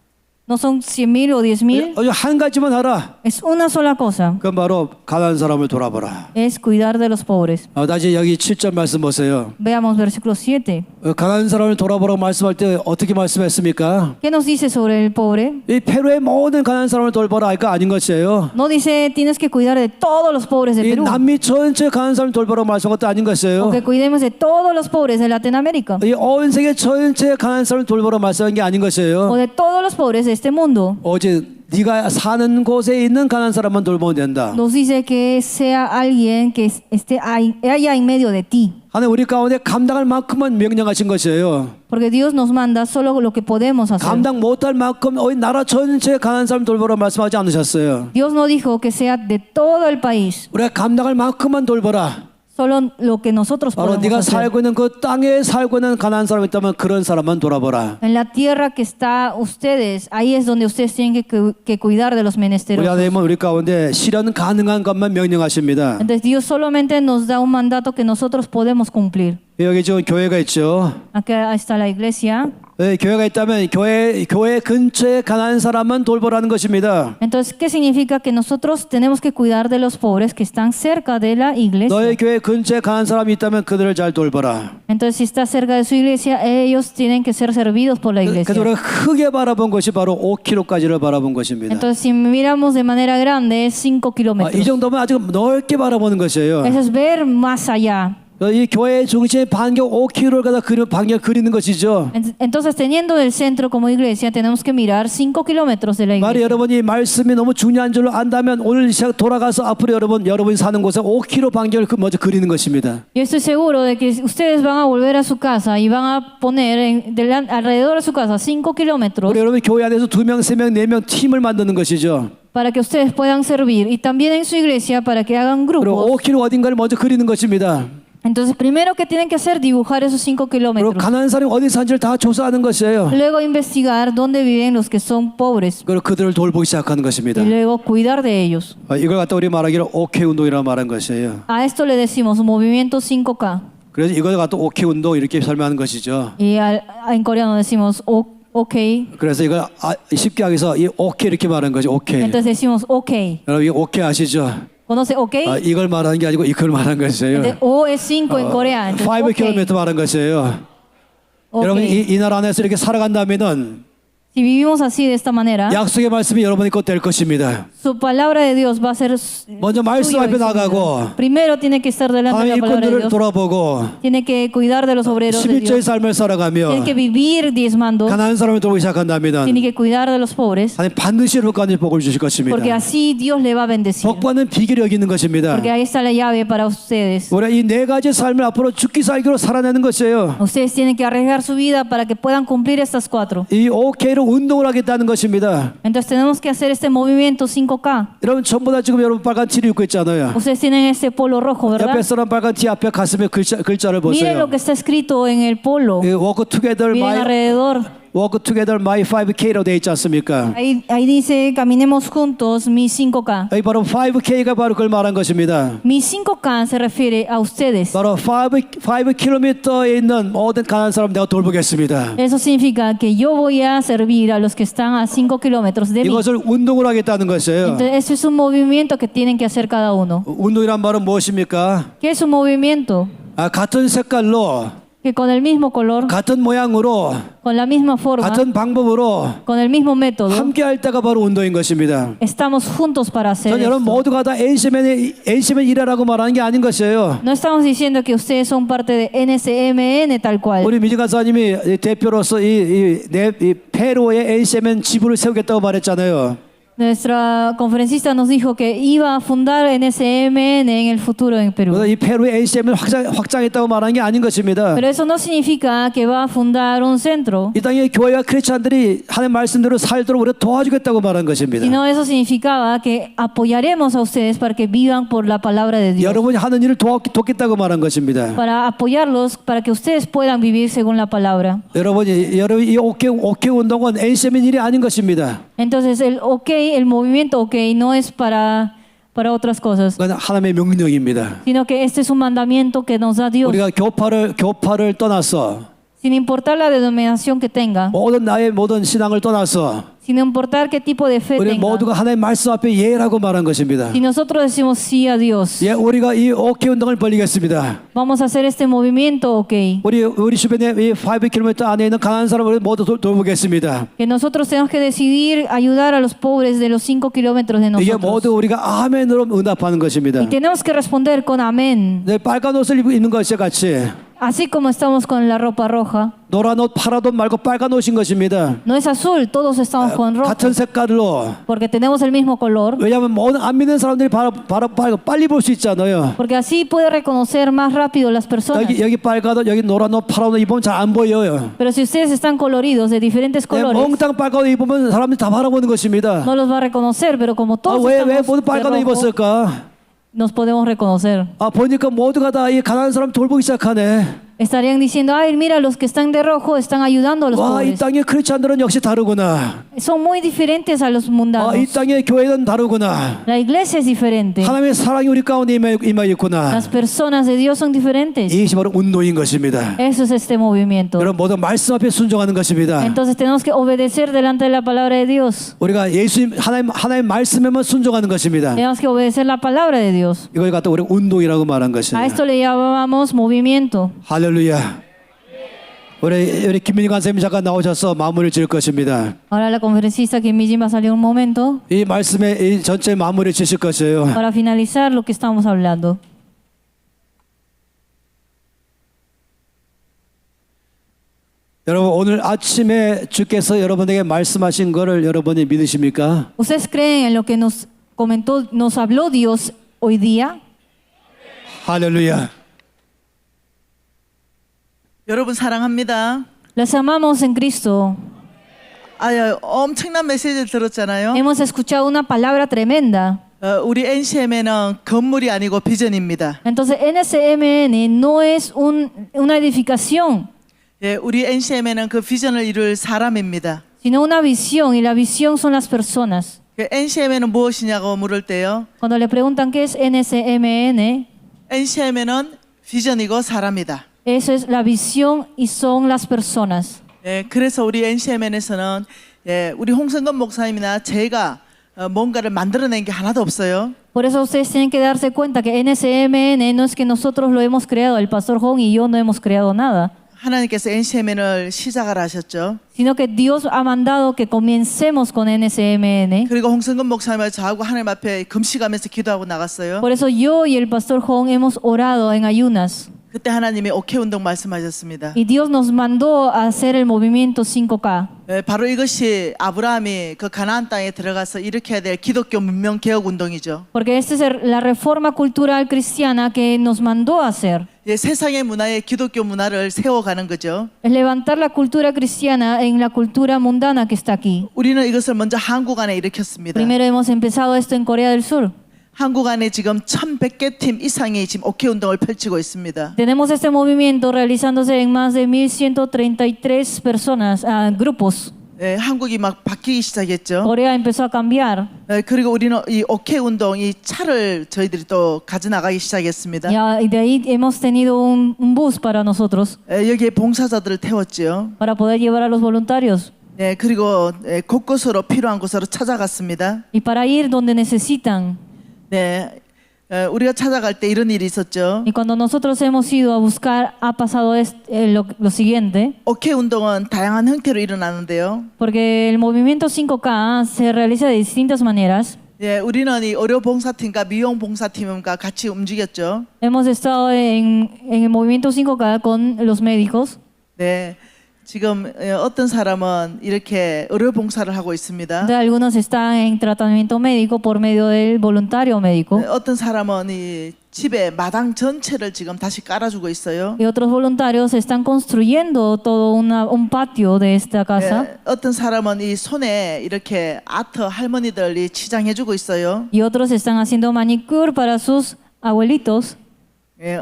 No son 100,000 o 10,000. 한 가지만 하라. Es una sola cosa. 그건 바로 가난한 사람을 돌아보라. Es cuidar de los pobres. 다시 여기 7절 말씀 보세요. Veamos versículo 7. 가난한 사람을 돌아보라고 말씀할 때 어떻게 말씀했습니까? ¿Qué nos dice sobre el pobre? 이 페루의 모든 가난한 사람을 돌보라 할까 아닌 것이에요. No dice tienes que cuidar de todos los pobres de 이 Perú. 남미 전체 가난한 사람을 돌보라고 말씀한 것도 아닌 것이에요. O que cuidemos de todos los pobres de Latinoamérica. 이 온 세계 전체 가난한 사람을 돌보라고 말씀한 게 아닌 것이에요. O de todos los pobres de este mundo. 오직 네가 사는 곳에 있는 가난한 사람만 돌보면 된다. Nos dice que sea alguien que esté allá en medio de ti. 하나님 우리 가운데 감당할 만큼만 명령하신 것이에요. Porque Dios nos manda solo lo que podemos hacer. 감당 못할 만큼 이 나라 전체 가난한 사람 돌보라 말씀하지 않으셨어요. Dios no dijo que sea de todo el país. 우리가 감당할 만큼만 돌보라. Solo lo que nosotros 바로 podemos 네가 hacer. 살고 있는 그 땅에 살고 있는 가난한 사람이 있다면 그런 사람만 돌아보라. En la tierra que está ustedes, ahí es donde ustedes tienen que cuidar de los 우리 menesterosos. 하나님은 우리 가운데 실현 가능한 것만 명령하십니다. Entonces Dios solamente nos da un mandato que nosotros podemos cumplir. 여기 지금 교회가 있죠. Acá está la iglesia. 네, 교회가 있다면 교회 근처에 가난한 사람만 돌보라는 것입니다. Entonces, ¿qué significa? Que nosotros tenemos que cuidar de los pobres que están cerca de la iglesia. 너의 교회 근처에 가난한 사람이 있다면 그들을 잘 돌보라. Entonces, si está cerca de su iglesia, ellos tienen que ser servidos por la iglesia. 그래서 우리가 크게 바라본 것이 바로 5km까지를 바라본 것입니다. Entonces, si miramos de manera grande, es 5 이 kilómetros. 정도면 아주 넓게 바라보는 것이에요. Eso es ver más allá. 이 교회의 중심에 반경 5km를 갖다 반경 그리는 것이죠. Entonces, teniendo el centro como iglesia, tenemos que mirar 5 kilómetros de la 말이 iglesia. 여러분이 말씀이 너무 중요한 줄로 안다면 오늘 시작 돌아가서 앞으로 여러분이 사는 곳에 5km 반경을 먼저 그리는 것입니다. Yo estoy seguro de que ustedes van a volver a su casa y van a poner alrededor de su casa 5 kilómetros 우리 여러분 교회 안에서 2명, 3명, 4명 팀을 만드는 것이죠. para que ustedes puedan servir. Y también en su iglesia para que hagan 그리고 grupos. 5km 어딘가를 먼저 그리는 것입니다. Entonces, primero que tienen que hacer, dibujar esos 5 그리고 kilómetros. 가난한 사람이 어디 사는지를 다 조사하는 것이에요. Luego investigar dónde viven los que son pobres. 그리고 그들을 돌보기 시작하는 것입니다. Y luego cuidar de ellos. 이걸 갖다 우리 말하기로 OK 운동이라고 말한 것이에요. A esto le decimos movimiento 5K. 그래서 이걸 갖다 OK 운동 이렇게 설명하는 것이죠. Y en coreano decimos OK. 그래서 이걸 쉽게 하기 위해서 이 OK 이렇게 말한 거죠. OK. Entonces decimos OK. 여러분 이 OK 아시죠? ¿Conoce OK? 이걸 말하는 게 아니고 이걸 말한 것이에요. Entonces, O es 5 en coreano. Entonces, 5km 말한 것이에요. OK. 여러분 이 나라 안에서 이렇게 살아간다면은 Si vivimos así de esta manera, 약속의 말씀이 여러분이 곧 될 것입니다. su palabra de Dios va a ser 먼저 말씀 suyo 앞에 en su vida. 나가고 Primero tiene que estar delante de 하나님 la palabra de 일꾼들을 Dios. 돌아보고 Tiene que cuidar de los obreros de 11조의 Dios. 삶을 살아가며 Tiene que vivir diezmando. 가난한 사람을 돌보기 시작한다면 Tiene que cuidar de los pobres. 하나님 반드시 복받는 복을 주실 것입니다. Porque así Dios le va a bendecir. 복받는 비결이 여기 있는 것입니다. Porque ahí está la llave para ustedes. 우리 이 네 가지 삶을 앞으로 죽기 살기로 살아내는 것이에요. Ustedes tienen que arriesgar su vida para que puedan cumplir estas 4. 이 OK로 운동을 하겠다는 것입니다. Entonces tenemos que hacer este movimiento 5K. 여러분 전부 다 지금 여러분 빨간 티를 입고 있잖아요. Ustedes tienen este polo rojo, 옆에 ¿verdad? 사람 빨간 티 앞에 가슴에 글자를 Miren lo 보세요. que está escrito en el polo. Walk together Miren my alrededor. Walk together my 5K로 돼 있지 않습니까? Ahí dice, caminemos juntos, mi 5K. 여기 바로 5K가 바로 그걸 말한 것입니다. Mi 5K se refiere a ustedes. 바로 5km에 있는 모든 가난한 사람 내가 돌보겠습니다. Eso significa que yo voy a servir a los que están a 5 kilómetros de mí. 이것을 운동을 하겠다는 것이에요. Entonces, eso es un movimiento que tienen que hacer cada uno. 운동이란 말은 무엇입니까? ¿Qué es un movimiento? 같은 색깔로 Que con el mismo color, 같은 모양으로 con la misma forma, 같은 방법으로 con el mismo método, 함께 할 때가 바로 운동인 것입니다. estamos juntos para hacer 전 여러분 esto. 모두가 다 NCMN 일하라고 말하는 게 아닌 것이에요. No estamos diciendo que ustedes son parte de NCMN tal cual. 우리 미지 간사님이 대표로서 이 페루의 NCMN 지부를 세우겠다고 말했잖아요. Nuestra conferencista nos dijo que iba a fundar NCMN en el futuro en Perú. 그래서 이 페루의 NCMN 확장했다고 말하는 게 아닌 것입니다. Pero eso no significa que va a fundar un centro, 이 땅의 교회와 크리스찬들이 하는 말씀대로 살도록 우리가 도와주겠다고 말한 것입니다. sino eso significaba que apoyaremos a ustedes para que vivan por la palabra de Dios. 여러분이 하는 일을 돕겠다고 말한 것입니다. Para apoyarlos, para que ustedes puedan vivir según la palabra. 여러분이 이 OK 운동은 NCMN 일이 아닌 것입니다. Entonces el ok, el movimiento ok no es para otras cosas, 그건 하나님의 명령입니다. sino que este es un mandamiento que nos da Dios. 우리가 교파를 떠나서 Sin importar la denominación que tenga, 나의 모든 신앙을 떠나서 sin importar qué tipo de fe 우리 tenga, 모두가 하나님의 말씀 앞에 예라고 말한 것입니다. si nosotros decimos sí a Dios, 예, 우리가 이 오케이 운동을 벌리겠습니다. vamos a hacer este movimiento ok. 우리 주변에 이 5km 안에 있는 가난한 사람을 모두 돌보겠습니다. Que nosotros tenemos que decidir ayudar a los pobres de los 5 kilómetros de 이게 nosotros. 모두 우리가 아멘으로 응답하는 것입니다. Y tenemos que responder con amén. 네, 빨간 옷을 입는 것이 같이 Así como estamos con la ropa roja. 노란 옷, 파란 옷 말고 빨간 옷인 것입니다. No es azul, todos estamos con rojo. 같은 색깔로. Porque tenemos el mismo color. 왜냐하면 모든 안 믿는 사람들이 빨리 볼 수 있잖아요. Porque así puede reconocer más rápido las personas. 여기 빨간 옷, 여기 노란 옷, 파란 옷 입으면 잘 안 보여요. Pero si ustedes están coloridos de diferentes colores, 몽땅 빨간 옷 입으면 사람들이 다 바라보는 것입니다. no los va a reconocer, pero como todos 왜 estamos 모두 de 빨간 옷 rojo, 입었을까? nos podemos reconocer. 보니까 모두가 다 이 가난한 사람 돌보기 시작하네. Estarían diciendo, ay, mira, los que están de rojo están ayudando a los 와, 이 pobres. 땅의 크리스찬들은 역시 다르구나. Son muy diferentes a los mundanos. 이 땅의 교회는 다르구나. La iglesia es diferente. 하나님의 사랑이 우리 가운데 임하 있구나. Las personas de Dios son diferentes. 이것이 바로 운동인 것입니다. Eso es este movimiento. 여러분 모두 말씀 앞에 순종하는 것입니다. Entonces tenemos que obedecer delante de la palabra de Dios. 우리가 예수님 하나님 말씀에만 순종하는 것입니다. Tenemos que obedecer la palabra de Dios. 이걸 갖다 우리 운동이라고 말한 A 것입니다. esto le llamamos movimiento. 할렐루야. 우리 김민희 간사님 잠깐 나오셔서 마무리를 지을 것입니다. Ahora la conferencista Kim Mi-jin va a salir un momento 이 말씀에 이 전체 마무리를 지실 것이에요. para finalizar lo que estamos hablando. 여러분 오늘 아침에 주께서 여러분에게 말씀하신 것을 여러분이 믿으십니까? ¿Ustedes creen en lo que nos comentó, nos habló Dios hoy día? 할렐루야. 여러분 사랑합니다. Los amamos en Cristo. 엄청난 메시지를 들었잖아요. Hemos escuchado una palabra tremenda. 우리 NCM에는 건물이 아니고 비전입니다. Entonces, NSMN no es una edificación, 예, 우리 NCM에는 그 비전을 이룰 사람입니다. sino una visión, y la visión son las personas. NCM에는 무엇이냐고 물을 때요. Cuando le preguntan qué es NSMN, NCM에는 비전이고 사람이다. eso es la visión y son las personas. 예, 그래서 우리 NCM에서는 우리 홍성건 목사님이나 제가 뭔가를 만들어낸 게 하나도 없어요. Por eso ustedes tienen que darse cuenta que NSMN no es que nosotros lo hemos creado, el pastor Hong y yo no hemos creado nada, 하나님께서 NCM을 시작하라 하셨죠. sino que Dios ha mandado que comencemos con NSMN. 그리고 홍성건 목사님과 저하고 하나님 앞에 금식하면서 기도하고 나갔어요. Por eso yo y el pastor Hong hemos orado en ayunas. 그때 하나님이 오케이 운동 말씀하셨습니다. Y Dios nos mandó a hacer el movimiento 5K. 바로 이것이 아브라함이 그 가나안 땅에 들어가서 일으켜야 될 기독교 문명 개혁 운동이죠. Porque esta es la reforma cultural cristiana que nos mandó a hacer. 예, 세상의 문화에 기독교 문화를 세워가는 거죠. Es levantar la cultura cristiana en la cultura mundana que está aquí. 우리는 이것을 먼저 한국 안에 일으켰습니다. Primero hemos empezado esto en Corea del Sur. 한국 안에 지금 1,100개 팀 이상이 지금 오케이 운동을 펼치고 있습니다. Tenemos este movimiento realizándose en más de 1,133 personas, grupos. 예, 한국이 막 바뀌기 시작했죠. Corea empezó a cambiar. 그리고 우리는 이 오케이 운동, 이 차를 저희들이 또 가져나가기 시작했습니다. Y de ahí hemos tenido un bus para nosotros, 여기에 봉사자들을 태웠지요. para poder llevar a los voluntarios. 그리고 곳곳으로 필요한 곳으로 찾아갔습니다. Y para ir donde necesitan. 네, 우리가 찾아갈 때 이런 일이 있었죠. Y cuando nosotros hemos ido a buscar, ha pasado lo siguiente. 오케이 운동은 다양한 형태로 일어나는데요. Porque el movimiento 5K se realiza de distintas maneras. 예, 우리는 이 의료 봉사팀과 미용 봉사팀과 같이 움직였죠. Hemos estado en el movimiento 5K con los médicos. 네, 지금 어떤 사람은 이렇게 의료 봉사를 하고 있습니다. Algunos están en tratamiento médico por medio del voluntario médico. 어떤 사람은 이 집에 마당 전체를 지금 다시 깔아주고 있어요. Y otros voluntarios están construyendo todo un patio de esta casa. 어떤 사람은 이 손에 이렇게 아트 할머니들이 치장해주고 있어요. Y otros están haciendo manicure para sus abuelitos.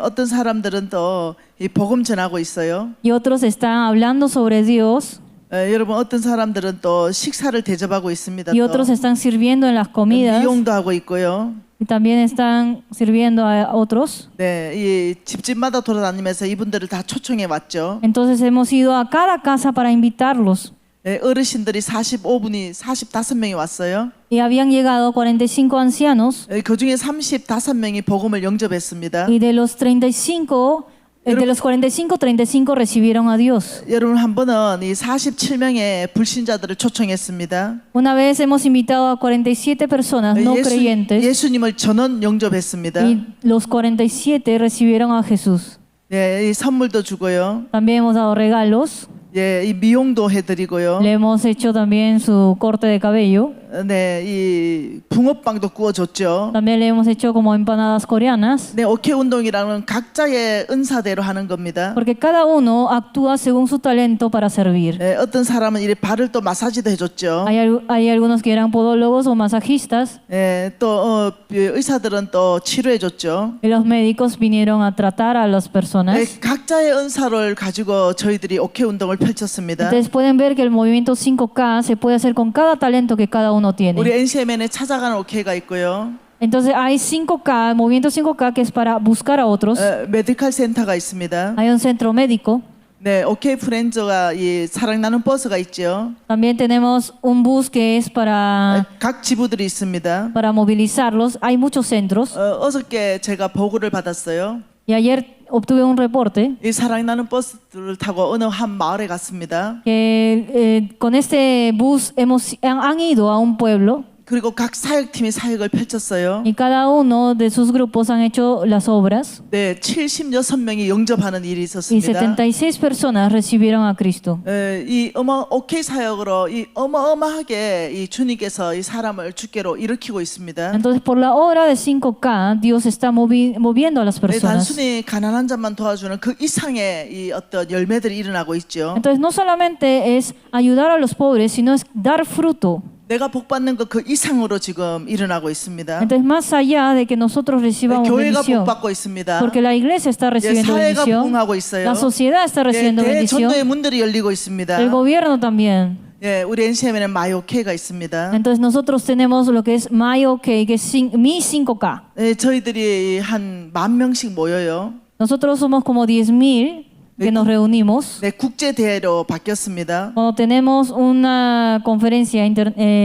어떤 사람들은 또 이 복음 전하고 있어요. Y otros están hablando sobre Dios. 여러분 어떤 사람들은 또 식사를 대접하고 있습니다. Y 또 otros están sirviendo en las comidas 미용도 하고 있고요. y también están sirviendo a otros. 네, 이 집집마다 돌아다니면서 이분들을 다 초청해 왔죠. Entonces hemos ido a cada casa para invitarlos. 네, 어르신들이 45명이 왔어요. Y habían llegado 45 ancianos 그 중에 35명이 복음을 영접했습니다. y de los 35, de los 45, 35 recibieron a Dios. 여러분 한 번은 이 47명의 불신자들을 초청했습니다. Una vez hemos invitado a 47 personas no creyentes 예수님을 전원 영접했습니다. y los 47 recibieron a Jesús. 네, 이 선물도 주고요. También hemos dado regalos. 예, 이 미용도 해드리고요. Le hemos hecho también su corte de cabello. 네, 이 붕어빵도 구워줬죠. También le hemos hecho como empanadas coreanas. 네, 오케이 운동이라는 각자의 은사대로 하는 겁니다. Porque cada uno actúa según su talento para servir. 네, 어떤 사람은 이래 발을 또 마사지도 해줬죠. Hay algunos que eran podólogos o masajistas. 네, 또 의사들은 또 치료해줬죠. Y los médicos vinieron a tratar a las 네, personas. 각자의 은사를 가지고 저희들이 오케이 운동을 펼쳤습니다. Entonces pueden ver que el movimiento 5K se puede hacer con cada talento que cada uno 우리 tiene. NCMN에 찾아가는 오케이가 있고요. Entonces hay 5K, movimiento 5K que es para buscar a otros. 메디컬 센터가 있습니다. Hay un centro médico. 네, 오케이 프렌즈가 이 사랑나는 버스가 있죠. También tenemos un bus que es 각 지부들이 있습니다. para movilizarlos. Hay muchos centros. 어저께 제가 보고를 받았어요. Y ayer obtuve un reporte 이 사랑나는 버스를 타고 어느 한 마을에 갔습니다. que con este bus han ido a un pueblo 그리고 각 사역팀이 사역을 펼쳤어요. y cada uno de sus grupos han hecho las obras 네, 76명이 영접하는 일이 y 있었습니다. 76 personas recibieron a Cristo. 이 오케이 사역으로 이 어마어마하게 이 주님께서 이 사람을 주께로 일으키고 있습니다. Entonces por la obra de 5K Dios está moviendo a las personas. 단순히 가난한 자만 도와주는 그 이상의 이 어떤 열매들이 일어나고 있죠. Entonces no solamente es ayudar a los pobres, sino es dar fruto. 내가 복 받는 것 그 이상으로 지금 일어나고 있습니다. Entonces más allá de que nosotros recibamos 교회가 복 bendición, 받고 있습니다. porque la iglesia está recibiendo 사회가 bendición, 부흥하고 있어요. la sociedad está recibiendo bendición, 대전도의 문들이 열리고 있습니다. el gobierno también. 예, 우리 NCM에는 마이오케이가 있습니다. Entonces nosotros tenemos lo que es MyOK, que es Mi 5K. 예, 저희들이 한 10,000명씩 모여요. Nosotros somos como 10,000 que nos reunimos. 네, 국제 대회로 바뀌었습니다. Cuando tenemos una conferencia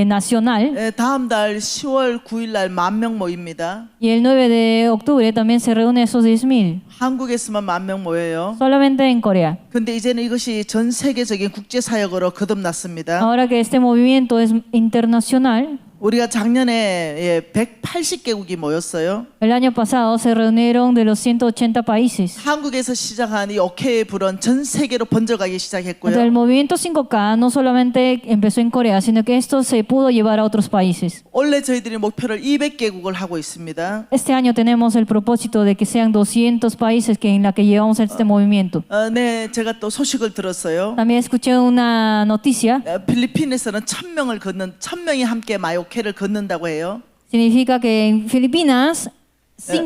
nacional 예, 다음 달 10월 9일 날 10,000명 모입니다. y el 9 de octubre también se reúnen esos 10,000, 한국에서만 10,000명 모여요. solamente en Corea. 근데 이제는 이것이 전 세계적인 국제 사역으로 거듭났습니다. Ahora que este movimiento es internacional, 우리가 작년에 180개국이 모였어요. el año pasado se reunieron de los 180 países. 한국에서 시작한 이 오케이 불은 전 세계로 번져가기 Entonces, el 시작했고요. movimiento 5K no solamente empezó en Corea, sino que esto se pudo llevar a otros países. 원래 저희들이 목표를 200개국을 하고 있습니다. Este año tenemos el propósito de que sean 200 países en la que llevamos este movimiento. 네, 제가 또 소식을 들었어요. También escuché una noticia, 필리핀에서는 1,000명이 함께 마이오케를 걷는다고 해요. significa que en Filipinas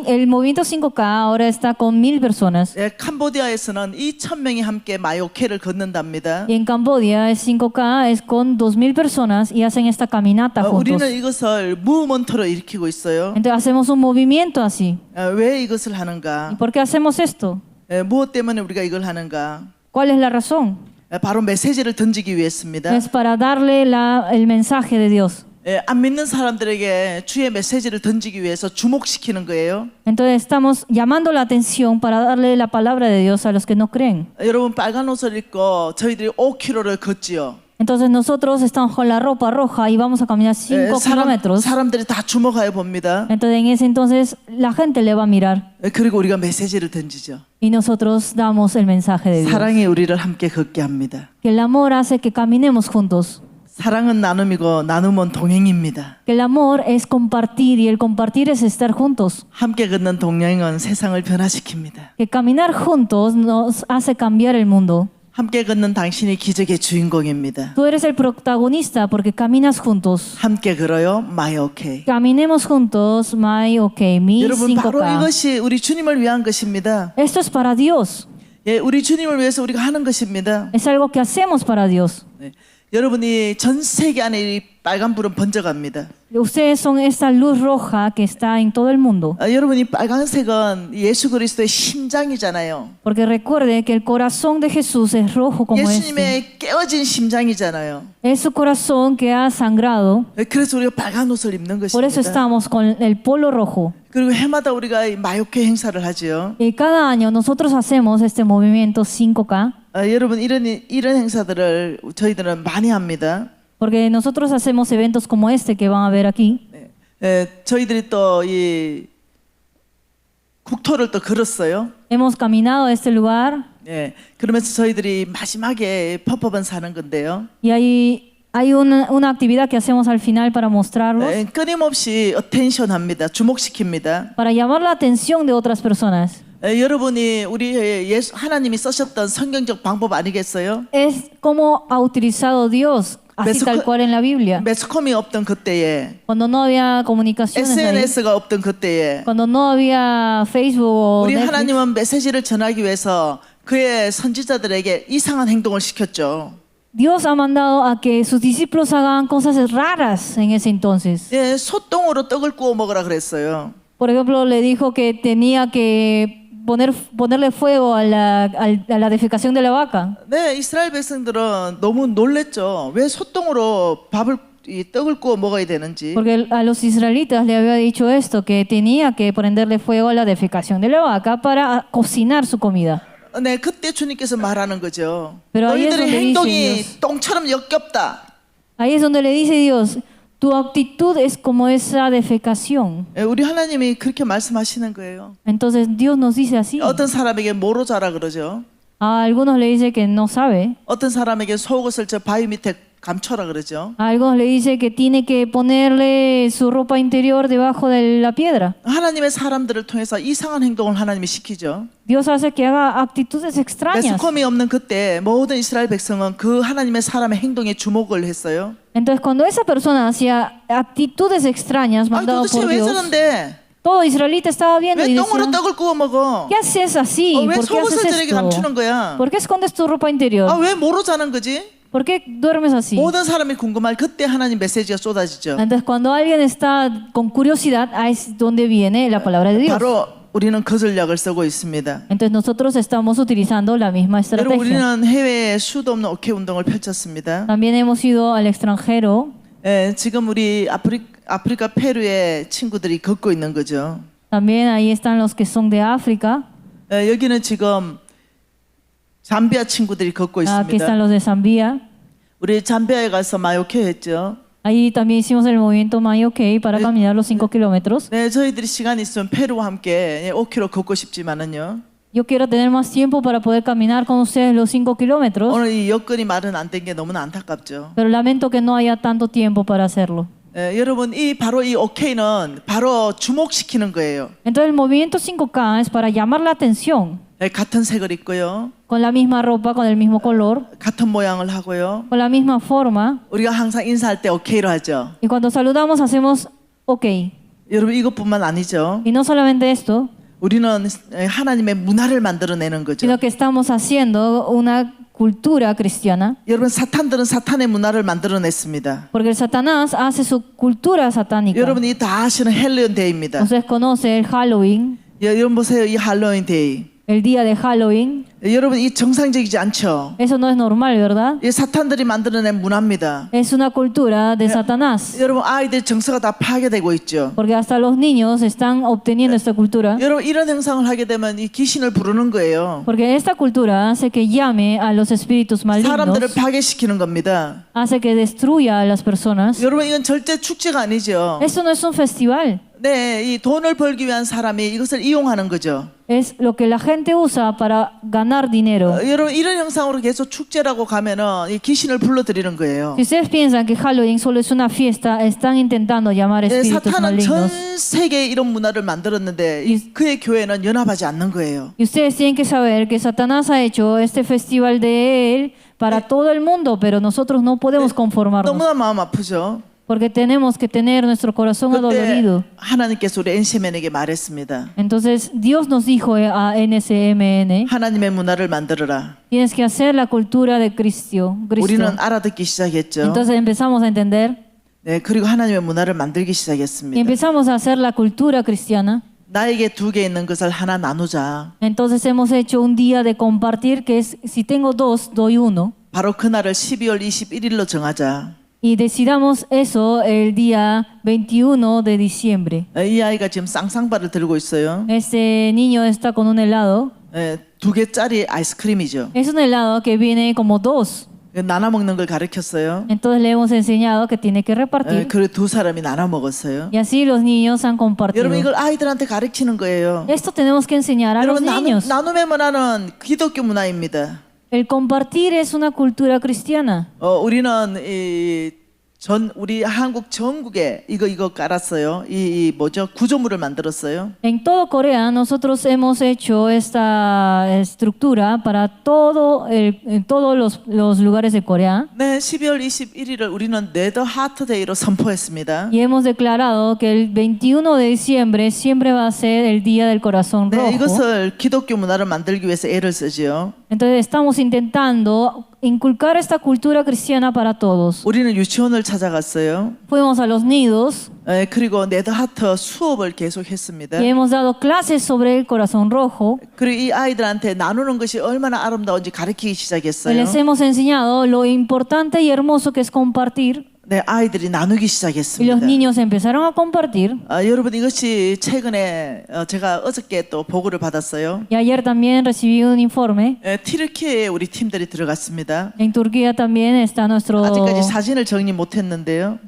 el movimiento 5K ahora está con 1,000 personas. 캄보디아에서는 2,000명이 함께 마이오케를 걷는답니다. Y en Camboya el 5K es con 2,000 personas y hacen esta caminata juntos. 우리는 이것을 무브먼트로 일으키고 있어요. Entonces hacemos un movimiento así. 왜 이것을 ¿Y 하는가? por qué hacemos esto? 무엇 때문에 우리가 이걸 하는가? ¿Cuál es la razón? 바로 메시지를 던지기 위해서입니다. Es para darle el mensaje de Dios. 안 믿는 사람들에게 주의 메시지를 던지기 위해서 주목시키는 거예요. Entonces estamos llamando la atención para darle la palabra de Dios a los que no creen. 여러분 빨간 옷을 입고 저희들이 5km를 걷지요. Entonces nosotros estamos con la ropa roja y vamos a caminar 5 kilómetros. 사람들이 다 주목하여 봅니다. Entonces en ese entonces la gente le va a mirar 그리고 우리가 메시지를 던지죠. y nosotros damos el mensaje de Dios. 사랑이 우리를 함께 걷게 합니다. Que el amor hace que caminemos juntos. 사랑은 나눔이고 나눔은 동행입니다. Que el amor es compartir y el compartir es estar juntos. 함께 걷는 동행은 세상을 변화시킵니다. Que caminar juntos nos hace cambiar el mundo. 함께 걷는 당신이 기적의 주인공입니다. Tú eres el protagonista porque caminas juntos. 함께 걸어요, 마이오케이. Caminemos juntos, My OK, Mi 여러분 바로 5K. 이것이 우리 주님을 위한 것입니다. Esto es para Dios. 예, 우리 주님을 위해서 우리가 하는 것입니다. Es algo que hacemos para Dios. 네. 여러분이 전 세계 안에 이 빨간 불은 번져갑니다. Ustedes son esa luz roja que está en todo el mundo. 여러분이 빨간색은 예수 그리스도의 심장이잖아요. Porque recuerde que el corazón de Jesús es rojo como este. 예수님의 깨어진 심장이잖아요. Es su corazón que ha sangrado. 그래서 우리가 빨간 옷을 입는 Por eso 것입니다. estamos con el polo rojo. 그리고 해마다 우리가 이 마요케 행사를 하죠. Y cada año nosotros hacemos este movimiento 5K. 여러분 이런 행사들을 저희들은 많이 합니다. Porque nosotros hacemos eventos como este que van a ver aquí. 저희들이 또 이 국토를 또 걸었어요. Hemos caminado a este lugar 예, 그러면서 저희들이 마지막에 펍펍은 사는 건데요. y hay una actividad que hacemos al final para mostrarlos, 끊임없이 어텐션합니다. 주목시킵니다. para llamar la atención de otras personas. 여러분이 우리 예수 하나님이 쓰셨던 성경적 방법 아니겠어요? Es como ha utilizado Dios, así tal cual en la Biblia. 매스컴이 없던 그때에, Cuando no había comunicaciones ahí, SNS가 없던 그때에, cuando no había Facebook o 우리 Netflix, 하나님은 메시지를 전하기 위해서 그의 선지자들에게 이상한 행동을 시켰죠. Dios ha mandado a que sus discípulos hagan cosas raras en ese entonces. 예, 소똥으로 떡을 구워 먹으라 그랬어요. Por ejemplo, le dijo que tenía que ponerle fuego a la defecación de la vaca. 네, 이스라엘 백성들은 너무 놀랬죠. 왜 소똥으로 이 떡을 구워 먹어야 되는지. Porque a los israelitas le había dicho esto, que tenía que prenderle fuego a la defecación de la vaca para cocinar su comida. 네, 그때 주님께서 말하는 거죠. Pero ahí es 너희들의 donde 행동이 dice Dios. 똥처럼 역겹다. Ahí es donde le dice Dios, tu actitud es como esa defecación. 예, 우리 하나님이 그렇게 말씀하시는 거예요. Entonces Dios nos dice así. 어떤 사람에게 모르자라 그러죠. A algunos le dice que no sabe. 어떤 사람에게 속옷을 저 바위 밑에 감춰라 그러죠. A algunos le dice que tiene que ponerle su ropa interior debajo de la piedra. 하나님의 사람들을 통해서 이상한 행동을 하나님이 시키죠. Dios hace que haga actitudes extrañas. 매스컴이 없는 그때 모든 이스라엘 백성은 그 하나님의 사람의 행동에 주목을 했어요. Entonces cuando esa persona hacía actitudes extrañas 아니 mandado 도대체 por 왜 Dios, 저런데? todo israelita estaba viendo 왜 y 똥으로 decía, 떡을 구워 먹어? ¿qué haces así? 왜 ¿Por qué haces 속옷을 저렇게 esto? 감추는 거야? ¿Por qué escondes tu ropa interior? 왜 모르 자는 거지? ¿Por qué duermes así? 모든 사람이 궁금할 그때 하나님 메시지가 쏟아지죠. Entonces cuando alguien está con curiosidad, ahí es donde viene la palabra de Dios. 바로 우리는 그 전략을 쓰고 있습니다. Entonces nosotros estamos utilizando la misma 여러분 estrategia. 우리는 해외에 수도 없는 오케이 운동을 펼쳤습니다. También hemos ido al extranjero. 지금 우리 아프리카 페루의 친구들이 걷고 있는 거죠. También ahí están los que son de África. 여기는 지금 잠비아 친구들이 걷고 Aquí están 있습니다. los de Zambia. 우리 잠비아에 가서 마요케 했죠. Ahí también hicimos el movimiento Mayoke para caminar los 5 kilómetros. 네, 저희들이 시간 있으면 페루와 함께 5km 걷고 싶지만은요. Yo quiero tener más tiempo para poder caminar con ustedes los 5 kilómetros, 오늘 이 여건이 말은 안 된 게 너무나 안타깝죠. pero lamento que no haya tanto tiempo para hacerlo. 여러분 바로 이 오케이는 바로 주목시키는 거예요. Entonces el movimiento 5K es para llamar la atención, 같은 색을 입고요. con la misma ropa, con el mismo color, 같은 모양을 하고요. con la misma forma. 우리가 항상 인사할 때 오케이로 하죠. Y cuando saludamos hacemos ok. 여러분 이것뿐만 아니죠. Y no solamente esto, 우리는 하나님의 문화를 만들어내는 거죠. sino que estamos haciendo una cultura cristiana. 여러분 사탄들은 사탄의 문화를 만들어냈습니다. Porque el Satanás hace su cultura satánica. 여러분이 다 아시는 헬로윈 데이입니다. Ustedes conocen el Halloween, 여러분 보세요. 이 할로윈 데이. el día de Halloween. 여러분 이 정상적이지 않죠. Eso no es normal, ¿verdad? 이 사탄들이 만들어낸 문화입니다. Es una cultura de Satanás. 여러분 아이들 정서가 다 파괴되고 있죠. Porque hasta los niños están obteniendo esta cultura. 여러분 이런 행상을 하게 되면 이 귀신을 부르는 거예요. Porque esta cultura hace que llame a los espíritus malignos, 사람들을 파괴시키는 겁니다. hace que destruya a las personas. 여러분 이건 절대 축제가 아니죠. Esto no es un festival. 네, 이 돈을 벌기 위한 사람이 이것을 이용하는 거죠. Es lo que la gente usa para ganar dinero. 여러분 이런 형상으로 계속 축제라고 가면은 이 귀신을 불러들이는 거예요. Si ustedes piensan que Halloween solo es una fiesta, están intentando llamar 네, espíritus 사탄은 전 malignos. 세계에 이런 문화를 만들었는데 그의 교회는 연합하지 않는 거예요. Y ustedes tienen que saber que Satanás ha hecho este festival de él para todo el mundo, pero nosotros no podemos conformarnos. 너무나 마음 아프죠. porque tenemos que tener nuestro corazón 그때 adolorido. 하나님께서 우리 NCMN에게 말했습니다. Entonces Dios nos dijo a NSMN, 하나님의 문화를 만들어라. tienes que hacer la cultura de Cristo. 우리는 알아듣기 시작했죠. Entonces empezamos a entender 네, 그리고 하나님의 문화를 만들기 y 시작했습니다. empezamos a hacer la cultura cristiana. 나에게 2개 있는 것을 하나 나누자. Entonces hemos hecho un día de compartir que es, si tengo dos, doy uno. 바로 그날을 12월 21일로 정하자. Y decidamos eso el día 21 de diciembre. 이 아이가 지금 쌍쌍발을 들고 있어요. Este niño está con un helado. 2개짜리 아이스크림이죠. Es un helado que viene como dos. 나눠 먹는 걸 가르쳤어요. Entonces le hemos enseñado que tiene que repartir. 그리고 2사람이 나눠 먹었어요. Y así los niños han compartido. 여러분 이걸 아이들한테 가르치는 거예요. Esto tenemos que enseñar a los 여러분 niños. 나눔의 문화는 기독교 문화입니다. El compartir es una cultura cristiana. 우리는 우리 한국 전국에 이거 깔았어요. 이 뭐죠? 구조물을 만들었어요. En todo Corea nosotros hemos hecho esta estructura para en todos los lugares de Corea 네, 12월 21일을 우리는 네더 하트데이로 선포했습니다. y hemos declarado que el 21 de diciembre siempre va a ser el Día del Corazón 네, Rojo. 이것을 기독교 문화를 만들기 위해서 애를 쓰지요. Entonces estamos intentando inculcar esta cultura cristiana para todos. 우리는 유치원을 찾아갔어요. Fuimos a los nidos 그리고 네더 하트 수업을 계속했습니다. y hemos dado clases sobre el Corazón Rojo. 그리고 이 아이들한테 나누는 것이 얼마나 아름다운지 가르치기 Y 시작했어요. les hemos enseñado lo importante y hermoso que es compartir. 네, 아이들이 나누기 Y los 시작했습니다. niños empezaron a compartir. 여러분 이것이 최근에 제가 어저께 또 보고를 받았어요. Y ayer también recibí un informe. 튀르키예에 우리 팀들이 들어갔습니다. En Turquía también está nuestro. 아직까지 사진을 정리 못했는데요.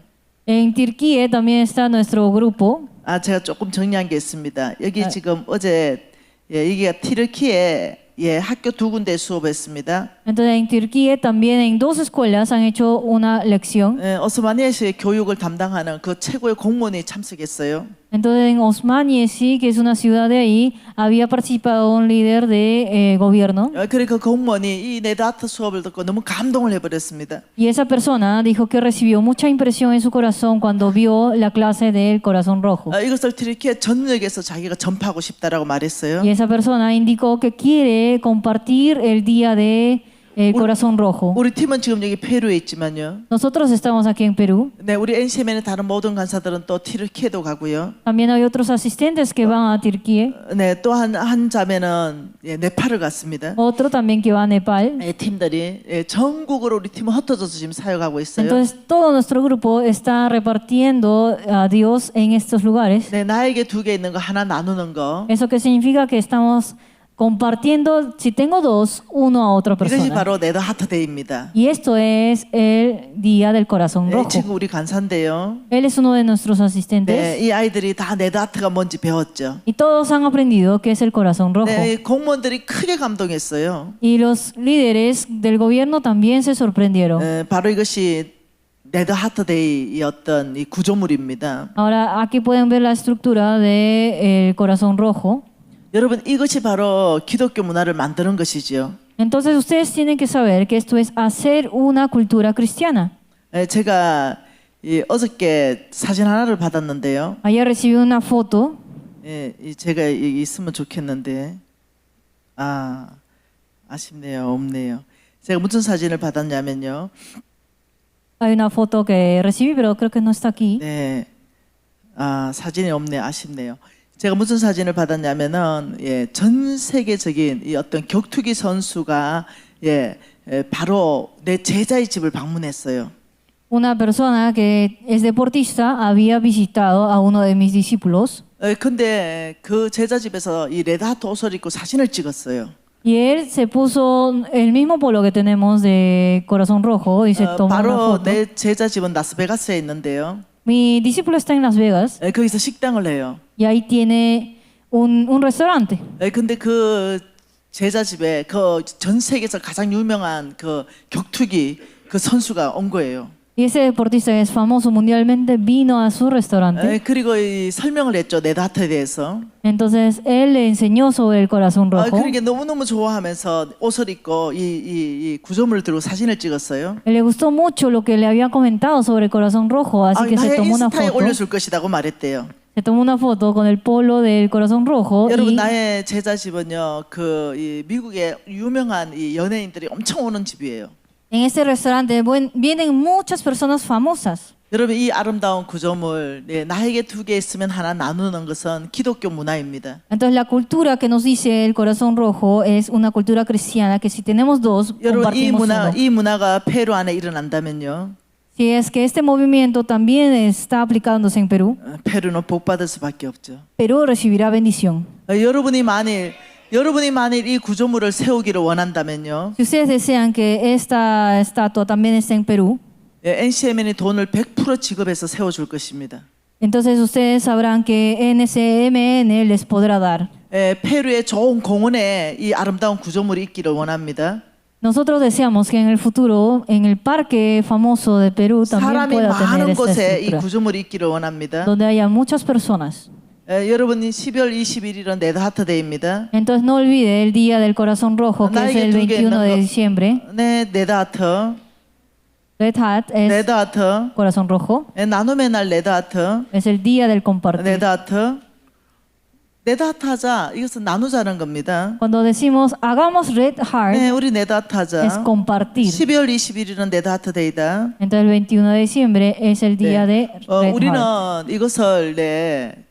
En Turquía también está nuestro grupo. 제가 조금 정리한 게 있습니다. 여기 지금 어제 여기가 튀르키예 학교 2군데 수업했습니다. Entonces en Turquía también en dos escuelas han hecho una lección. 오스마니에서의 교육을 담당하는 그 최고의 공무원이 참석했어요. Entonces en Osmaniye, que es una ciudad de ahí, había participado un líder de gobierno. 그리고 그 공무원이 이 네다트 수업을 듣고 너무 감동을 해버렸습니다. Y esa persona dijo que recibió mucha impresión en su corazón cuando vio la clase del Corazón Rojo. 이것을 튀르키예 전역에서 자기가 전파하고 싶다라고 말했어요. Y esa persona indicó que quiere compartir el día de el Corazón Rojo. 우리 팀은 지금 여기 페루에 있지만요. Nosotros estamos aquí en Perú. 네, 우리 NCMN의 다른 모든 간사들은 또 튀르키예도 가고요. También hay otros asistentes que van a Turquía. 네, 또 한 자매는 네팔을 갔습니다. Otro también que va a Nepal. 팀들이 전국으로 우리 팀은 흩어져서 지금 사역하고 있어요. Entonces todo nuestro grupo está repartiendo a Dios en estos lugares. 네, 나에게 2개 있는 거 하나 나누는 거. Eso que significa que estamos compartiendo, si tengo dos, uno a otra 이것이 persona. 바로 네더 하트데이입니다. Y esto es el Día del Corazón 네, Rojo. 지금 우리 간사인데요. Él es uno de nuestros asistentes. 네, 이 아이들이 다 네더 하트가 뭔지 배웠죠. Y todos han aprendido qué es el Corazón Rojo. 네, 공무원들이 크게 감동했어요. Y los líderes del gobierno también se sorprendieron. 네, 바로 이것이 네더 하트데이의 어떤 이 구조물입니다. Ahora aquí pueden ver la estructura del Corazón Rojo. 여러분 이것이 바로 기독교 문화를 만드는 것이지요. Entonces ustedes tienen que saber que esto es hacer una cultura cristiana. 제가 어저께 사진 하나를 받았는데요. Ayer recibí una foto. 제가 여기 있으면 좋겠는데 아쉽네요. 없네요. 제가 무슨 사진을 받았냐면요. Hay una foto que recibí, pero creo que no está aquí. 네, 사진이 없네. 아쉽네요. 제가 무슨 사진을 받았냐면은 전 세계적인 이 어떤 격투기 선수가 바로 내 제자의 집을 방문했어요. Una persona que es deportista había visitado a uno de mis discípulos 근데 그 제자 집에서 이 레드하트 옷을 입고 사진을 찍었어요. y él se puso el mismo polo que tenemos de Corazón Rojo y se tomó una 바로 foto. 내 제자 집은 라스베가스에 있는데요. Mi discípulo está en Las Vegas 거기서 식당을 해요. y ahí tiene un restaurante. 근데 그 제자 집에 그 전 세계에서 가장 유명한 그 격투기 그 선수가 온 거예요. Y ese deportista que es famoso mundialmente vino a su restaurante. 그리고 이 설명을 했죠. 네다트에 대해서. Entonces él le enseñó sobre el corazón rojo. 그러니까 너무너무 좋아하면서 옷을 입고 이 구조물을 들고 사진을 찍었어요. Le gustó mucho lo que le había comentado sobre el corazón rojo, así que se 나의 tomó una 인스타에 foto. 올려줄 것이라고 말했대요. Se tomó una foto con el polo del corazón rojo 여러분 y 나의 제자 집은요. 이 미국의 유명한 이 연예인들이 엄청 오는 집이에요. en ese restaurante vienen muchas personas famosas. 여러분 이 아름다운 구조물 나에게 2개 있으면 하나 나누는 것은 기독교 문화입니다. Entonces la cultura que nos dice el corazón rojo es una cultura cristiana que si tenemos dos, 여러분 compartimos uno. 이 문화가 페루 안에 일어난다면요. Si es que este movimiento también está aplicándose en Perú, 페루는 복 받을 수밖에 없죠. Perú recibirá bendición. 여러분이 만일 이 구조물을 세우기를 원한다면요. Si ustedes desean que esta estatua también esté en Perú, NCMN이 돈을 100% 지급해서 세워줄 것입니다. entonces ustedes sabrán que NCMN les podrá dar. 페루의 좋은 공원에 이 아름다운 구조물이 있기를 원합니다. Nosotros deseamos que en el futuro, en el parque famoso de Perú, también 사람이 pueda tener 많은 esta 곳에 이 estructura, 구조물이 있기를 원합니다. donde haya muchas personas. 여러분이 12월 21일은 네다하트데이입니다. Entonces no olvide el Día del Corazón Rojo, que es 나에게 el 2개 21 있는 de 거. diciembre. 네, 네다하트. Red Hat es 네다하트. Corazón Rojo, 나눔의 날 네다하트. es el Día del Compartir. 네다하트. 네다하트 하자. 이것은 나누자는 겁니다. Cuando decimos hagamos Red Heart, 네, 우리 네다하트 es 하자. compartir. 12월 21일은 네다하트 데이다. Entonces el 21 de diciembre es el día de Red 우리는 Heart. 이것을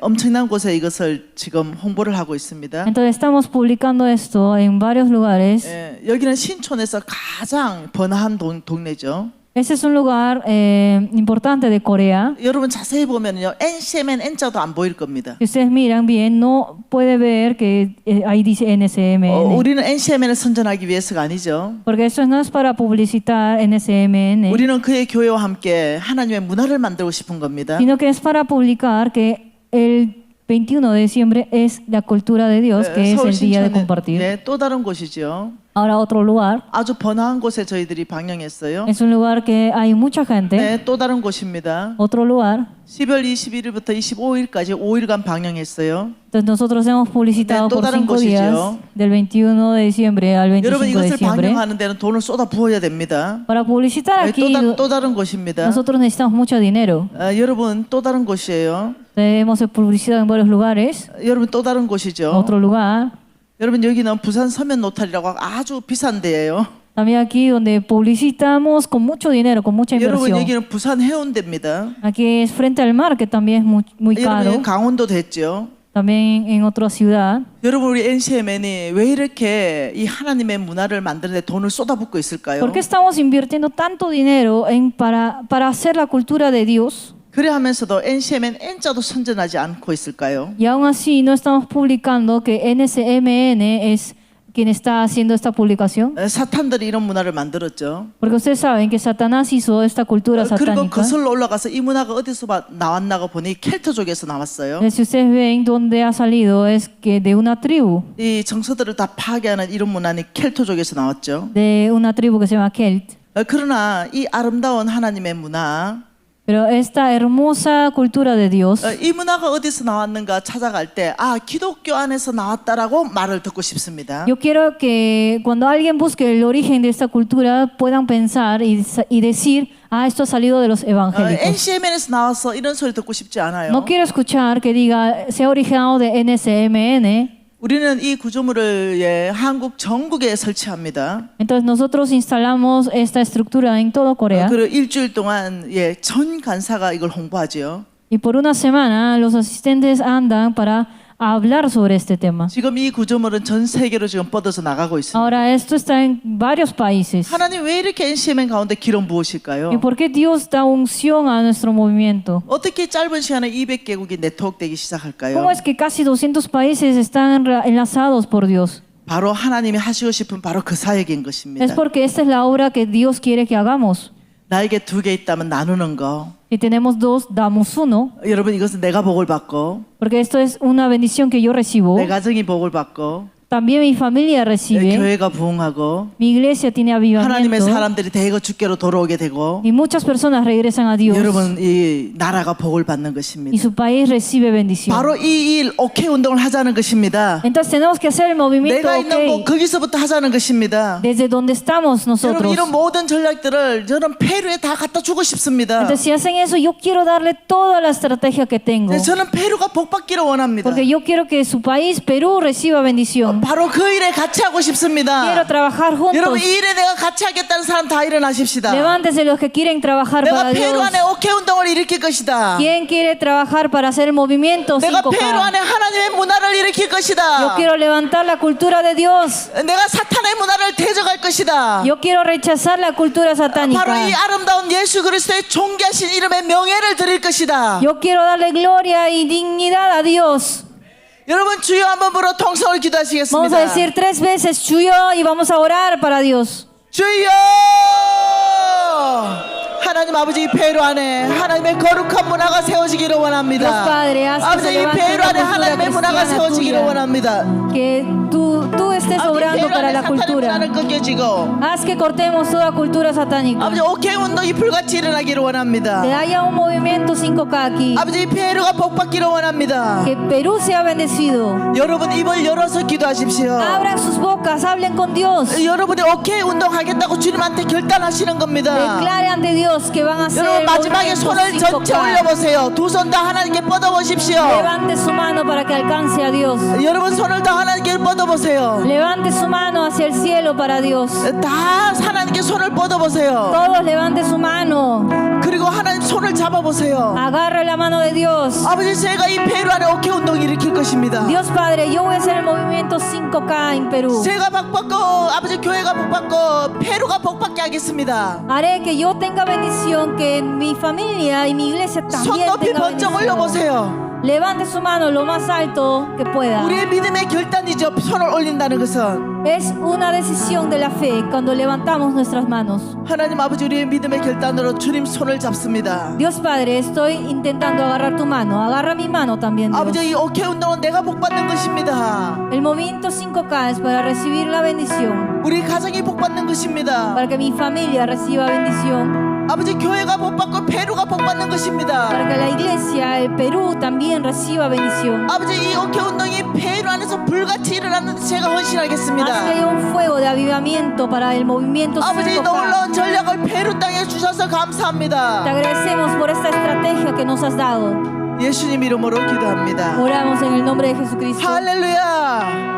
엄청난 곳에 이것을 지금 홍보를 하고 있습니다. Entonces estamos publicando esto en varios lugares. 여기는 신촌에서 가장 번화한 동네죠. Este es un lugar importante de Corea. 여러분 자세히 보면요, NCMN N자도 안 보일 겁니다. Si ustedes miran bien, no puede ver que ahí dice NCMN. 우리는 NCMN을 선전하기 위해서가 아니죠. Porque esto no es para publicitar NCMN, 우리는 그의 교회와 함께 하나님의 문화를 만들고 싶은 겁니다. sino que es para publicar que el 21 de diciembre es la cultura de Dios, que es el día de compartir. 네, 또 다른 곳이죠. Ahora otro lugar. 아주 번화한 곳에 저희들이 방영했어요. Es un lugar que hay mucha gente. 네, 또 다른 곳입니다. Otro lugar. 10월 21일부터 25일까지 5일간 방영했어요. Entonces nosotros hemos publicitado 네, 또 por 다른 5 días, 곳이죠. del 21 de diciembre al 25 여러분 de 이것을 diciembre. 방영하는 데는 돈을 쏟아 부어야 됩니다. Para publicitar 네, aquí, 또 다른 곳입니다. nosotros necesitamos mucho dinero. 여러분 또 다른 곳이에요. Hemos publicitado en varios lugares. 여러분 또 다른 곳이죠. Otro lugar. 여러분 여기는 부산 서면 노탈이라고 아주 비싼 데예요. También aquí donde publicitamos con mucho dinero, con mucha 여러분 inversión. 여기는 부산 해운대입니다. Aquí es frente al mar, que también es muy caro. 여러분 강원도 됐죠. También en otra ciudad. 여러분 우리 NCMN이 왜 이렇게 이 하나님의 문화를 만드는데 돈을 쏟아붓고 있을까요? ¿Por qué estamos invirtiendo tanto dinero para hacer la cultura de Dios? 그래 하면서도 NCMN N자도 선전하지 않고 있을까요? Y aún así no estamos publicando que NCMN es quien está haciendo esta publicación. 사탄들이 이런 문화를 만들었죠. Porque ustedes saben que Satanás hizo esta cultura 그리고 satánica. 거슬러 올라가서 이 문화가 어디서 나왔나고 보니 켈트족에서 나왔어요. Si ustedes ven dónde ha salido, es que de una tribu, 이 정서들을 다 파괴하는 이런 문화는 켈트족에서 나왔죠. de una tribu que se llama Kelt. 그러나 이 아름다운 하나님의 문화, Pero esta hermosa cultura de Dios, 이 문화가 어디서 나왔는가 찾아갈 때, 기독교 안에서 나왔다라고 말을 듣고 싶습니다. yo quiero que cuando alguien busque el origen de esta cultura puedan pensar y decir, esto ha salido de los evangélicos. NCMN에서 나와서 이런 소리 듣고 싶지 않아요. No quiero escuchar que diga, se ha originado de NCMN. 우리는 이 구조물을 한국 전국에 설치합니다. Entonces nosotros instalamos esta estructura en todo Corea. 그리고 일주일 동안 전 간사가 이걸 홍보하죠. Y por una semana los asistentes andan para hablar sobre este tema. 지금 이 구조물은 전 세계로 지금 뻗어서 나가고 있습니다. Ahora esto está en varios países. 하나님 왜 이렇게 NCMN 가운데 기름 부으실까요? ¿Y por qué Dios da unción a nuestro movimiento? 어떻게 짧은 시간에 200개국이 네트워크되기 시작할까요? ¿Cómo es que casi 200 países están enlazados por Dios? 바로 하나님이 하시고 싶은 바로 그 사역인 Es 것입니다. porque esta es la obra que Dios quiere que hagamos. 나에게 2개 있다면 나누는 거. Si tenemos 2, damos 1. 여러분 이것은 내가 복을 받고 Porque esto es una bendición que yo recibo. 내 가정이 복을 받고 También mi familia 예, recibe. 교회가 부흥하고 Mi iglesia tiene 하나님의 avivamiento. 사람들이 대거 주께로 돌아오게 되고 Y muchas personas regresan a Dios. 여러분 이 나라가 복을 받는 Y 것입니다. su país recibe bendición. 바로 이 일 오케이 운동을 하자는 것입니다. Entonces tenemos que hacer el movimiento 내가 있는 곳 OK. 거기서부터 하자는 것입니다. Desde donde estamos 여러분 nosotros. 이런 모든 전략들을 저는 페루에 다 갖다 주고 싶습니다. Entonces si hacen eso, yo quiero darle toda la estrategia que tengo. 네, 저는 페루가 복받기를 원합니다. Porque yo quiero que su país, Perú, reciba bendición. 바로 그 일에 같이 하고 싶습니다. Quiero trabajar juntos. 여러분 이 일에 내가 같이 하겠다는 사람 다 일어나십시다. Levántese los que quieren trabajar 내가 para 페루 Dios. 안에 오케이 운동을 일으킬 것이다. ¿Quién quiere trabajar para hacer el movimiento 내가 5K? 페루 안에 하나님의 문화를 일으킬 Yo 것이다. quiero levantar la cultura de Dios. 내가 사탄의 문화를 대적할 것이다. Yo quiero rechazar la cultura 바로 이 satánica. 아름다운 예수 그리스도의 존귀하신 이름의 명예를 드릴 것이다. Yo quiero darle gloria y dignidad a Dios. 여러분 주여 한번 불어 통성을 Vamos a 기도하시겠습니다. decir 3 veces Chuyo y vamos a orar para Dios. 주여 하나님 아버지 이 페루 안에 하나님의 거룩한 문화가 세워지기를 Dios 원합니다. Padre, haz que 아버지 se 이 levante 페루 la 안에 cultura 하나님의 문화가 cristiana 세워지기를 tuya. 원합니다. Que tú estés 아버지 obrando 페루 para 안에 la 사탄의 cultura. 문화는 끊겨지고 Haz que cortemos toda cultura satánica. 아버지 오케이 운동이 불같이 일어나기를 원합니다. Que haya un movimiento 5K aquí. 아버지 이 페루가 복받기를 원합니다. Que Perú sea bendecido. 여러분 입을 열어서 기도하십시오. Abran sus bocas, hablen con Dios. 여러분이 오케이 운동하겠다고 주님한테 결단하시는 겁니다. Declare ante Dios que van a hacer 여러분 el 마지막에 movimiento 손을 전체 5K. 올려보세요. 두 손 다 하나님께 뻗어보십시오. Levante su mano para que alcance a Dios. 여러분 손을 다 하나님께 뻗어보세요. Levante su mano hacia el cielo para Dios. 다 하나님께 손을 뻗어보세요. Todos levante su mano. 그리고 하나님 손을 잡아보세요. Agarre la mano de Dios. 아버지 제가 이 페루 안에 오케이 운동 일으킬 것입니다. Dios Padre, yo voy a hacer el movimiento 5K en Perú. 제가 복받고 아버지 교회가 복받고 페루가 복받게 하겠습니다. Haré que yo tenga bendición, que mi familia y mi iglesia 손 también 높이 tenga 번쩍 bendición. 올려보세요. Levante su mano lo más alto que pueda. 우리의 믿음의 결단이죠. 손을 올린다는 것은 Es una decisión de la fe cuando levantamos nuestras manos. 하나님 아버지 우리의 믿음의 결단으로 주님 손을 잡습니다. Dios Padre, estoy intentando agarrar tu mano. Agarra mi mano también, Dios. 아버지 이 오케이 운동은 내가 복받는 것입니다. El movimiento 5K es para recibir la bendición. 우리 가정이 복받는 것입니다. Para que mi familia reciba bendición. 아버지 교회가 복받고 페루가 복받는 것입니다. Para que la iglesia, el Perú, también reciba bendición. 아버지 이 오케이 운동이 페루 안에서 불같이 일어나는데 제가 Haz que 헌신하겠습니다. haya un fuego de avivamiento para el movimiento 아버지 이 5K. 놀라운 전략을 페루 땅에 주셔서 Te 감사합니다. agradecemos por esta estrategia que nos has dado. 예수님 이름으로 기도합니다. Oramos en el nombre de Jesucristo. 할렐루야.